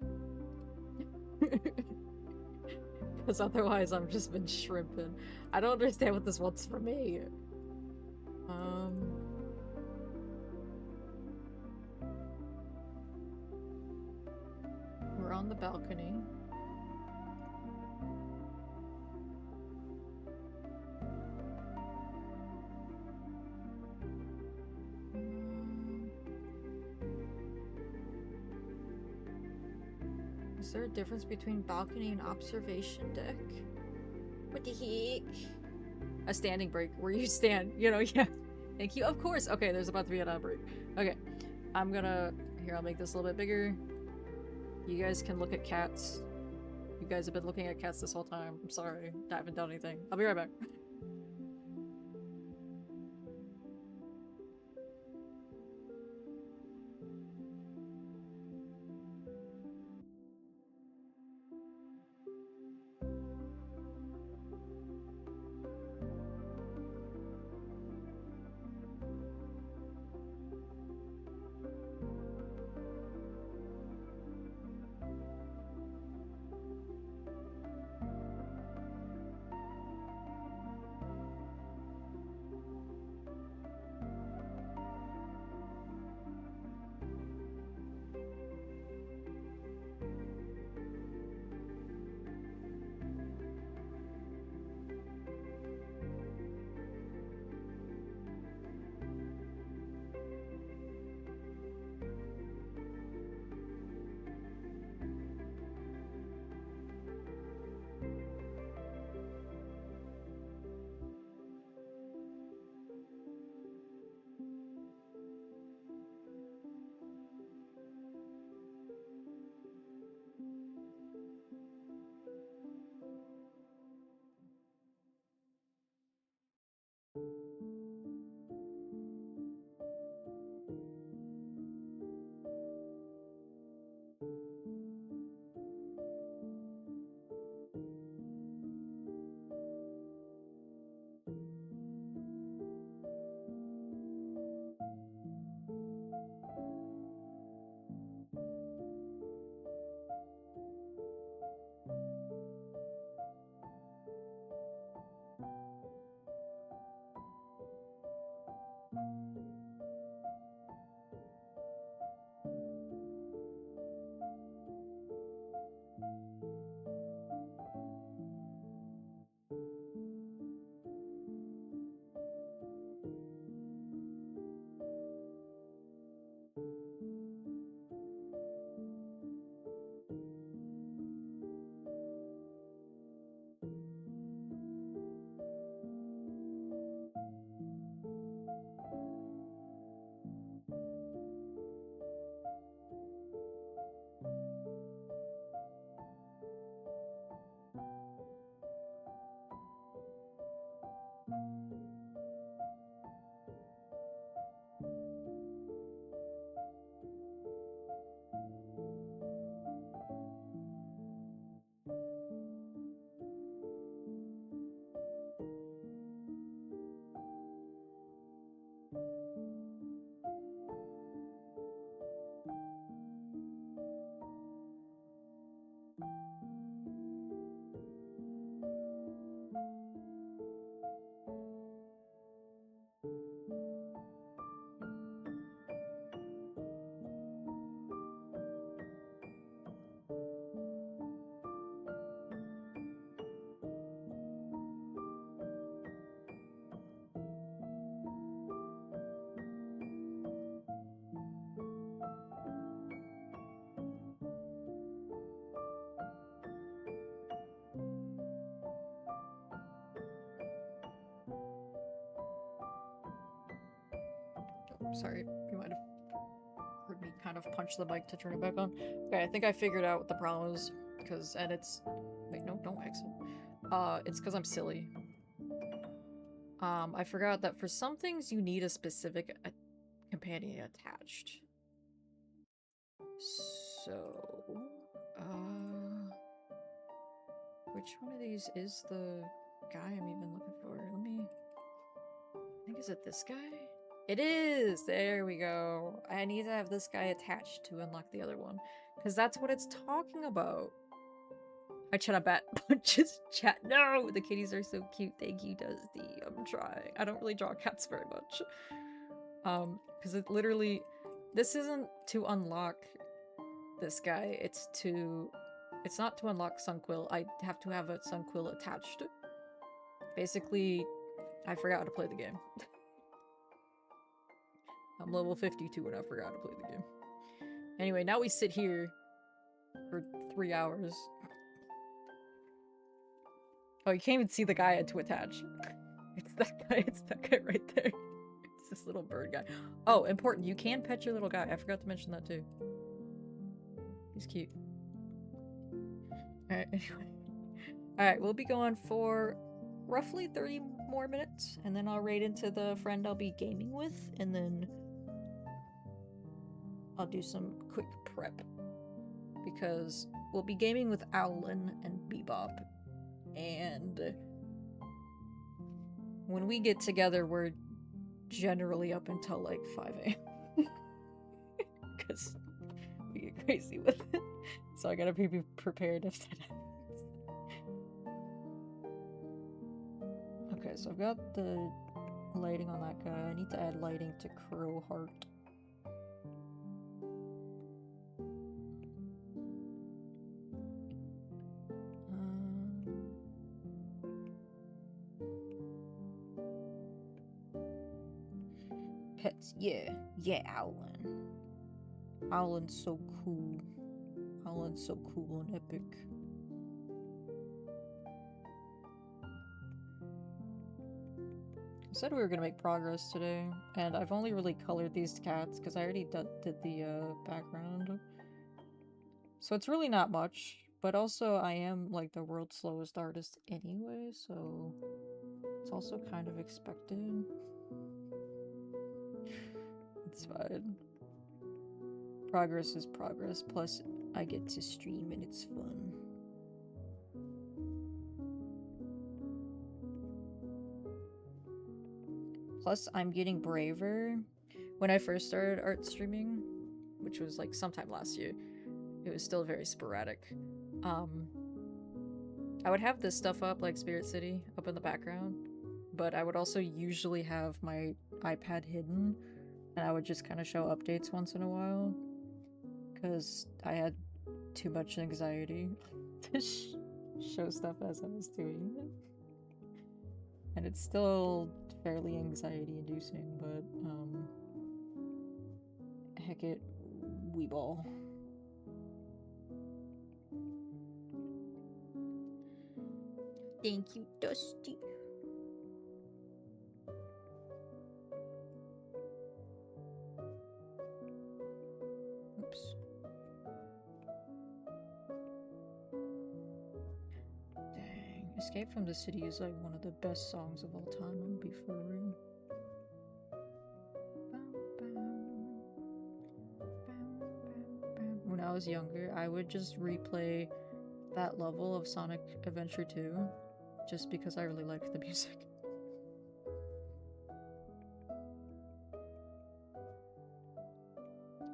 Because otherwise I've just been shrimping. I don't understand what this wants from me. We're on the balcony. Is there a difference between balcony and observation deck? What the heck? A standing break where you stand, you know, yeah. Thank you. Of course. Okay, there's about to be an ad break. Okay. I'm gonna... Here, I'll make this a little bit bigger. You guys can look at cats. You guys have been looking at cats this whole time. I'm sorry. I haven't done anything. I'll be right back. Sorry, you might have heard me kind of punch the mic to turn it back on. Okay, I think I figured out what the problem is, and it's... Wait, no, don't exit. It's because I'm silly. I forgot that for some things you need a specific companion attached. So, which one of these is the guy I'm even looking for? Let me... I think, is it this guy? It is! There we go. I need to have this guy attached to unlock the other one. Because that's what it's talking about. I chat about just chat. No! The kitties are so cute. Thank you, Dusty. I'm trying. I don't really draw cats very much. Because it literally... This isn't to unlock this guy. It's to... It's not to unlock Sunquill. I have to have a Sunquill attached. Basically, I forgot to play the game. I'm level 52 and I forgot to play the game. Anyway, now we sit here for 3 hours. Oh, you can't even see the guy I had to attach. It's that guy right there. It's this little bird guy. Oh, important, you can pet your little guy. I forgot to mention that too. He's cute. Alright, anyway. Alright, we'll be going for roughly 30 more minutes, and then I'll raid into the friend I'll be gaming with, and then I'll do some quick prep. Because we'll be gaming with Owlin and Bebop, and when we get together, we're generally up until like 5 a.m. Because we get crazy with it. So I gotta be prepared if that happens. Okay, so I've got the lighting on that guy. I need to add lighting to Crowheart. Pets, yeah, Owlin. Owlin's so cool. Owlin's so cool and epic. I said we were gonna make progress today, and I've only really colored these cats because I already did the background. So it's really not much, but also I am like the world's slowest artist anyway, so it's also kind of expected. It's fine. Progress is progress, plus I get to stream and it's fun. Plus, I'm getting braver. When I first started art streaming, which was like sometime last year, it was still very sporadic. I would have this stuff up, like Spirit City, up in the background, but I would also usually have my iPad hidden, and I would just kind of show updates once in a while, because I had too much anxiety to show stuff as I was doing it. And it's still fairly anxiety-inducing, but, heck it, Weeball. Thank you, Dusty. Oops. Dang. Escape from the City is like one of the best songs of all time, I'll be for real. When I was younger, I would just replay that level of Sonic Adventure 2 just because I really liked the music.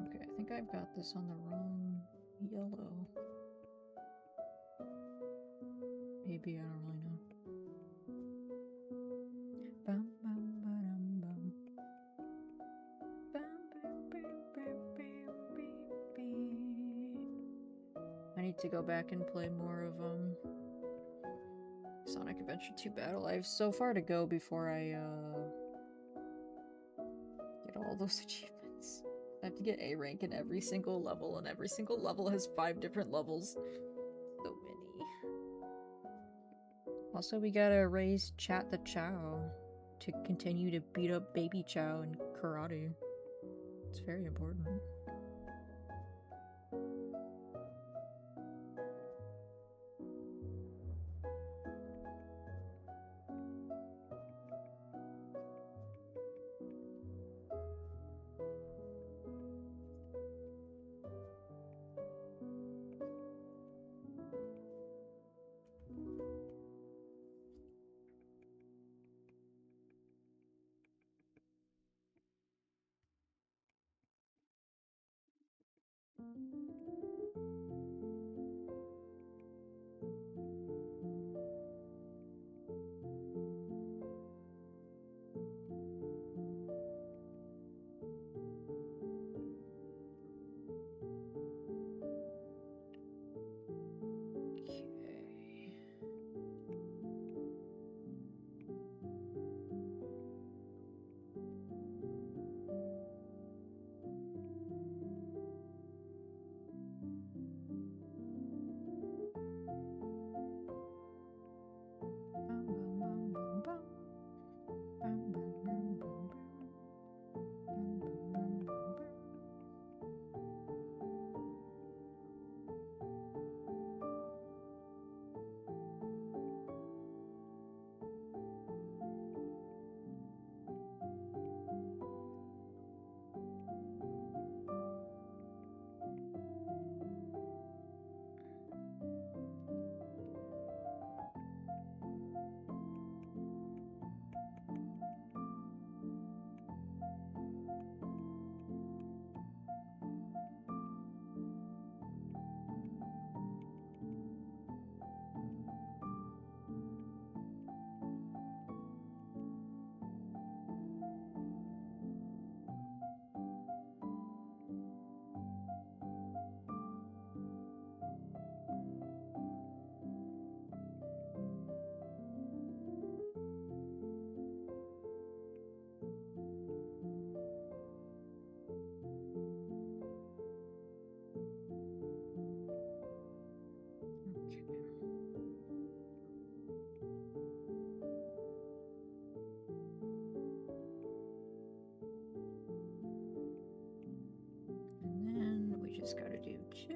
Okay, I think I've got this on the wrong yellow. Maybe, I don't really know. Bum, bum, ba-dum, bum. Bum, bum, bum, bum, bum, bum. I need to go back and play more of Sonic Adventure 2 Battle. I have so far to go before I get all those achievements. I have to get A rank in every single level, and every single level has 5 different levels. So many. Also, we gotta raise Chat the Chow to continue to beat up Baby Chow in karate. It's very important.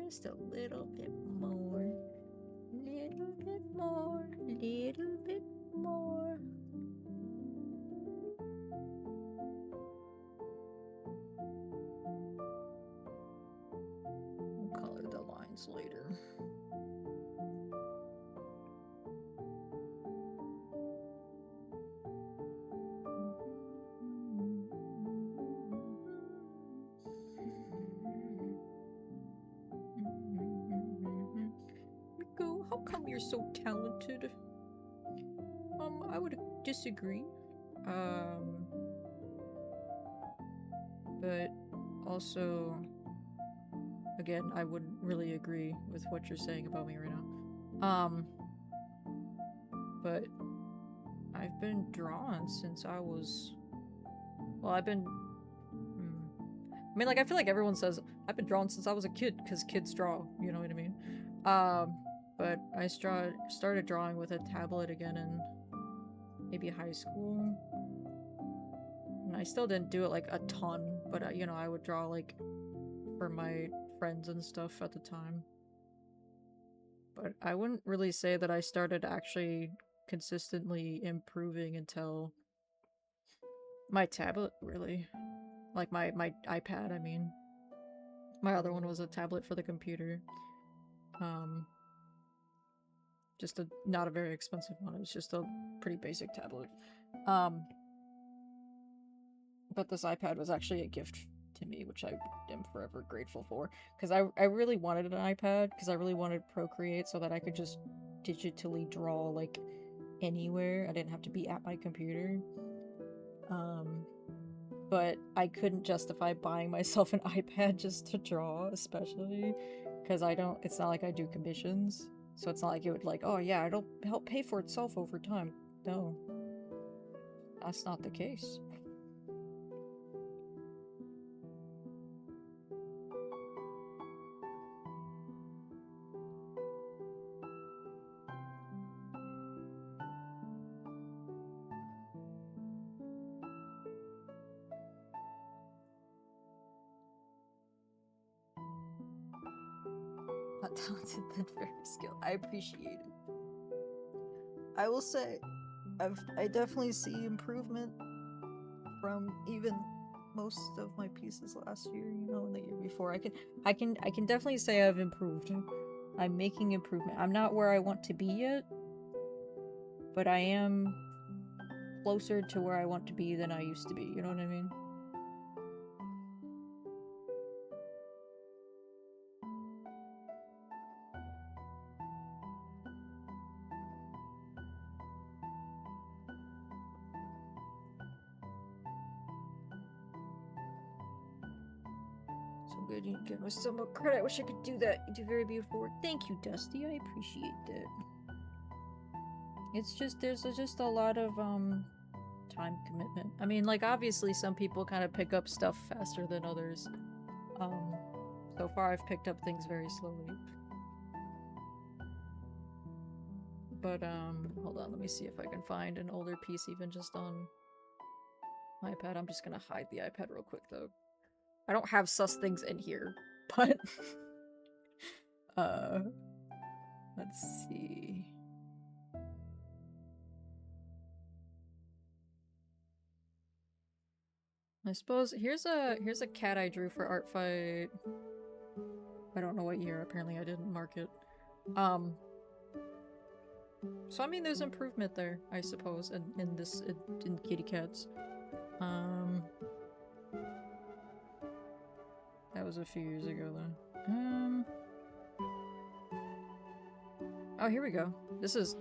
Just a little bit more. Little bit more. Little bit more. We'll color the lines later. Miko, how come you're so talented? I would disagree. But also, again, I wouldn't really agree with what you're saying about me right now. But I've been drawn since I was... Well, I've been... I mean, like, I feel like everyone says, I've been drawn since I was a kid, because kids draw, you know what I mean? But I started drawing with a tablet again in maybe high school. And I still didn't do it, like, a ton, but, you know, I would draw, like, for my friends and stuff at the time. But I wouldn't really say that I started actually consistently improving until my tablet, really. Like, my iPad, I mean. My other one was a tablet for the computer. Just not a very expensive one. It was just a pretty basic tablet. But this iPad was actually a gift to me, which I am forever grateful for. Because I really wanted an iPad, because I really wanted Procreate so that I could just digitally draw, like, anywhere. I didn't have to be at my computer. But I couldn't justify buying myself an iPad just to draw, especially. Because it's not like I do commissions. So it's not like it would, like, oh yeah, it'll help pay for itself over time. No. That's not the case. Not talented, but very skilled. I appreciate it. I will say, I definitely see improvement from even most of my pieces last year, you know, and the year before. I can definitely say I've improved. I'm making improvement. I'm not where I want to be yet, but I am closer to where I want to be than I used to be, you know what I mean? So good, you give myself more credit. I wish I could do that. You do very beautiful work. Thank you, Dusty. I appreciate that. It's just, there's just a lot of, time commitment. I mean, like, obviously some people kind of pick up stuff faster than others. So far I've picked up things very slowly. But, hold on, let me see if I can find an older piece even just on my iPad. I'm just gonna hide the iPad real quick, though. I don't have sus things in here, but... let's see... I suppose here's a cat I drew for Art Fight. I don't know what year. Apparently I didn't mark it. So I mean there's improvement there, I suppose, in kitty cats. That was a few years ago though. Oh, here we go. This is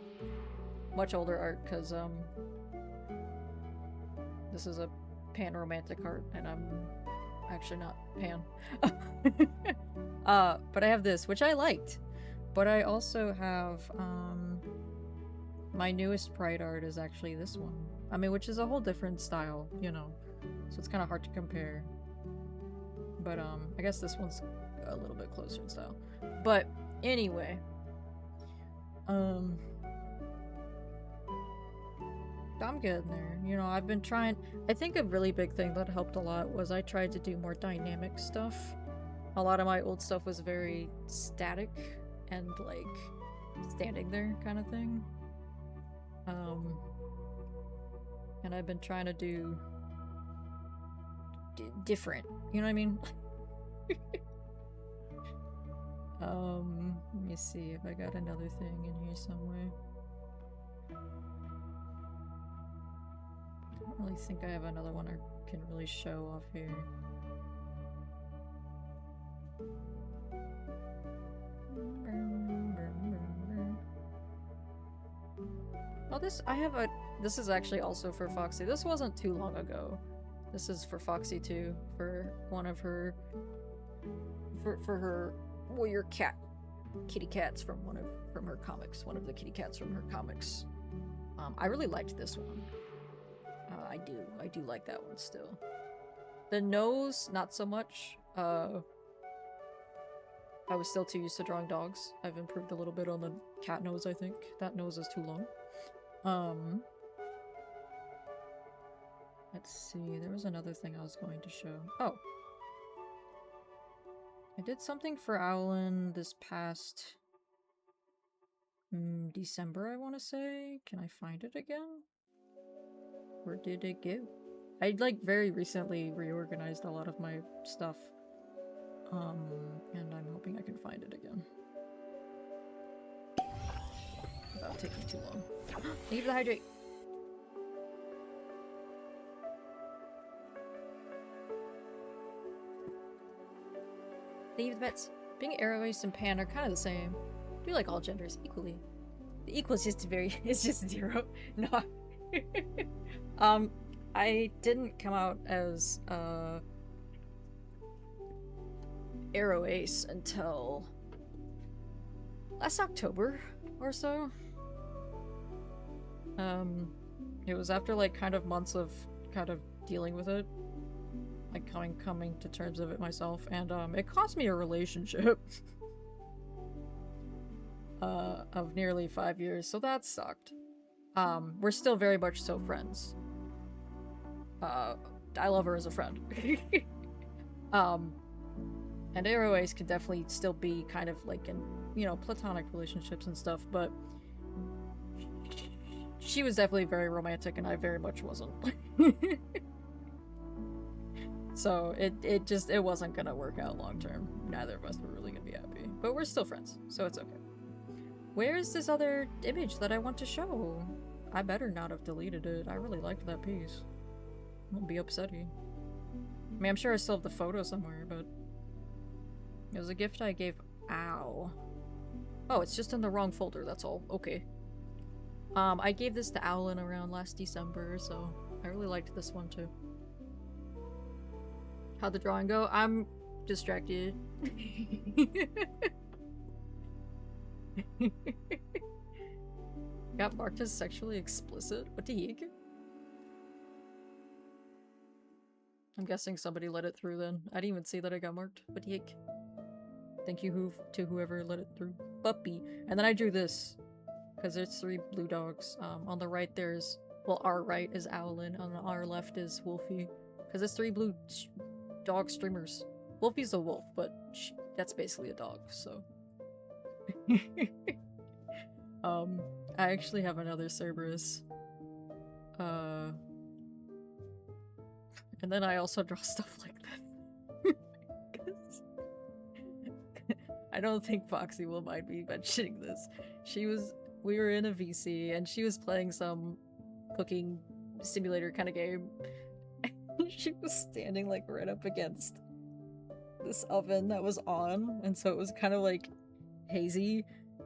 much older art because this is a pan-romantic art, and I'm actually not pan. But I have this, which I liked. But I also have, my newest Pride art is actually this one. I mean, which is a whole different style, you know. So it's kind of hard to compare. But, I guess this one's a little bit closer in style. But, anyway. I'm getting there. You know, I've been trying... I think a really big thing that helped a lot was I tried to do more dynamic stuff. A lot of my old stuff was very static and like standing there kind of thing. And I've been trying to do different, you know what I mean? Let me see if I got another thing in here somewhere. I don't really think I have another one I can really show off here. Oh, this is actually also for Foxy. This wasn't too long ago. This is for Foxy too, for one of her, for her warrior kitty cats from her comics, one of the kitty cats from her comics. I really liked this one. I do like that one still. The nose, not so much. I was still too used to drawing dogs. I've improved a little bit on the cat nose, I think. That nose is too long. Let's see, there was another thing I was going to show. Oh! I did something for Owlin this past December, I want to say. Can I find it again? Where did it go? I like very recently reorganized a lot of my stuff. And I'm hoping I can find it again. Without taking too long. Thank you for the hydrate! Thank you for the bets. Being Arrow Ace and Pan are kind of the same. I do like all genders equally. The equal is just it's just 0. No. I didn't come out as, Arrow Ace until last October or so. It was after like kind of months of kind of dealing with it, like coming to terms of it myself, and it cost me a relationship of nearly 5 years, so that sucked. We're still very much so friends. I love her as a friend. And Arrow Ace can definitely still be kind of like in, you know, platonic relationships and stuff, but she was definitely very romantic and I very much wasn't. So it wasn't gonna work out long term. Neither of us were really gonna be happy. But we're still friends, so it's okay. Where's this other image that I want to show? I better not have deleted it. I really liked that piece. I'll be upsetty. I mean, I'm sure I still have the photo somewhere, but it was a gift I gave. Ow. Oh, it's just in the wrong folder, that's all. Okay. I gave this to Owlin around last December, so I really liked this one too. How'd the drawing go? I'm distracted. Got marked as sexually explicit? What the heck? I'm guessing somebody let it through then. I didn't even see that I got marked. What the heck? Thank you to whoever let it through. Puppy. And then I drew this. Because there's 3 blue dogs. On the right there's... Well, our right is Owlin. On our left is Wolfie. Because there's 3 blue dog streamers. Wolfie's a wolf, but that's basically a dog, so... I actually have another Cerberus. And then I also draw stuff like that. I don't think Foxy will mind me mentioning this. We were in a VC and she was playing some cooking simulator kind of game. She was standing like right up against this oven that was on, and so it was kind of like hazy,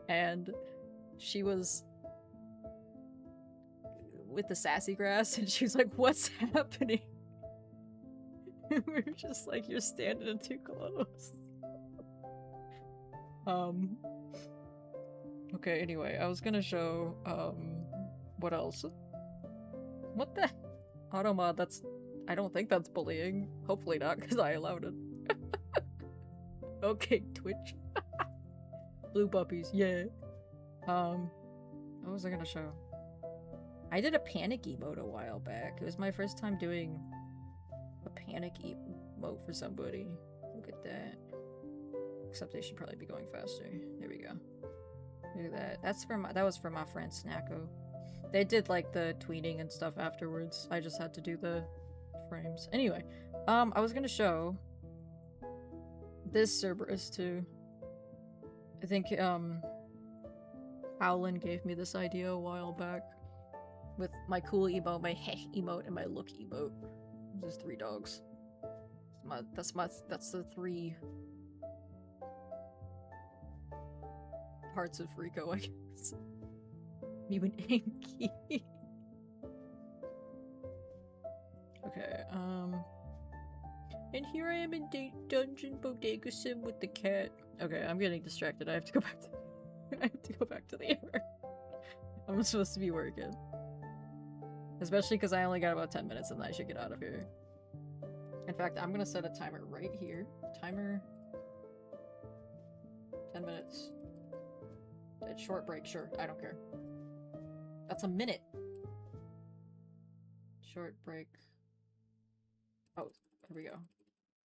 and she was with the sassy grass and she was like, "What's happening?" We were just like, "You're standing too close." Okay, anyway, I was gonna show, what else? What the? Automod, I don't think that's bullying. Hopefully not, because I allowed it. Okay, Twitch. Blue puppies, yeah. What was I gonna show? I did a panic emote a while back. It was my first time doing a panic emote for somebody. Look at that. Except they should probably be going faster. There we go. Look at that. That was for my friend Snacko. They did like the tweeting and stuff afterwards. I just had to do the frames. Anyway, I was gonna show this Cerberus too. I think Owlin gave me this idea a while back with my cool emote, my heh emote, and my look emote. Just 3 dogs. That's the 3 parts of Rico, I guess. Me and Anki. Okay, and here I am in Dungeon Bodega Sim with the cat. Okay, I'm getting distracted. I have to go back to I have to go back to the error. I'm supposed to be working. Especially because I only got about 10 minutes and I should get out of here. In fact, I'm gonna set a timer right here. Timer 10 minutes. A short break, sure, I don't care. That's a minute. Short break. Oh, here we go.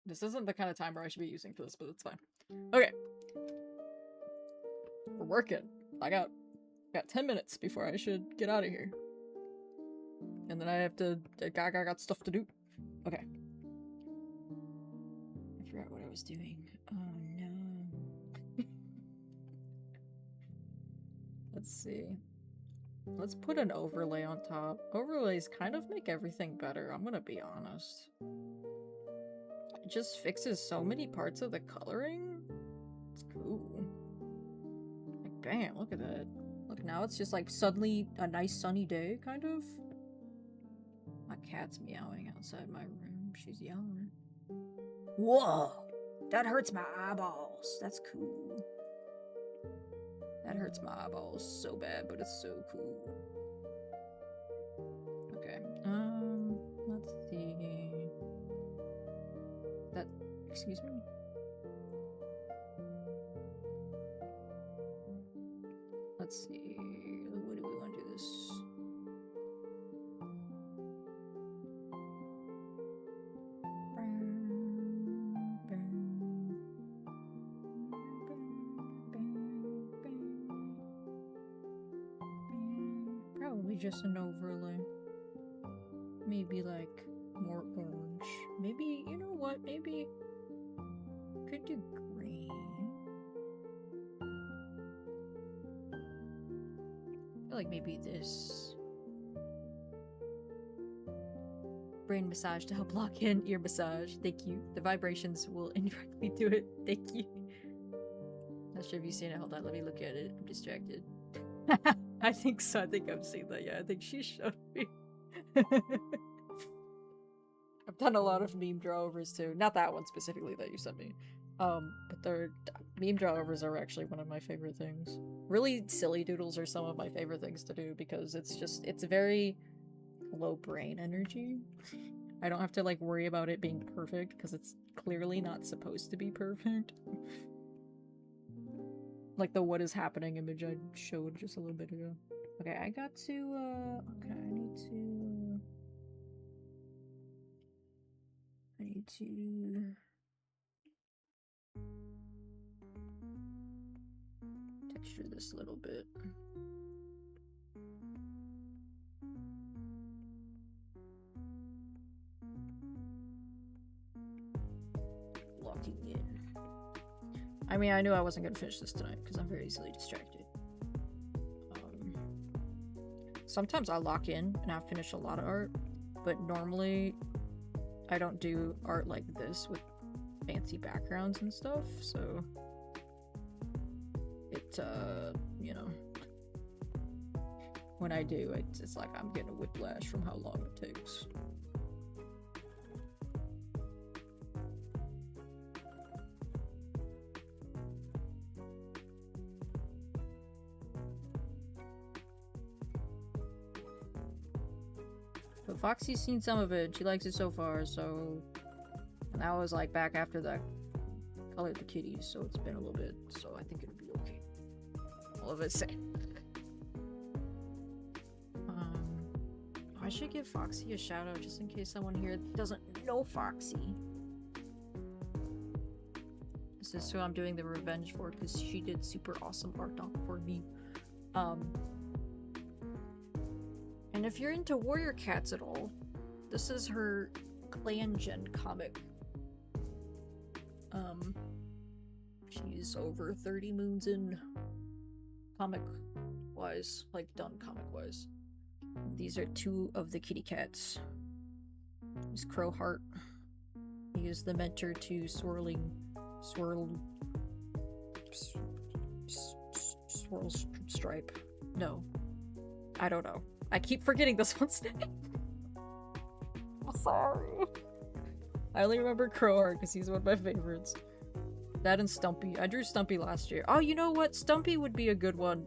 This isn't the kind of timer I should be using for this, but it's fine. Okay. We're working. I got 10 minutes before I should get out of here. And then I have to... I got stuff to do. Okay. I forgot what I was doing. Oh, no. Let's see. Let's put an overlay on top. Overlays kind of make everything better, I'm gonna be honest. It just fixes so many parts of the coloring. It's cool. Like, bam, look at that. Look, now it's just like suddenly a nice sunny day, kind of. My cat's meowing outside my room. She's yelling. Whoa! That hurts my eyeballs. That's cool. That hurts my eyeballs so bad, but it's so cool. Okay. Let's see. That, excuse me? Let's see. What do we want to do this? Probably just an overlay. Maybe like more orange. Maybe, you know what? Maybe could do green. I feel like maybe this. Brain massage to help lock in. Ear massage. Thank you. The vibrations will indirectly do it. Thank you. Not sure if you've seen it. Hold on, let me look at it. I'm distracted. I think so. I think I've seen that. Yeah, I think she showed me. I've done a lot of meme drawovers too. Not that one specifically that you sent me. But their meme drawovers are actually one of my favorite things. Really silly doodles are some of my favorite things to do because it's very low brain energy. I don't have to like worry about it being perfect because it's clearly not supposed to be perfect. Like the what is happening image I showed just a little bit ago. Okay, I got to, okay, I need to texture this a little bit. Locking in. I mean, I knew I wasn't gonna finish this tonight because I'm very easily distracted. Sometimes I lock in and I finish a lot of art, but normally I don't do art like this with fancy backgrounds and stuff, so it, you know, when I do, it's like I'm getting a whiplash from how long it takes. But Foxy's seen some of it, she likes it so far, so... And that was like back after that colored the kitties, so it's been a little bit, so I think it'll be okay. All of it same. I should give Foxy a shout out just in case someone here doesn't know Foxy. This is who I'm doing the revenge for because she did super awesome art for me. And if you're into Warrior Cats at all, this is her Clan Gen comic. She's over 30 moons in comic-wise, like done comic-wise. These are two of the kitty cats. He's Crowheart. He is the mentor to Swirl Stripe. No. I don't know. I keep forgetting this one's name. I'm sorry. I only remember Crowheart because he's one of my favorites. That and Stumpy. I drew Stumpy last year. Oh, you know what? Stumpy would be a good one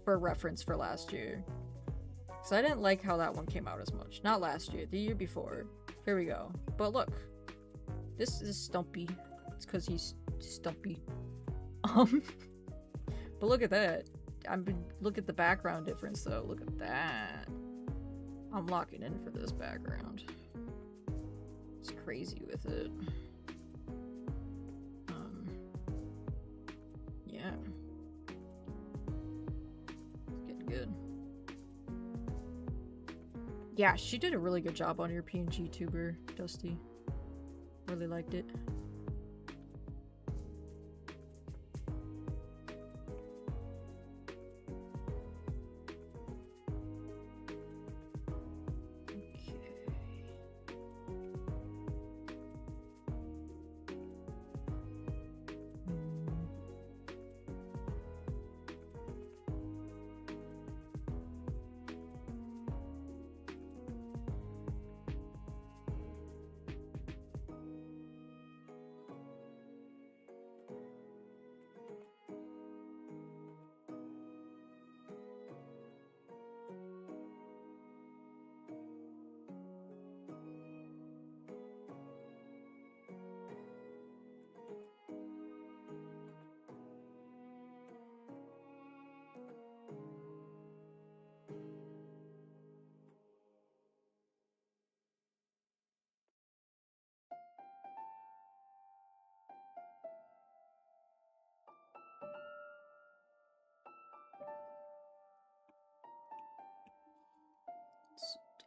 for reference for last year. Because I didn't like how that one came out as much. Not last year, the year before. Here we go. But look. This is Stumpy. It's because he's Stumpy. But look at that. Look at the background difference though. Look at that. I'm locking in for this background. It's crazy with it. Yeah. It's getting good. Yeah, she did a really good job on your PNG tuber, Dusty. Really liked it.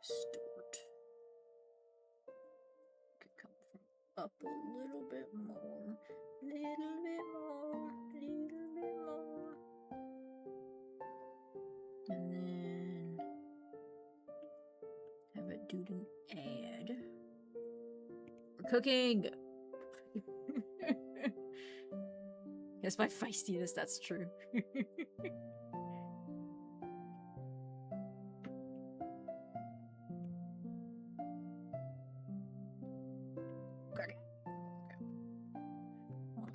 Distort. Could come from up a little bit more. Little bit more. Little bit more. And then have it do an ad. We're cooking! Yes, my feistiness, that's true.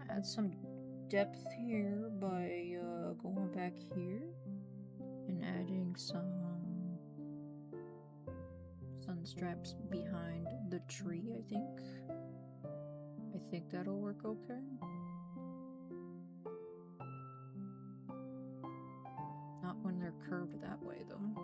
Add some depth here by going back here and adding some sun straps behind the tree, I think. I think that'll work okay. Not when they're curved that way, though.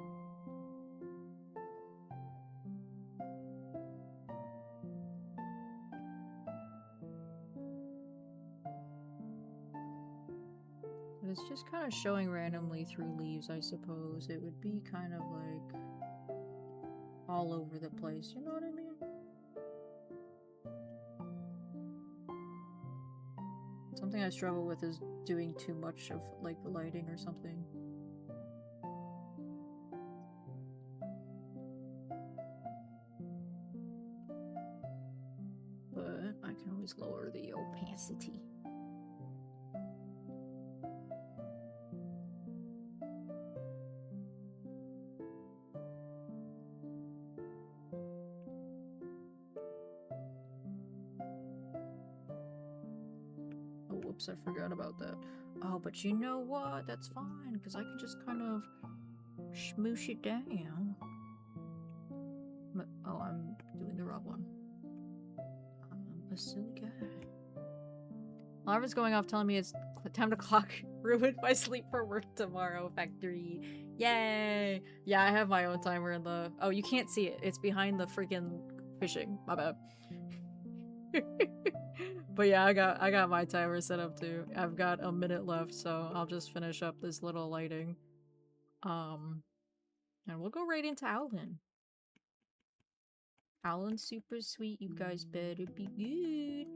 It's just kind of showing randomly through leaves, I suppose. It would be kind of like all over the place, you know what I mean? Something I struggle with is doing too much of like the lighting or something. But I can always lower the opacity. I forgot about that. Oh, but you know what? That's fine, because I can just kind of smoosh it down. But, oh, I'm doing the wrong one. I'm a silly guy. Larva's going off telling me it's time to clock. Ruined my sleep for work tomorrow, factory. Yay! Yeah, I have my own timer in the... Oh, you can't see it. It's behind the freaking fishing. My bad. But yeah, I got my timer set up too. I've got a minute left, so I'll just finish up this little lighting. And we'll go right into Owlin. Owlin's super sweet. You guys better be good.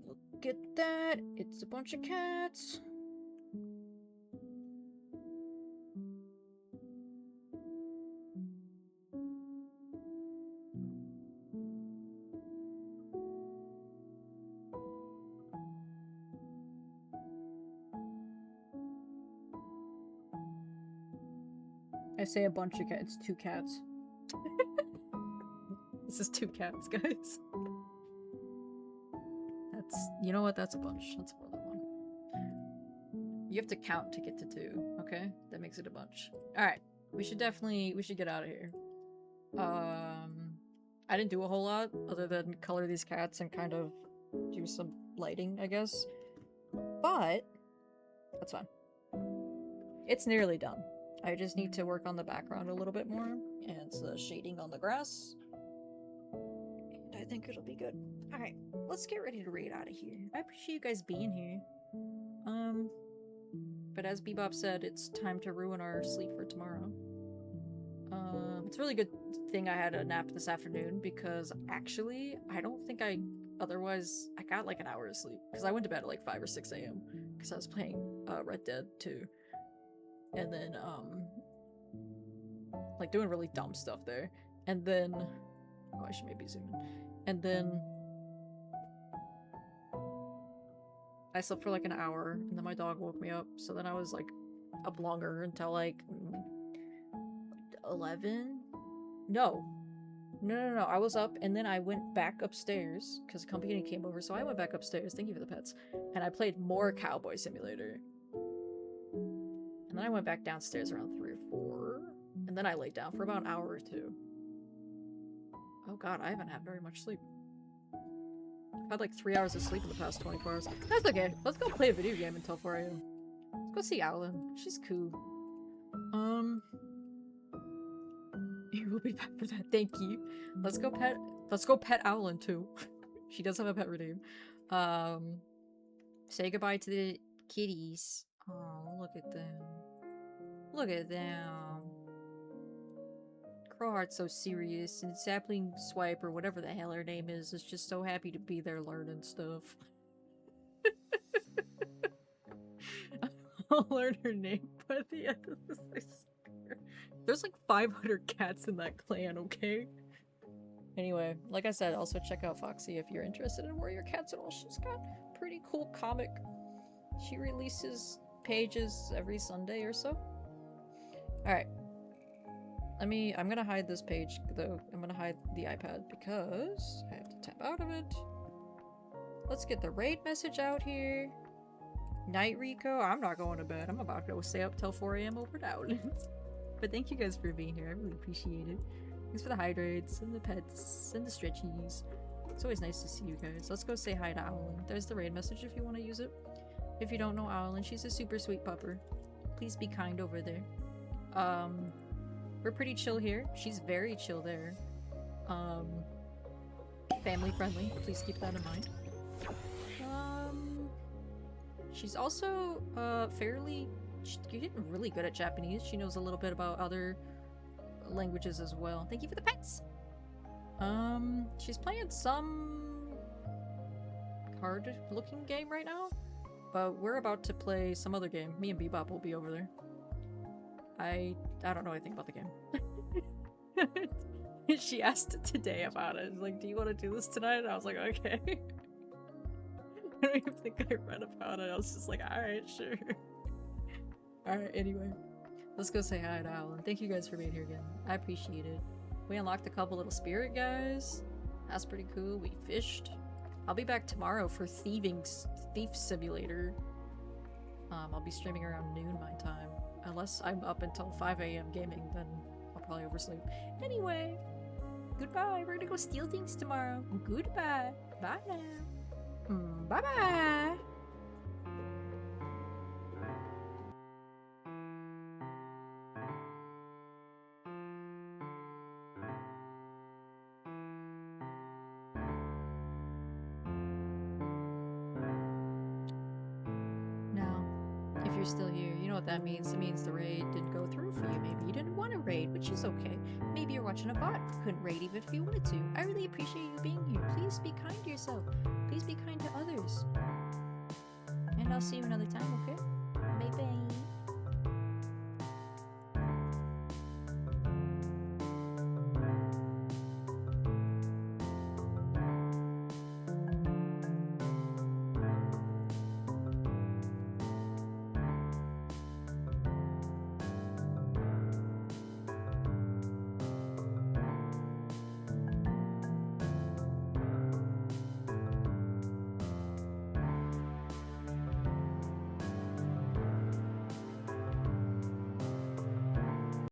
Look at that. It's a bunch of cats. I say a bunch of cats. It's 2 cats. This is 2 cats, guys. That's, you know what? That's a bunch. That's more than 1. You have to count to get to 2, okay? That makes it a bunch. Alright. We should get out of here. I didn't do a whole lot other than color these cats and kind of do some lighting, I guess. But that's fine. It's nearly done. I just need to work on the background a little bit more and the shading on the grass. And I think it'll be good. Alright, let's get ready to raid out of here. I appreciate you guys being here. But as Bebop said, it's time to ruin our sleep for tomorrow. It's a really good thing I had a nap this afternoon because actually, I don't think I got like an hour of sleep because I went to bed at like 5 or 6 a.m. because I was playing Red Dead 2. And then, like doing really dumb stuff there. And then, oh, I should maybe zoom in. And then, I slept for like an hour, and then my dog woke me up, so then I was like up longer until like 11? No, I was up, and then I went back upstairs, because the company came over, so I went back upstairs, thank you for the pets, and I played more Cowboy Simulator. And then I went back downstairs around 3 or 4, and then I laid down for about an hour or 2. Oh god, I haven't had very much sleep. I've had like 3 hours of sleep in the past 24 hours. That's okay. Let's go play a video game until 4 a.m. Let's go see Owlin. She's cool. You will be back for that. Thank you. Let's go pet Owlin too. She does have a pet redeem. Say goodbye to the kitties. Oh, look at them. Look at them. Crowheart's so serious, and Sapling Swipe, or whatever the hell her name is just so happy to be there learning stuff. I'll learn her name by the end of this, I swear. There's like 500 cats in that clan, okay? Anyway, like I said, also check out Foxy if you're interested in Warrior Cats at all. She's got a pretty cool comic. She releases pages every Sunday or so. Alright. I'm gonna hide this page, though. I'm gonna hide the iPad because I have to tap out of it. Let's get the raid message out here. Night, Rico. I'm not going to bed. I'm about to go stay up till 4 a.m. over at Outlands. But thank you guys for being here. I really appreciate it. Thanks for the hydrates and the pets and the stretchies. It's always nice to see you guys. Let's go say hi to Owlin. There's the raid message if you want to use it. If you don't know Owlin, she's a super sweet pupper. Please be kind over there. We're pretty chill here. She's very chill there. Family friendly. Please keep that in mind. She's also fairly really good at Japanese. She knows a little bit about other languages as well. Thank you for the pets. She's playing some card-looking game right now, but we're about to play some other game. Me and Bebop will be over there. I don't know anything about the game. She asked today about it. She's like, do you want to do this tonight? And I was like, okay. I don't even think I read about it. I was just like, alright, sure. Alright, anyway. Let's go say hi to Owlin. Thank you guys for being here again. I appreciate it. We unlocked a couple little spirit guys. That's pretty cool. We fished. I'll be back tomorrow for Thief Simulator. I'll be streaming around noon my time. Unless I'm up until 5 a.m. gaming, then I'll probably oversleep. Anyway, goodbye. We're gonna go steal things tomorrow. Goodbye. Bye now. Bye-bye. still here. You know what that means. It means the raid didn't go through for you. Maybe you didn't want to raid, which is okay. Maybe you're watching a bot who couldn't raid even if you wanted to. I really appreciate you being here. Please be kind to yourself. Please be kind to others. And I'll see you another time, okay? Bye-bye.